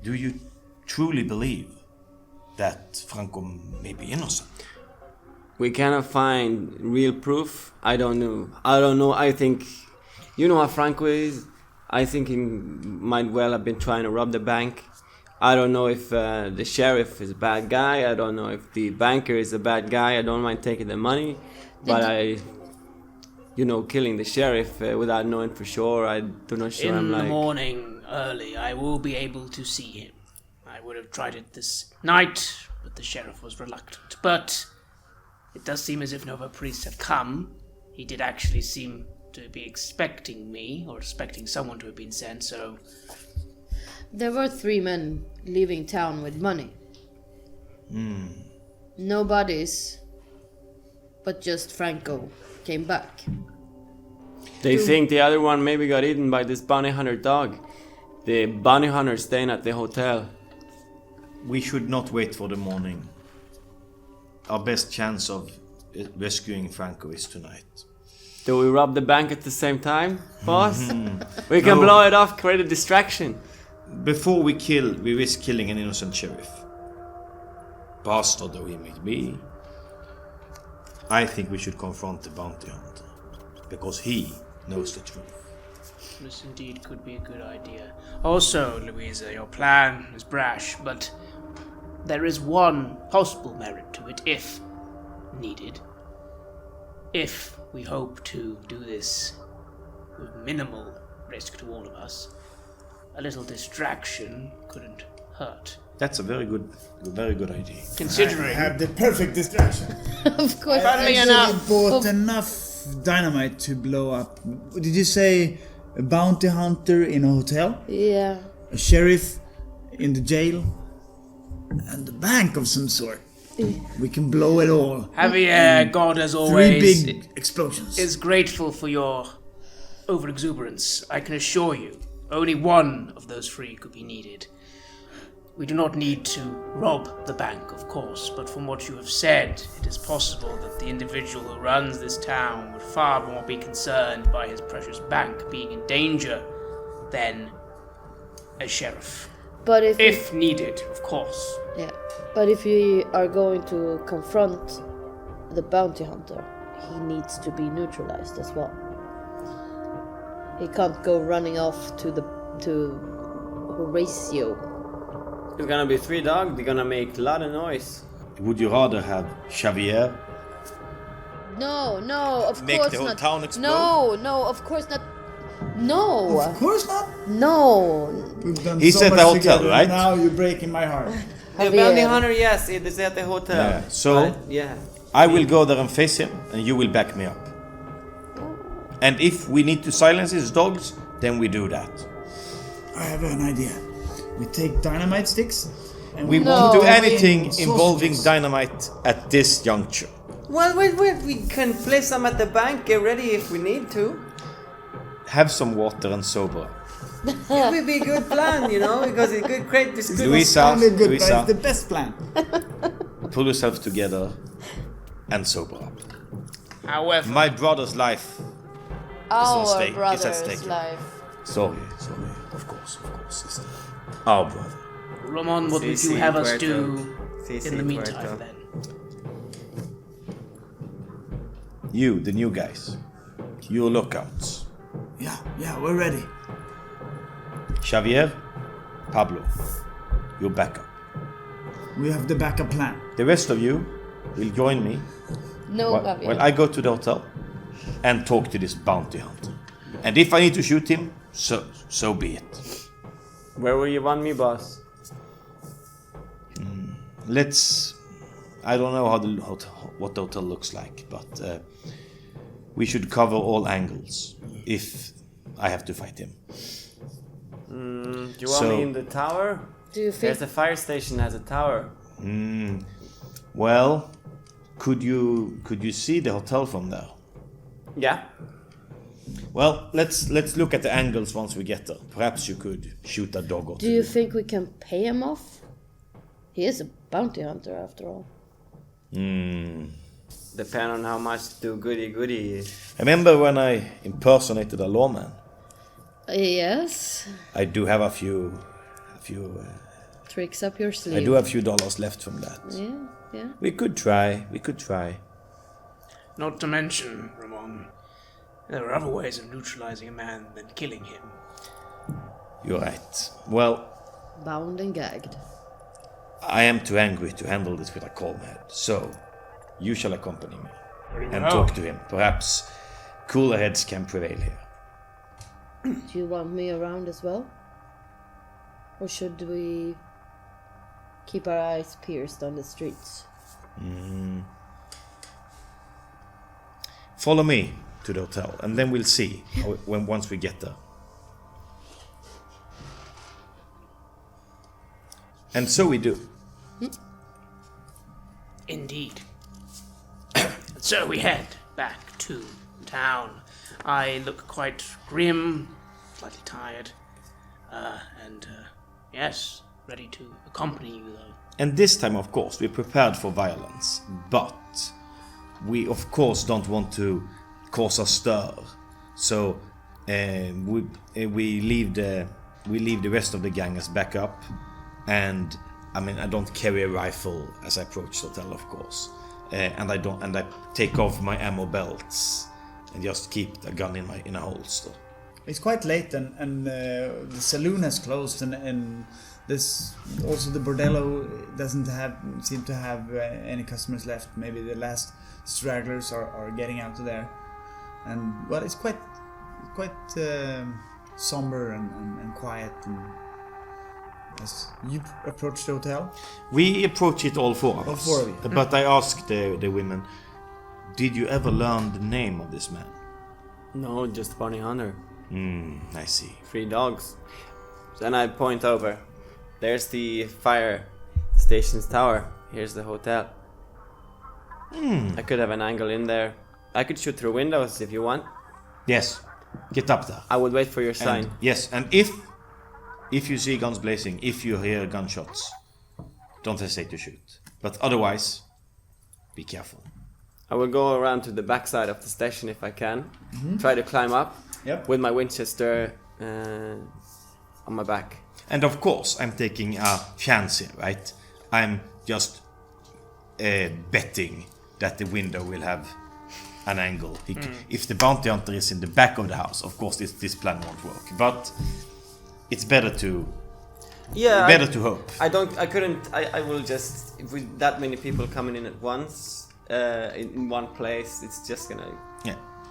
Speaker 3: do you truly believe that Franco may be innocent?
Speaker 2: We cannot find real proof. I don't know. I think, you know how Franco is. I think he might well have been trying to rob the bank. I don't know if the sheriff is a bad guy. I don't know if the banker is a bad guy. I don't mind taking the money. But killing the sheriff without knowing for sure, I do not sure.
Speaker 5: In the morning, early, I will be able to see him. I would have tried it this night, but the sheriff was reluctant. But it does seem as if no other priests have come. He did actually seem to be expecting me, or expecting someone to have been sent, so...
Speaker 6: There were 3 men leaving town with money. No bodies, but just Franco came back.
Speaker 2: They think the other one maybe got eaten by this bounty hunter dog. The bounty hunter staying at the hotel.
Speaker 3: We should not wait for the morning. Our best chance of rescuing Franco is tonight.
Speaker 2: Do we rob the bank at the same time, boss? We can blow it off, create a distraction.
Speaker 3: Before we kill, we risk killing an innocent sheriff. Bastard though he may be, I think we should confront the bounty hunter, because he knows the truth.
Speaker 5: This indeed could be a good idea. Also, Louisa, your plan is brash, but there is one possible merit to it, if needed. If we hope to do this with minimal risk to all of us, a little distraction couldn't hurt.
Speaker 3: That's a very good idea.
Speaker 5: Considering,
Speaker 1: Have the perfect distraction.
Speaker 6: Of course.
Speaker 5: Funnily
Speaker 1: I
Speaker 5: enough,
Speaker 1: bought enough dynamite to blow up. Did you say a bounty hunter in a hotel?
Speaker 6: Yeah.
Speaker 1: A sheriff in the jail? And a bank of some sort. We can blow it all.
Speaker 5: Javier, God as
Speaker 1: 3
Speaker 5: always,
Speaker 1: big explosions.
Speaker 5: is grateful for your overexuberance. I can assure you, only one of those 3 could be needed. We do not need to rob the bank, of course, but from what you have said, it is possible that the individual who runs this town would far more be concerned by his precious bank being in danger than a sheriff.
Speaker 6: But
Speaker 5: If needed, of course.
Speaker 6: yeah. But if we are going to confront the bounty hunter, he needs to be neutralized as well. He can't go running off to Horatio.
Speaker 2: It's gonna be 3 dogs, they're gonna make a lot of noise.
Speaker 3: Would you rather have Xavier
Speaker 6: No, of
Speaker 3: make
Speaker 6: course
Speaker 3: the whole
Speaker 6: not.
Speaker 3: town explode?
Speaker 6: No, of course not. No,
Speaker 1: Of course not.
Speaker 6: no.
Speaker 1: We've done
Speaker 3: He's
Speaker 1: so
Speaker 3: at the
Speaker 1: much
Speaker 3: hotel,
Speaker 1: together,
Speaker 3: right?
Speaker 1: Now you're breaking my heart.
Speaker 2: The bounty hunter, yes, it is at the hotel.
Speaker 3: Yeah, so-
Speaker 2: But, yeah.
Speaker 3: I will go there and face him, and you will back me up. And if we need to silence his dogs, then we do that.
Speaker 1: I have an idea. We take dynamite sticks and
Speaker 3: We
Speaker 6: No.
Speaker 3: won't do
Speaker 1: throw
Speaker 3: anything
Speaker 1: in
Speaker 3: involving
Speaker 1: sausages.
Speaker 3: dynamite at this juncture.
Speaker 2: Well, wait, we can place them at the bank, get ready if we need to.
Speaker 3: Have some water and sober.
Speaker 2: It would be a good plan, you know, because it's good, great. This good.
Speaker 3: Luisa,
Speaker 1: Only good, but
Speaker 3: Luisa,
Speaker 1: it's the best plan.
Speaker 3: pull yourself together and sober up.
Speaker 5: However,
Speaker 3: My brother's life.
Speaker 6: Our
Speaker 3: stake. It's at
Speaker 6: brother's
Speaker 3: stake.
Speaker 6: life.
Speaker 3: Sorry, of course, sister. Our brother.
Speaker 5: Ramon, what would
Speaker 2: Si,
Speaker 5: you have us
Speaker 2: Tuerto.
Speaker 5: do
Speaker 2: Si,
Speaker 5: in the meantime
Speaker 2: Tuerto.
Speaker 5: then?
Speaker 3: You, the new guys. Your lookouts.
Speaker 1: Yeah, we're ready.
Speaker 3: Xavier, Pablo, your backup.
Speaker 1: We have the backup plan.
Speaker 3: The rest of you will join me
Speaker 6: No, Javier.
Speaker 3: while I go to the hotel and talk to this bounty hunter. And if I need to shoot him, so be it.
Speaker 2: Where will you want me, boss?
Speaker 3: I don't know what the hotel looks like, but we should cover all angles if I have to fight him.
Speaker 2: Do you want me in the tower?
Speaker 6: Do you think?
Speaker 2: There's a fire station has a tower.
Speaker 3: Well, could you see the hotel from there?
Speaker 2: Yeah.
Speaker 3: Well, let's look at the angles once we get there. Perhaps you could shoot a dog or two.
Speaker 6: Do you think we can pay him off? He is a bounty hunter after all.
Speaker 2: Depend on how much do goody is.
Speaker 3: Remember when I impersonated a lawman?
Speaker 6: Yes.
Speaker 3: I do have a few
Speaker 6: Tricks up your sleeve.
Speaker 3: I do have a few dollars left from that.
Speaker 6: Yeah.
Speaker 3: We could try.
Speaker 5: Not to mention, Ramon, there are other ways of neutralizing a man than killing him.
Speaker 3: You're right. Well,
Speaker 6: Bound and gagged.
Speaker 3: I am too angry to handle this with a calm head, so you shall accompany me and
Speaker 5: well.
Speaker 3: talk to him. Perhaps cooler heads can prevail here.
Speaker 6: Do you want me around as well? Or should we keep our eyes pierced on the streets?
Speaker 3: Follow me to the hotel, and then we'll see once we get there. And so we do.
Speaker 5: Indeed. So we head back to town. I look quite grim, slightly tired, and yes, ready to accompany you though.
Speaker 3: And this time, of course, we're prepared for violence, but we, of course, don't want to cause a stir. So we leave the rest of the gang as backup, and I don't carry a rifle as I approach the hotel, of course, and I take off my ammo belts and just keep the gun in a holster.
Speaker 1: It's quite late and the saloon has closed and this also the bordello doesn't seem to have any customers left. Maybe the last stragglers are getting out of there, and well, it's quite somber and quiet, Yes. You approach the hotel?
Speaker 3: We approach it all four of
Speaker 1: All
Speaker 3: us.
Speaker 1: four of you.
Speaker 3: But I asked the women, did you ever learn the name of this man?
Speaker 2: No, just bounty hunter.
Speaker 3: I see.
Speaker 2: 3 dogs. Then I point over. There's the fire station's tower. Here's the hotel. I could have an angle in there. I could shoot through windows if you want.
Speaker 3: Yes, get up there.
Speaker 2: I would wait for your sign.
Speaker 3: And if you see guns blazing, if you hear gunshots, don't hesitate to shoot. But otherwise, be careful.
Speaker 2: I will go around to the backside of the station if I can. Try to climb up with my Winchester on my back.
Speaker 3: And of course, I'm taking a chance here, right? I'm just betting that the window will have an angle. If the bounty hunter is in the back of the house, of course this plan won't work. But it's better to hope.
Speaker 2: I will just, if with that many people coming in at once, in one place, it's just gonna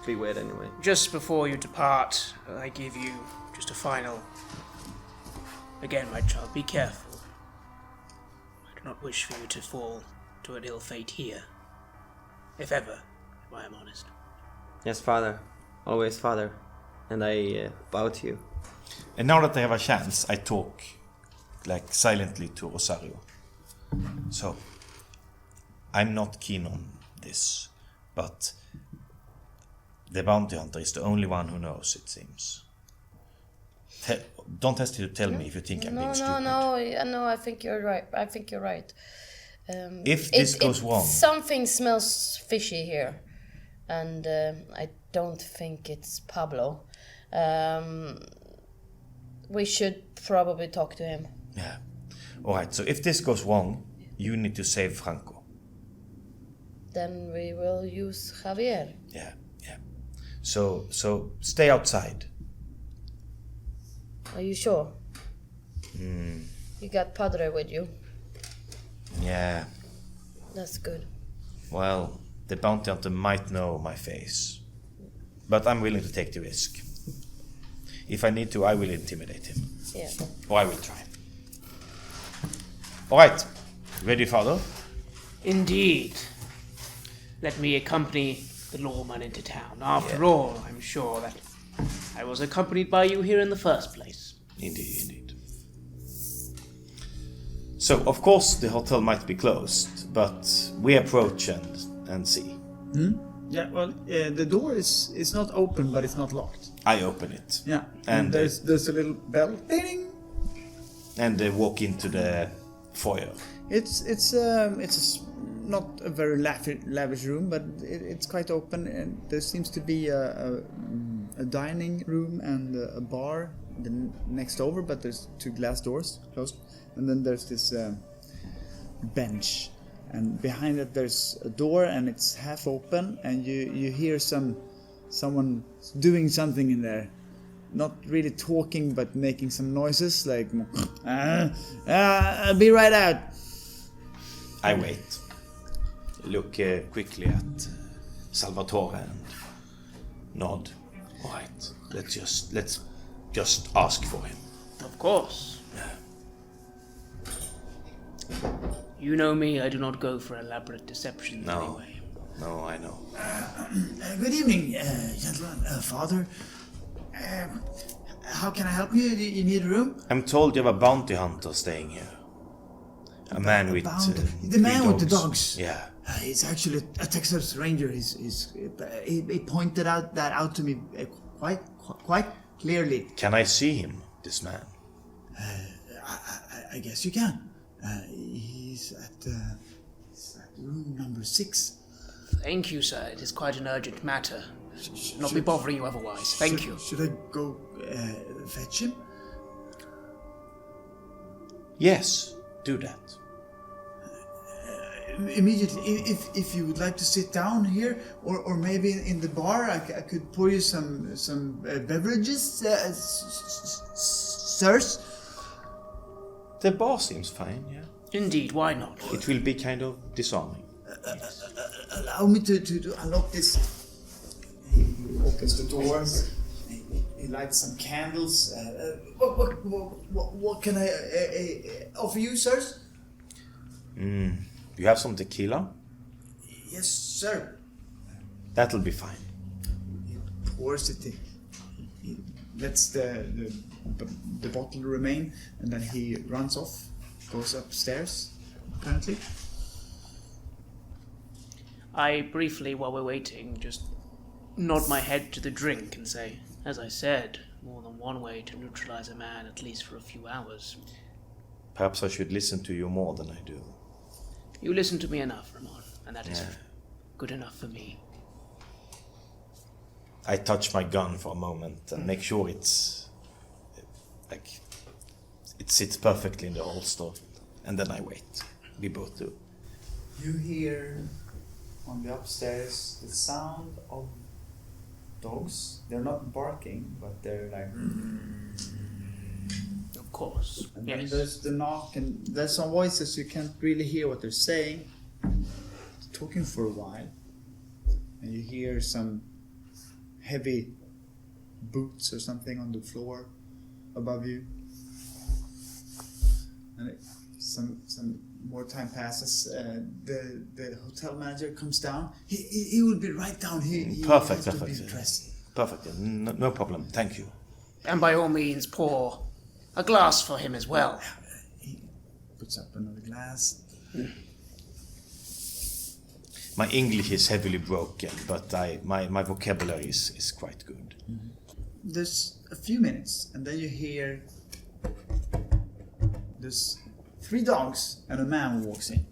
Speaker 2: be weird anyway.
Speaker 5: Just before you depart, I give you just a final... Again, my child, be careful. I do not wish for you to fall to an ill fate here. If ever, if I am honest.
Speaker 2: Yes, father. Always father. And I bow to you.
Speaker 3: And now that I have a chance, I talk like silently to Rosario. So, I'm not keen on this, but the bounty hunter is the only one who knows, it seems. Don't hesitate to tell me if you think I'm being stupid.
Speaker 6: No, I think you're right.
Speaker 3: If this goes wrong...
Speaker 6: Something smells fishy here. And I don't think it's Pablo. We should probably talk to him.
Speaker 3: Yeah. Alright, so if this goes wrong, you need to save Franco.
Speaker 6: Then we will use Javier.
Speaker 3: Yeah. So stay outside.
Speaker 6: Are you sure? You got Padre with you?
Speaker 3: Yeah.
Speaker 6: That's good.
Speaker 3: Well, the bounty hunter might know my face. But I'm willing to take the risk. If I need to, I will intimidate him.
Speaker 6: Yeah.
Speaker 3: Or I will try. Alright. Ready, father?
Speaker 5: Indeed. Let me accompany the lawman into town. After all, I'm sure that I was accompanied by you here in the first place.
Speaker 3: Indeed. So, of course, the hotel might be closed, but we approach and see.
Speaker 1: Yeah, well, the door is not open, but it's not locked.
Speaker 3: I open it.
Speaker 1: Yeah,
Speaker 3: And
Speaker 1: there's a little bell. Ding!
Speaker 3: And they walk into the foyer.
Speaker 1: It's not a very lavish room, but it's quite open, and there seems to be a dining room and a bar next over, but there's 2 glass doors closed, and then there's this bench, and behind it there's a door, and it's half open, and you hear someone doing something in there, not really talking but making some noises like I'll be right out.
Speaker 3: I wait. Look quickly at Salvatore and nod. Alright, let's just ask for him.
Speaker 5: Of course. You know me, I do not go for elaborate deceptions anyway.
Speaker 3: No, I know.
Speaker 1: Good evening, gentlemen, father. How can I help you? You need a room?
Speaker 3: I'm told you have a bounty hunter staying here. A man with
Speaker 1: the man with the dogs.
Speaker 3: Yeah.
Speaker 1: He's actually a Texas Ranger. He pointed that out to me quite clearly.
Speaker 3: Can I see him, this man?
Speaker 1: I guess you can. He's at room number 6.
Speaker 5: Thank you, sir. It is quite an urgent matter. Should not be bothering you otherwise. Thank you.
Speaker 1: Should I go fetch him?
Speaker 3: Yes, do that.
Speaker 1: Immediately, if you would like to sit down here, or maybe in the bar, I could pour you some beverages, sirs.
Speaker 3: The bar seems fine, yeah.
Speaker 5: Indeed, why not?
Speaker 3: It will be kind of disarming.
Speaker 1: Allow me to unlock this. He opens the door. He lights some candles. What can I offer you, sirs?
Speaker 3: You have some tequila?
Speaker 1: Yes, sir.
Speaker 3: That'll be fine.
Speaker 1: He pours it. He lets the bottle remain, and then he runs off, goes upstairs, apparently.
Speaker 5: I briefly, while we're waiting, just nod my head to the drink and say, as I said, more than one way to neutralize a man, at least for a few hours.
Speaker 3: Perhaps I should listen to you more than I do.
Speaker 5: You listen to me enough, Ramon, and that is good enough for me.
Speaker 3: I touch my gun for a moment and make sure it sits perfectly in the holster, and then I wait. We both do.
Speaker 1: You hear on the upstairs the sound of dogs. They're not barking, but they're like.
Speaker 5: Of course.
Speaker 1: And
Speaker 5: yes.
Speaker 1: then there's the knock, and there's some voices you can't really hear what they're saying. They're talking for a while, and you hear some heavy boots or something on the floor above you. And some more time passes. The hotel manager comes down. He will be right down. He
Speaker 3: Perfect.
Speaker 1: has to be dressed.
Speaker 3: Perfect. No problem. Thank you.
Speaker 5: And by all means, pour a glass for him as well.
Speaker 1: He puts up another glass.
Speaker 3: My English is heavily broken, but my vocabulary is quite good.
Speaker 1: Mm-hmm. There's a few minutes, and then you hear there's 3 dogs and a man walks in.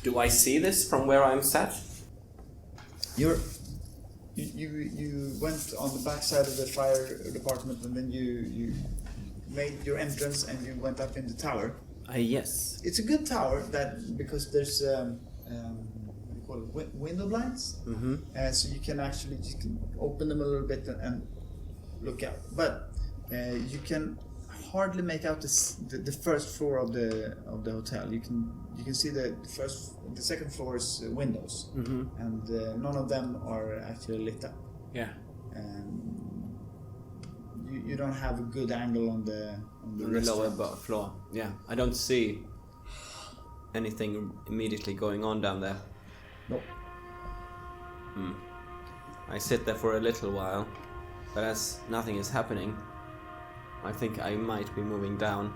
Speaker 2: Do I see this from where I'm sat?
Speaker 1: You went on the backside of the fire department, and then you made your entrance and you went up in the tower.
Speaker 2: Yes.
Speaker 1: It's a good tower because there's what do you call it, window blinds.
Speaker 2: Mm-hmm.
Speaker 1: So you can open them a little bit and look out. But you can hardly make out the first floor of the hotel. You can see the second floor's windows, and none of them are actually lit up.
Speaker 2: Yeah.
Speaker 1: You don't have a good angle on the
Speaker 2: lower floor. Yeah, I don't see anything immediately going on down there.
Speaker 1: Nope.
Speaker 2: I sit there for a little while, but as nothing is happening, I think I might be moving down,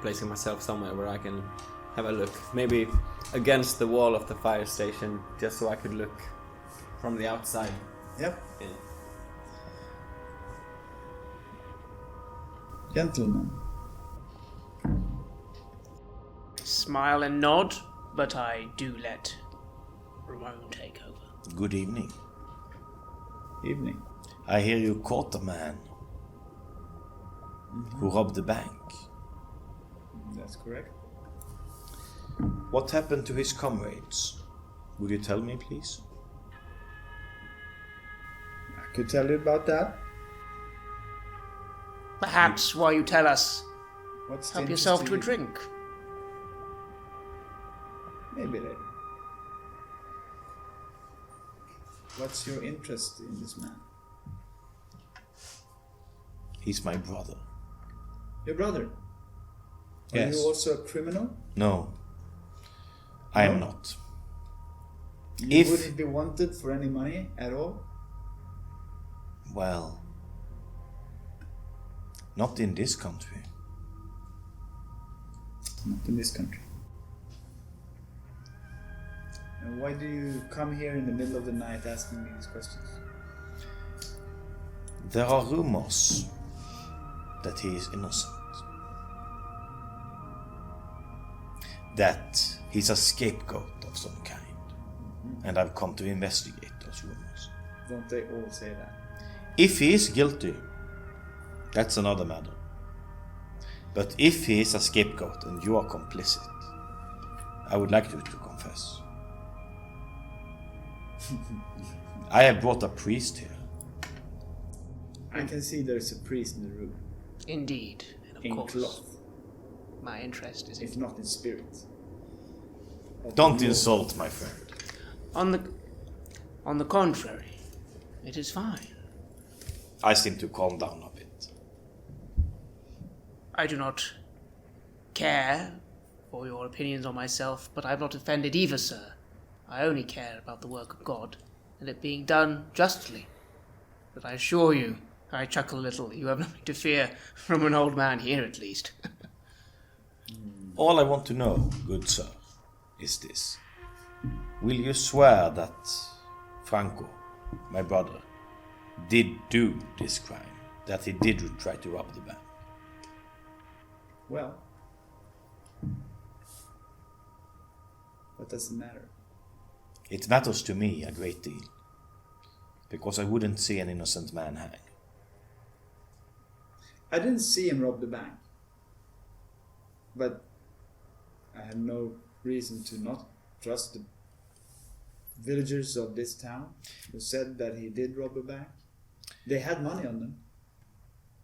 Speaker 2: placing myself somewhere where I can have a look. Maybe against the wall of the fire station, just so I could look from the outside.
Speaker 1: Yep.
Speaker 2: Yeah.
Speaker 1: Gentlemen.
Speaker 5: Smile and nod, but I do let Ramon take over.
Speaker 3: Good evening.
Speaker 1: Evening.
Speaker 3: I hear you caught a man who robbed the bank.
Speaker 1: That's correct.
Speaker 3: What happened to his comrades? Would you tell me, please?
Speaker 1: I could tell you about that.
Speaker 5: Perhaps while you tell us,
Speaker 1: What's the
Speaker 5: help
Speaker 1: interest
Speaker 5: yourself to a
Speaker 1: you?
Speaker 5: drink.
Speaker 1: Maybe later. What's your interest in this man?
Speaker 3: He's my brother.
Speaker 1: Your brother? Are
Speaker 3: Yes.
Speaker 1: you also a criminal?
Speaker 3: No, I am
Speaker 1: No?
Speaker 3: not.
Speaker 1: You wouldn't be wanted for any money at all?
Speaker 3: Well, not in this country.
Speaker 1: Not in this country. And why do you come here in the middle of the night asking me these questions?
Speaker 3: There are rumors that he is innocent. That he's a scapegoat of some kind. And I've come to investigate those rumors.
Speaker 1: Don't they all say that?
Speaker 3: If he is guilty, that's another matter. But if he is a scapegoat and you are complicit, I would like you to confess. I have brought a priest here.
Speaker 1: I can see there's a priest in the room.
Speaker 5: Indeed, and of
Speaker 1: In
Speaker 5: course,
Speaker 1: cloth,
Speaker 5: my interest is
Speaker 1: if not in spirit.
Speaker 3: Don't insult my friend.
Speaker 5: on the contrary, it is fine.
Speaker 3: I seem to calm down a bit.
Speaker 5: I do not care for your opinions on myself, but I'm not offended either, sir. I only care about the work of God, and it being done justly. But I assure you, I chuckle a little, you have nothing to fear from an old man here at least.
Speaker 3: All I want to know, good sir, is this. Will you swear that Franco, my brother, did do this crime? That he did try to rob the bank?
Speaker 1: Well, what does it matter?
Speaker 3: It matters to me a great deal, because I wouldn't see an innocent man hang.
Speaker 1: I didn't see him rob the bank, but I have no reason to not trust the villagers of this town who said that he did rob a bank. They had money on them,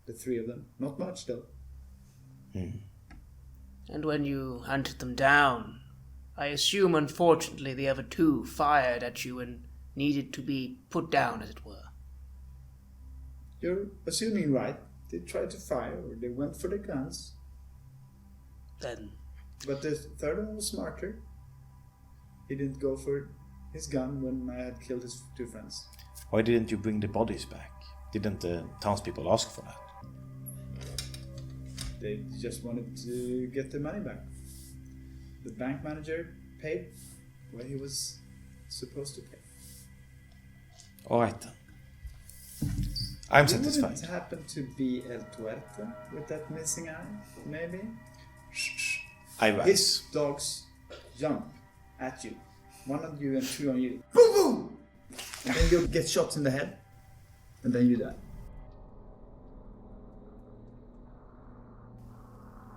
Speaker 1: the three of them. Not much, though.
Speaker 5: And when you hunted them down, I assume, unfortunately, the other two fired at you and needed to be put down, as it were.
Speaker 1: You're assuming right. They tried to fire, or they went for the guns.
Speaker 5: Then,
Speaker 1: But the third one was smarter. He didn't go for his gun when I had killed his two friends.
Speaker 3: Why didn't you bring the bodies back? Didn't the townspeople ask for that?
Speaker 1: They just wanted to get their money back. The bank manager paid what he was supposed to pay.
Speaker 3: Alright then. I'm
Speaker 1: Wouldn't
Speaker 3: satisfied.
Speaker 1: it happen to be El Tuerto with that missing eye, maybe?
Speaker 3: I rise.
Speaker 1: His dogs jump at you. One on you and two on you. Boom, boom! And then you'll get shots in the head. And then you die.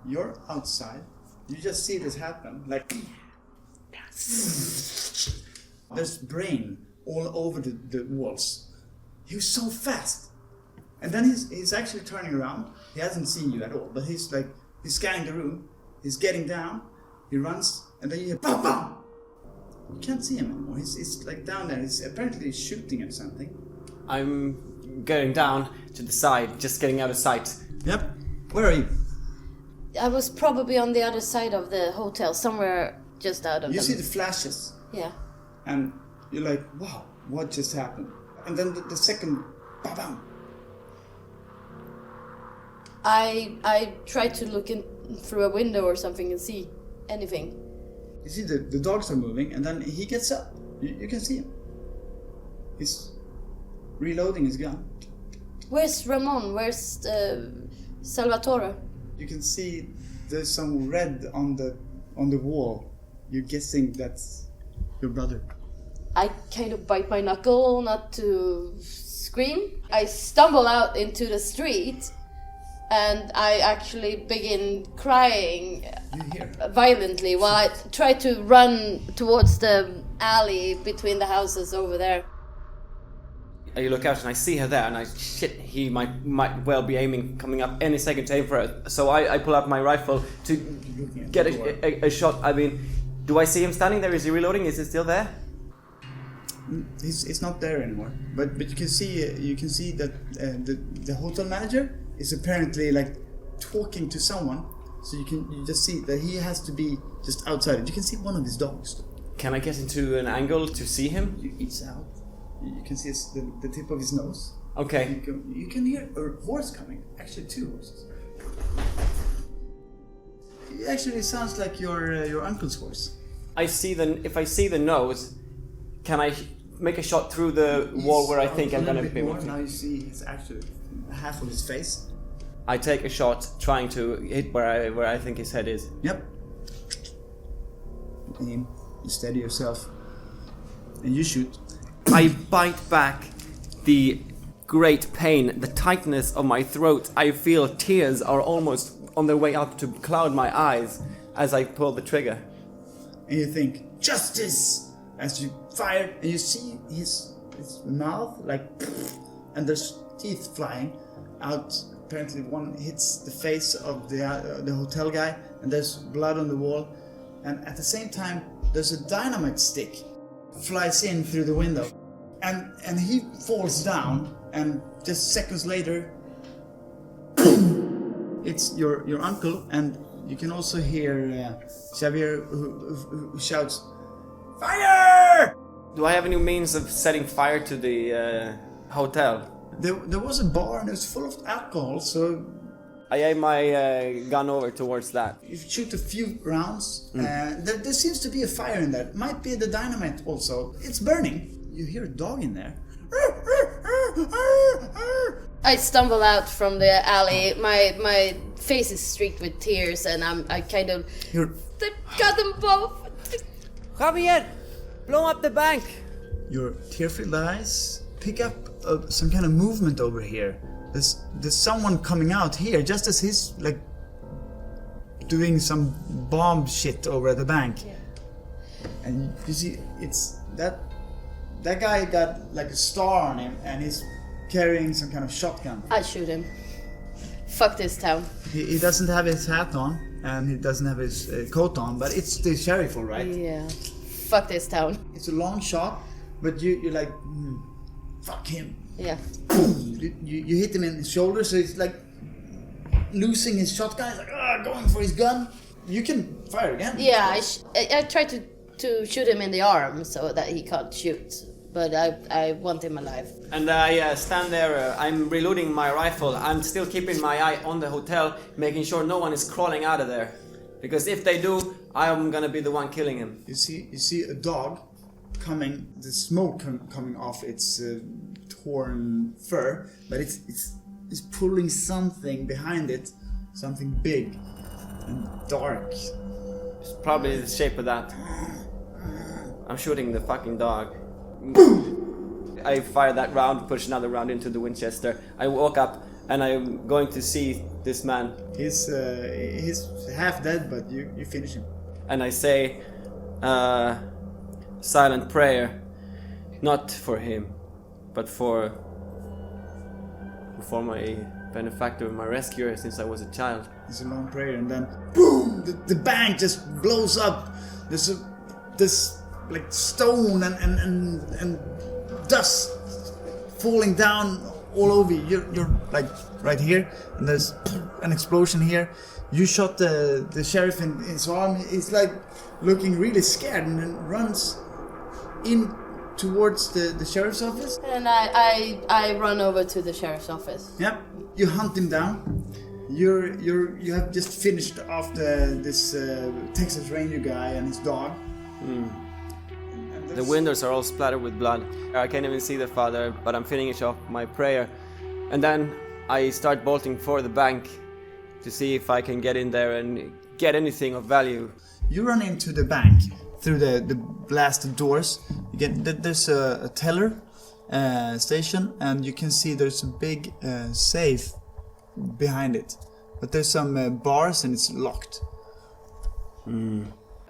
Speaker 1: You're outside. You just see this happen. Like... There's brain all over the walls. He was so fast. And then he's actually turning around. He hasn't seen you at all. But he's scanning the room. He's getting down. He runs. And then you hear BAM BAM! You can't see him anymore. He's like down there. He's apparently shooting at something.
Speaker 2: I'm going down to the side, just getting out of sight.
Speaker 1: Yep. Where are you?
Speaker 6: I was probably on the other side of the hotel, somewhere just out of
Speaker 1: You
Speaker 6: them.
Speaker 1: see the flashes.
Speaker 6: Yeah.
Speaker 1: And you're like, wow, what just happened? And then the second BAM BAM!
Speaker 6: I tried to look in through a window or something and see anything.
Speaker 1: You see the dogs are moving, and then he gets up. You can see him. He's reloading his gun.
Speaker 6: Where's Ramon? Where's Salvatore?
Speaker 1: You can see there's some red on the wall. You're guessing that's your brother.
Speaker 6: I kind of bite my knuckle not to scream. I stumble out into the street and I actually begin crying
Speaker 1: You hear?
Speaker 6: violently while I try to run towards the alley between the houses over there.
Speaker 2: You look out and I see her there, and he might well be aiming, coming up any second to aim for her. So I pull out my rifle to get a shot. I mean, do I see him standing there? Is he reloading? Is he still there?
Speaker 1: It's not there anymore. But you can see that the hotel manager is apparently like talking to someone. So you just see that he has to be just outside. You can see one of his dogs.
Speaker 2: Can I get into an angle to see him?
Speaker 1: It's out. You can see the tip of his nose.
Speaker 2: Okay.
Speaker 1: You can hear a horse coming. Actually, two horses. Actually, it sounds like your uncle's horse.
Speaker 2: If I see the nose, can I make a shot through the wall where I think I'm gonna be able to?
Speaker 1: Now you see it's actually half of his face.
Speaker 2: I take a shot, trying to hit where I think his head is.
Speaker 1: Yep. You aim. You steady yourself, and you shoot.
Speaker 2: I bite back. The great pain, the tightness of my throat. I feel tears are almost on their way up to cloud my eyes as I pull the trigger.
Speaker 1: And you think, justice! As you fire, and you see his mouth, like, and there's teeth flying out. Apparently one hits the face of the hotel guy, and there's blood on the wall. And at the same time, there's a dynamite stick flies in through the window. And he falls down and just seconds later, it's your uncle, and you can also hear Xavier who shouts, "Fire!"
Speaker 2: Do I have any means of setting fire to the hotel?
Speaker 1: There was a bar and it was full of alcohol, so
Speaker 2: I aim my gun over towards that.
Speaker 1: you shoot a few rounds. There seems to be a fire in there. Might be the dynamite also. It's burning. You hear a dog in there.
Speaker 6: I stumble out from the alley. My face is streaked with tears, and I kind of. They've got them both.
Speaker 2: Javier, blow up the bank.
Speaker 1: Your tear-filled eyes pick up some kind of movement over here. There's someone coming out here just as he's like doing some bomb shit over at the bank.
Speaker 6: Yeah.
Speaker 1: And you see, it's that guy got like a star on him, and he's carrying some kind of shotgun.
Speaker 6: I shoot him. Fuck this town.
Speaker 1: He doesn't have his hat on, and he doesn't have his coat on, but it's the sheriff, all right?
Speaker 6: Yeah. Fuck this town.
Speaker 1: It's a long shot, but you're like, fuck him.
Speaker 6: Yeah.
Speaker 1: You hit him in the shoulder, so he's like losing his shotgun. He's like, going for his gun. You can fire again.
Speaker 6: Yeah, I tried to shoot him in the arm so that he can't shoot, but I want him alive.
Speaker 2: And I stand there, I'm reloading my rifle. I'm still keeping my eye on the hotel, making sure no one is crawling out of there. Because if they do, I'm gonna be the one killing him.
Speaker 1: You see a dog coming, the smoke coming off its torn fur, but it's pulling something behind it, something big and dark.
Speaker 2: It's probably the shape of that. I'm shooting the fucking dog. I fire that round, push another round into the Winchester. I walk up and I'm going to see this man.
Speaker 1: He's half dead, but you finish him.
Speaker 2: And I say silent prayer, not for him, but for my benefactor, my rescuer since I was a child.
Speaker 1: It's a long prayer, and then boom! The bank just blows up. There's this like stone and dust falling down all over you. You're like right here, and there's an explosion here. You shot the sheriff in his arm. He's like looking really scared, and then runs in towards the sheriff's office.
Speaker 6: And I run over to the sheriff's office.
Speaker 1: Yep. You hunt him down. You have just finished off this Texas Ranger guy and his dog.
Speaker 2: The windows are all splattered with blood. I can't even see the father, but I'm finishing off my prayer. And then I start bolting for the bank to see if I can get in there and get anything of value.
Speaker 1: You run into the bank through the blasted doors. There's a teller station, and you can see there's a big safe behind it. But there's some bars and it's locked.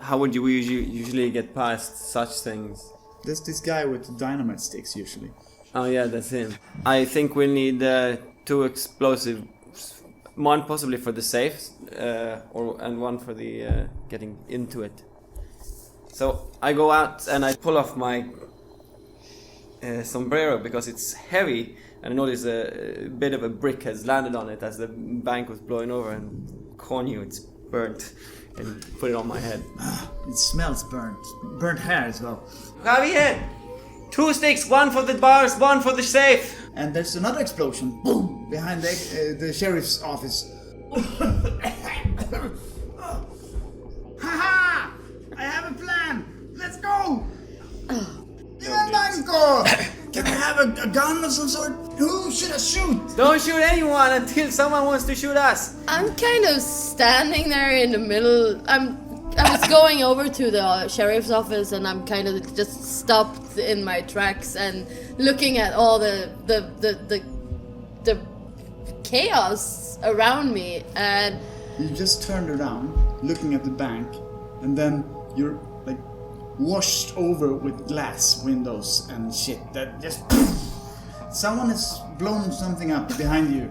Speaker 2: How would you usually get past such things?
Speaker 1: There's this guy with the dynamite sticks usually.
Speaker 2: Oh yeah, that's him. I think we'll need 2 explosives. One possibly for the safe, and one for the getting into it. So I go out and I pull off my sombrero because it's heavy, and I notice a bit of a brick has landed on it as the bank was blowing over, and cornu, it's burnt, and put it on my head.
Speaker 1: It smells burnt hair as well.
Speaker 2: Javier, 2 sticks, 1 for the bars, 1 for the safe.
Speaker 1: And there's another explosion, boom, behind the sheriff's office. Haha! I have a plan. Let's go. Can I have a gun of some sort? Who should I shoot?
Speaker 2: Don't shoot anyone until someone wants to shoot us.
Speaker 6: I'm kind of standing there in the middle. I was going over to the sheriff's office, and I'm kind of just stopped in my tracks and looking at all the chaos around me. And
Speaker 1: You just turned around, looking at the bank, and then you're like washed over with glass windows and shit that just someone has blown something up behind you,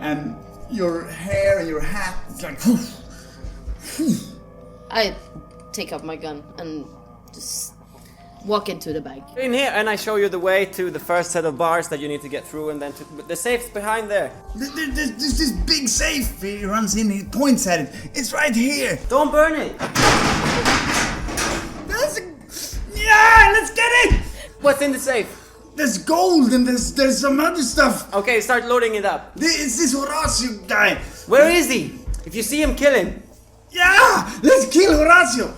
Speaker 1: and your hair and your hat is like
Speaker 6: I take up my gun and just walk into the bank.
Speaker 2: In here, and I show you the way to the first set of bars that you need to get through, and then to the safe's behind there.
Speaker 1: There's this big safe. He runs in, he points at it. It's right here.
Speaker 2: Don't burn it.
Speaker 1: Yeah, let's get it.
Speaker 2: What's in the safe?
Speaker 1: There's gold and there's some other stuff.
Speaker 2: Okay, start loading it up.
Speaker 1: It's this Horatio guy.
Speaker 2: Where is he? If you see him, kill him.
Speaker 1: Yeah, let's kill Horatio.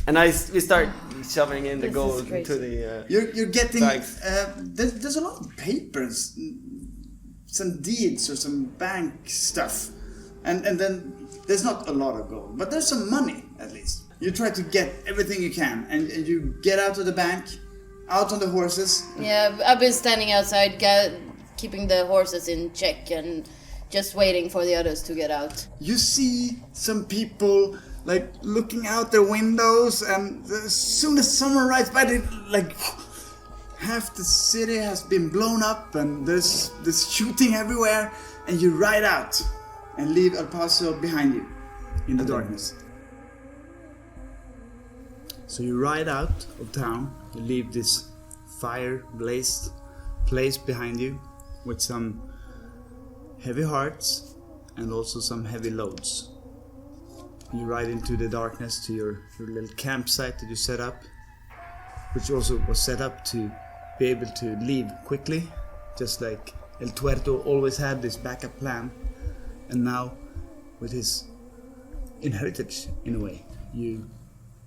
Speaker 2: And we start shoving in the
Speaker 6: This
Speaker 2: gold
Speaker 6: is crazy.
Speaker 2: into the.
Speaker 1: You're getting.
Speaker 2: Thanks.
Speaker 1: There's a lot of papers, some deeds or some bank stuff, and then there's not a lot of gold, but there's some money at least. You try to get everything you can, and you get out of the bank, out on the horses.
Speaker 6: Yeah, I've been standing outside, keeping the horses in check and just waiting for the others to get out.
Speaker 1: You see some people like looking out their windows, and as soon as someone rides by, they like half the city has been blown up, and there's shooting everywhere, and you ride out and leave El Paso behind you in the darkness. So you ride out of town, you leave this fire-blazed place behind you with some heavy hearts and also some heavy loads. You ride into the darkness to your little campsite that you set up, which also was set up to be able to leave quickly, just like El Tuerto always had this backup plan. And now, with his inheritance in a way, you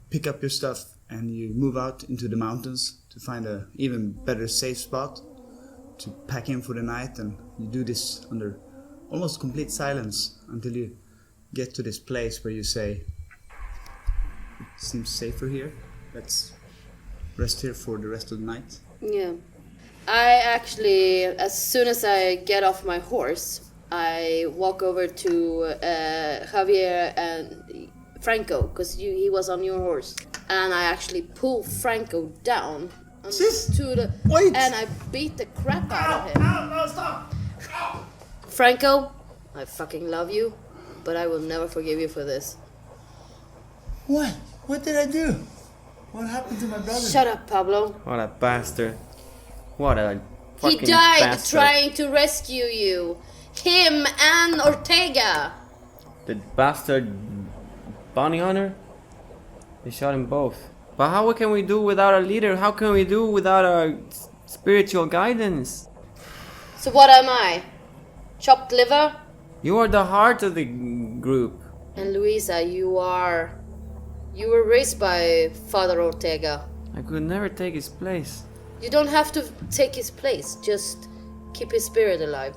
Speaker 1: pick up your stuff and you move out into the mountains to find a even better safe spot to pack in for the night, and you do this under almost complete silence until you get to this place where you say, it seems safer here, let's rest here for the rest of the night.
Speaker 6: Yeah. I actually, as soon as I get off my horse, I walk over to Javier and Franco, because he was on your horse, and I actually pull Franco down
Speaker 1: Sis,
Speaker 6: to the
Speaker 1: wait.
Speaker 6: and I beat the crap out of him.
Speaker 1: No, stop!
Speaker 6: Franco, I fucking love you, but I will never forgive you for this.
Speaker 1: What? What did I do? What happened to my brother?
Speaker 6: Shut up, Pablo.
Speaker 2: What a bastard! What a
Speaker 6: He
Speaker 2: fucking
Speaker 6: died
Speaker 2: bastard.
Speaker 6: trying to rescue you. Him and Ortega.
Speaker 2: The bastard bounty hunter? They shot him both. But how can we do without a leader? How can we do without our spiritual guidance?
Speaker 6: So what am I? Chopped liver?
Speaker 2: You are the heart of the group.
Speaker 6: And Luisa, you were raised by Father Ortega.
Speaker 2: I could never take his place.
Speaker 6: You don't have to take his place, just keep his spirit alive.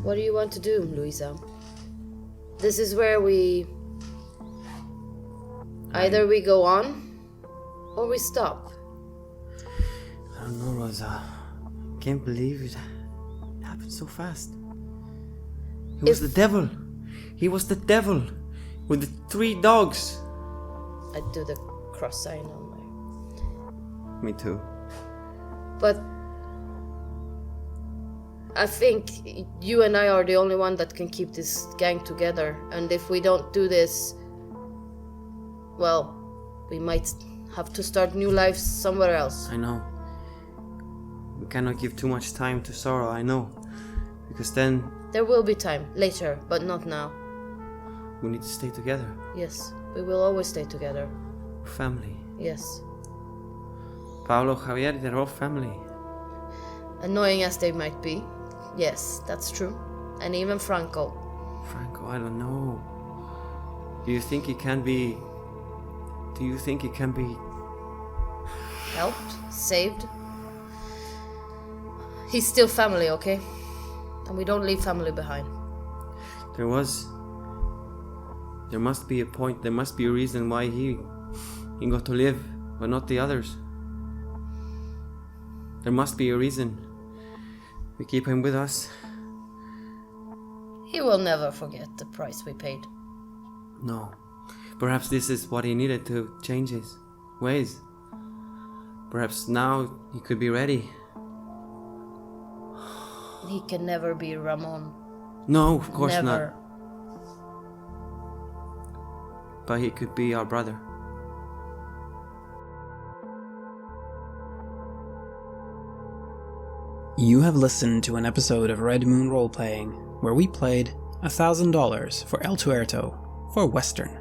Speaker 6: What do you want to do, Luisa? This is where either we go on or we stop.
Speaker 2: I don't know, Rosa. Can't believe it happened so fast. He was the devil. He was the devil with the 3 dogs.
Speaker 6: I do the cross sign on
Speaker 2: Me too.
Speaker 6: But I think you and I are the only one that can keep this gang together. And if we don't do this, well, we might have to start new lives somewhere else.
Speaker 2: I know. We cannot give too much time to sorrow, I know. Because then
Speaker 6: There will be time later, but not now.
Speaker 2: we need to stay together.
Speaker 6: Yes, we will always stay together.
Speaker 2: Family.
Speaker 6: Yes.
Speaker 2: Pablo, Javier, they're all family.
Speaker 6: Annoying as they might be. Yes, that's true. And even Franco.
Speaker 2: Franco, I don't know. Do you think he can be...
Speaker 6: Helped? Saved? He's still family, okay? And we don't leave family behind.
Speaker 2: There must be a point, there must be a reason why he got to live, but not the others. There must be a reason. We keep him with us.
Speaker 6: He will never forget the price we paid.
Speaker 2: No. Perhaps this is what he needed to change his ways. Perhaps now he could be ready.
Speaker 6: He can never be Ramon.
Speaker 2: No, of course
Speaker 6: Never.
Speaker 2: not. But he could be our brother.
Speaker 7: You have listened to an episode of Red Moon Roleplaying, where we played $1,000 for El Tuerto for Western.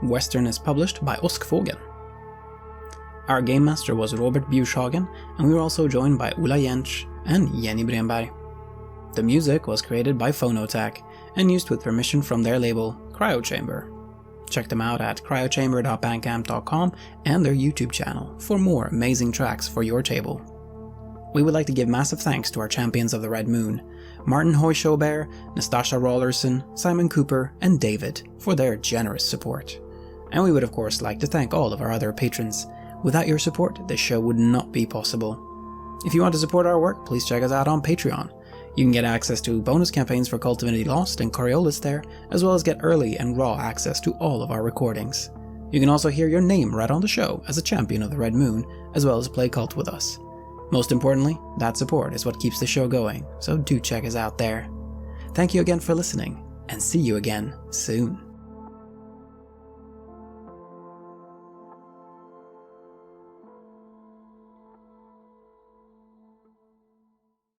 Speaker 7: Western is published by Åskfågeln. Our Gamemaster was Robert Bjurshagen, and we were also joined by Ola Jentzsch and Jenny Bremberg. The music was created by Neotech and used with permission from their label Cryochamber. Check them out at cryochamber.bandcamp.com and their YouTube channel for more amazing tracks for your table. We would like to give massive thanks to our champions of the Red Moon, Martin Heuschober, Nastasia Raulerson, Simon Cooper, and David, for their generous support. And we would of course like to thank all of our other patrons. Without your support, this show would not be possible. If you want to support our work, please check us out on Patreon. You can get access to bonus campaigns for Cult Divinity Lost and Coriolis there, as well as get early and raw access to all of our recordings. You can also hear your name read on the show as a champion of the Red Moon, as well as play Cult with us. Most importantly, that support is what keeps the show going, so do check us out there. Thank you again for listening, and see you again soon.